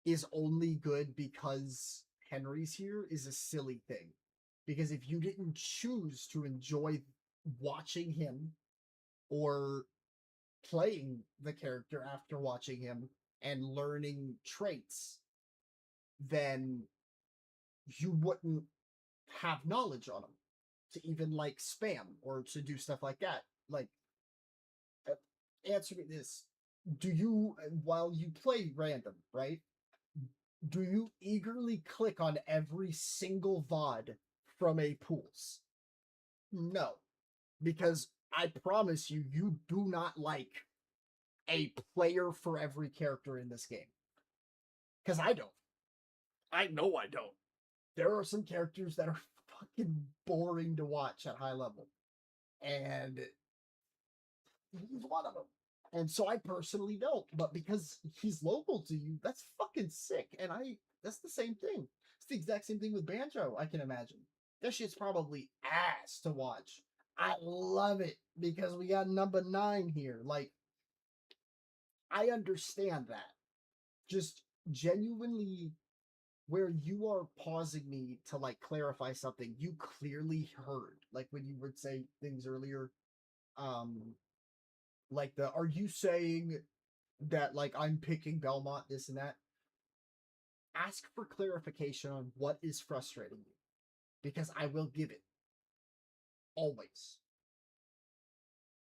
is only good because Henry's here is a silly thing. Because if you didn't choose to enjoy watching him or playing the character after watching him and learning traits, then you wouldn't have knowledge on him to even like spam or to do stuff like that. Like, answer me this. Do you, while you play random, right? do you eagerly click on every single VOD from a pools? No, because I promise you, you do not like a player for every character in this game. Because I don't. I know I don't. There are some characters that are fucking boring to watch at high level. And he's one of them. And so I personally don't. But because he's local to you, that's fucking sick. And that's the same thing. It's the exact same thing with Banjo, I can imagine. That shit's probably ass to watch. I love it because we got number 9 here. Like, I understand that. Just genuinely, where you are pausing me to like clarify something you clearly heard, like when you would say things earlier, like are you saying that like I'm picking Belmont, this and that? Ask for clarification on what is frustrating you, because I will give it. Always.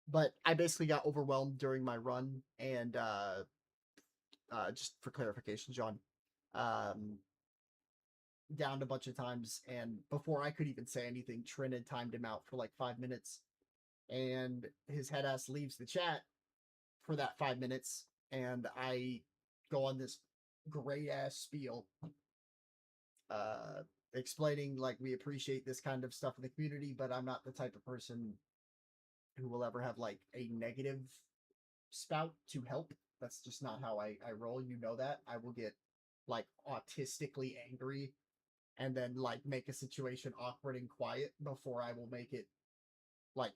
But I basically got overwhelmed during my run, and just for clarification, John, downed a bunch of times, and before I could even say anything, Trin had timed him out for like 5 minutes, and his head ass leaves the chat for that 5 minutes, and I go on this great ass spiel explaining like we appreciate this kind of stuff in the community, but I'm not the type of person who will ever have like a negative spout to help. That's just not how I roll. You know that. I will get like autistically angry and then like make a situation awkward and quiet before I will make it like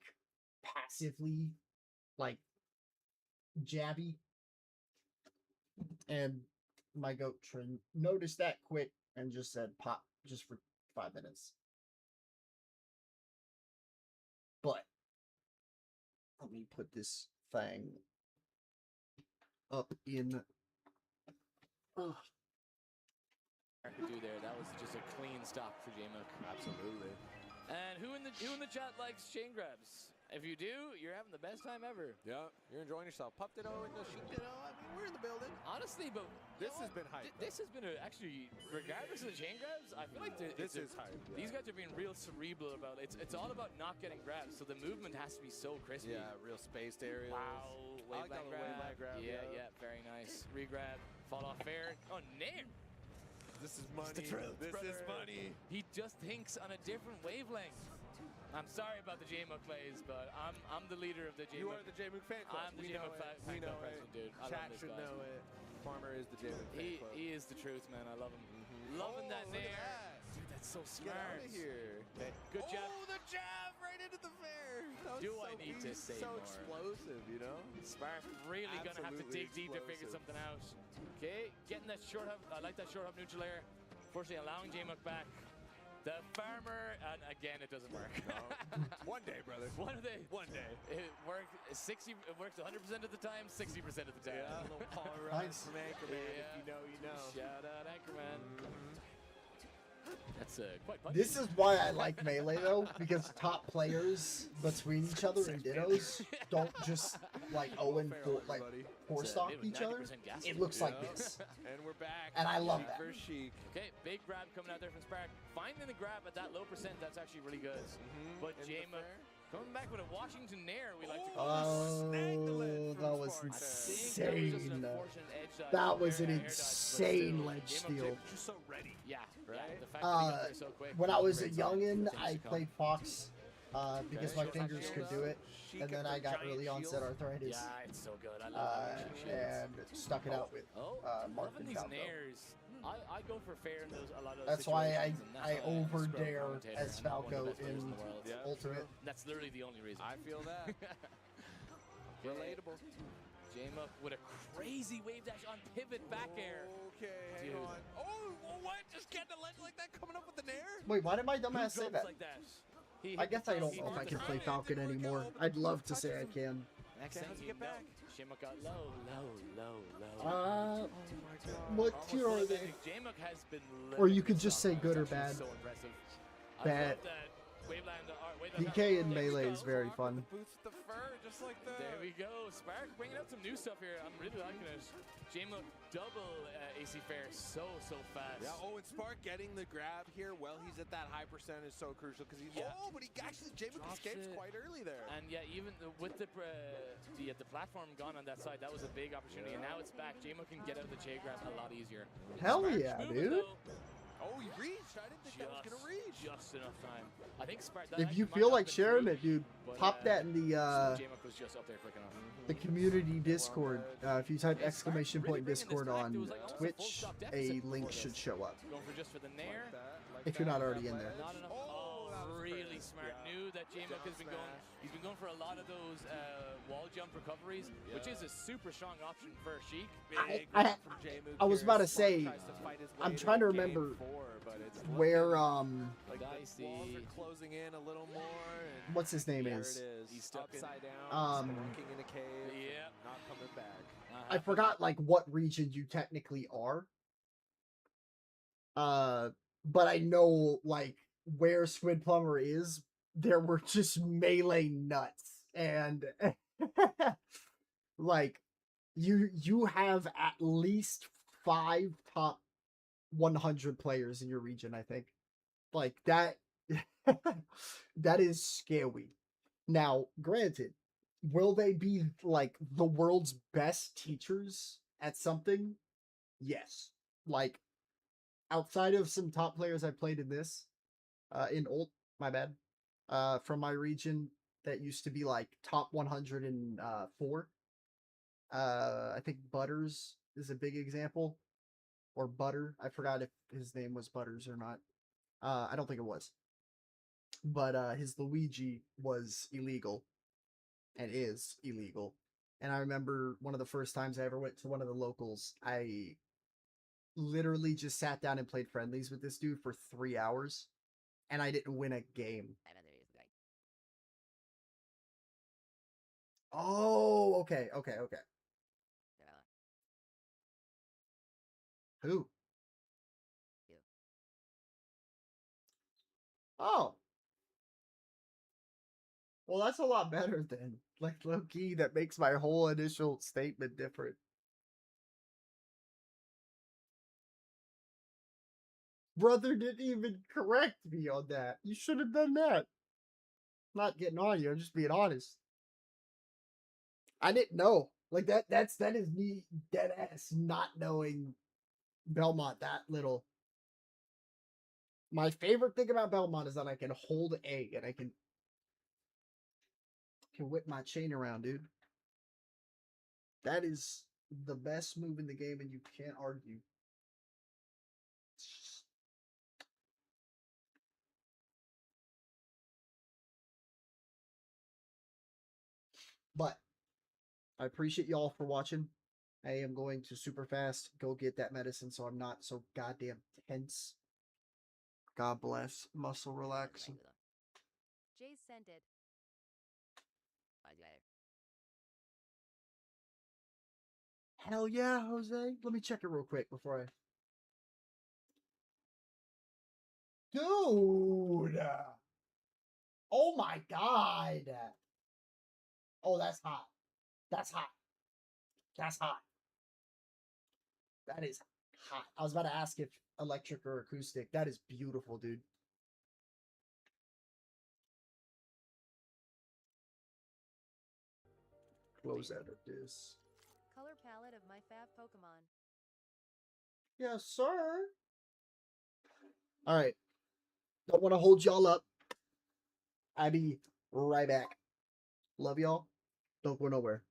passively like jabby. And my goat Trin noticed that quick and just said pop just for 5 minutes. But let me put this thing up in. Could do there. That was just a clean stop for J-Mook. Absolutely. And who in the chat likes chain grabs? If you do, you're having the best time ever. Yeah, you're enjoying yourself. Pup Ditto and the Sheep Ditto, I mean, we're in the building. Honestly, but This has been hype. This has been actually, regardless of the chain grabs, I feel like This is hype. These guys are being real cerebral about it. It's all about not getting grabs, so the movement has to be so crispy. Yeah, real spaced areas. Wow, I like waveland that waveland grab. Yeah, very nice. Regrab, fall off fair. Oh, nair! This is money. the truth, this is brother. money. He just thinks on a different wavelength. I'm sorry about the J-Mook plays, but I'm the leader of the J-Mook. You are the J-Mook fan club. I'm the We J-Mook know fan it. We club know president, dude. I Chat love this should guy. know it. Farmer is the J-Mook fan club. He is the truth, man. I love him. Loving that look at nair. that. Dude, that's so Get smart. out of here. Okay, good job. Oh, the jab right into the fair. That was Do so I need to say so more? explosive, you know? Spark really gonna have to dig Absolutely deep to figure explosive. something out. Okay, getting that short hub. I like that short hub neutral air. Fortunately, allowing J-Mook back. The farmer, and again, it doesn't work. No. One day, brother. One day. One day. It works 100% of the time, 60% of the time. Yeah, a little power rise Nice. from Anchorman. Yeah. If you know, you know. Shout out Anchorman. That's quite punchy. This is why I like Melee though, because top players between each other and dittos don't just like Fair, 0-4 like everybody. 4-stock It was each other. 90% gas It looks like Yeah. this. And we're back. And I love Chic that. versus Chic. Okay, big grab coming out there from Spark. Finding the grab at that low percent, that's actually really good. But Into the J-Mook fair. coming back with a Washington Nair, we like to Oh, call it. snagged the ledge Oh, from that was Spark there. I think that was just an insane. unfortunate edge dodge. That was an Air dodge, but insane still, ledge J-Mook steal. did- Just so ready. Yeah, Right? yeah. The fact that he got there so quick. When I was a great sign for youngin', things I to come. played Fox because my Okay. fingers could do it, Chic and then with I the got giant early onset shield. arthritis, Yeah, it's so good. I love that shield. and stuck it out with Oh, Martin loving these Falco. nairs. I go for fair in those, a lot of those That's why situations, and that's I why I'm a scrub over-dare commentator as and one of the Falco best players in the world. Yeah. Ultimate. That's literally the only reason. I feel that. Relatable. J-Mook with a crazy wave dash on pivot back air. Okay, hang Dude. on. Oh, what? Just getting a ledge like that coming up with the nair? Wait, why did my Who dumbass say jumps that? like that? He I hit the guess I front, don't he know if hit I the can front. play Falcon anymore. I'd love to say I can. Next Okay, thing how's it you get know, back? J-Mook got low. Uh, Oh my god. what Almost tier are full they? advantage. J-Mook has been Or you living could this just song say good or right now. bad. So impressive. I Bad. thought that Waveland, DK in there we Melee go. is very Rock fun. with the boots with the fur, just like the. There we go. Spark bringing out some new stuff here. I'm really liking it. J-Mo double AC fair so fast. Yeah, and Spark getting the grab here while he's at that high percent is so crucial because he's. Yeah. Oh, but he actually J-Mook Drops escapes it. quite early there. And yeah, even with the platform gone on that side, that was a big opportunity. And now it's back. J-Mo can get out of the J grab a lot easier. Hell Spark's yeah, moving, dude. though. Oh, he reached. I didn't think that was gonna reach. Just enough time. I think Spark. If you feel like sharing it, dude, but, pop that in the J-Mo was just up there quick enough. the community Discord. If you type Hey, exclamation Spark point really bringing Discord this back. There on was, like, almost a full Twitch, stop deficit a before link this. should show up. Going for just for the nair. If you're not already in there. Not enough. Oh, that was really crisp. smart. Yeah. Knew that J-Mook has been going. He's been going for a lot of those wall jump recoveries, which is a super strong option for Sheik. Big I- run from J-Mook I was here. about to Spark say, tries to fight his I'm way trying to game remember 4, but it's where looking like Dicey. the walls are closing in a little more. And what's his name there is. it is. He's stuck in- upside down, Um, spelunking in a cave. Yeah. Not coming back. I forgot like what region you technically are. But I know like where Squid Plumber is, there were just melee nuts. And like you have at least 5 top 100 players in your region, I think. Like that that is scary. Now, granted, will they be like the world's best teachers at something? Yes. Like outside of some top players I played in this, my bad, from my region that used to be like top 104. I think Butters is a big example, or Butter. I forgot if his name was Butters or not. I don't think it was, but his Luigi was illegal, and is illegal. And I remember one of the first times I ever went to one of the locals, I literally just sat down and played friendlies with this dude for 3 hours, and I didn't win a game. Oh, okay. Who? You. Oh. Well, that's a lot better then. Like, low key, that makes my whole initial statement different. Brother didn't even correct me on that. You should have done that. Not getting on you, I'm just being honest. I didn't know. Like that is me dead ass not knowing Belmont that little. My favorite thing about Belmont is that I can hold A and I can whip my chain around, dude. That is the best move in the game, and you can't argue. But I appreciate y'all for watching. I am going to super fast go get that medicine so I'm not so goddamn tense. God bless. Muscle relaxing. Jay sent it. Hell yeah, Jose. Let me check it real quick before I. Dude! Oh my god! Oh, that's hot. That's hot. That's hot. That is hot. I was about to ask if electric or acoustic. That is beautiful, dude. Close out of this. Color palette of my fab Pokemon. Yes, sir. All right. Don't want to hold y'all up. I'll be right back. Love y'all. Don't go nowhere.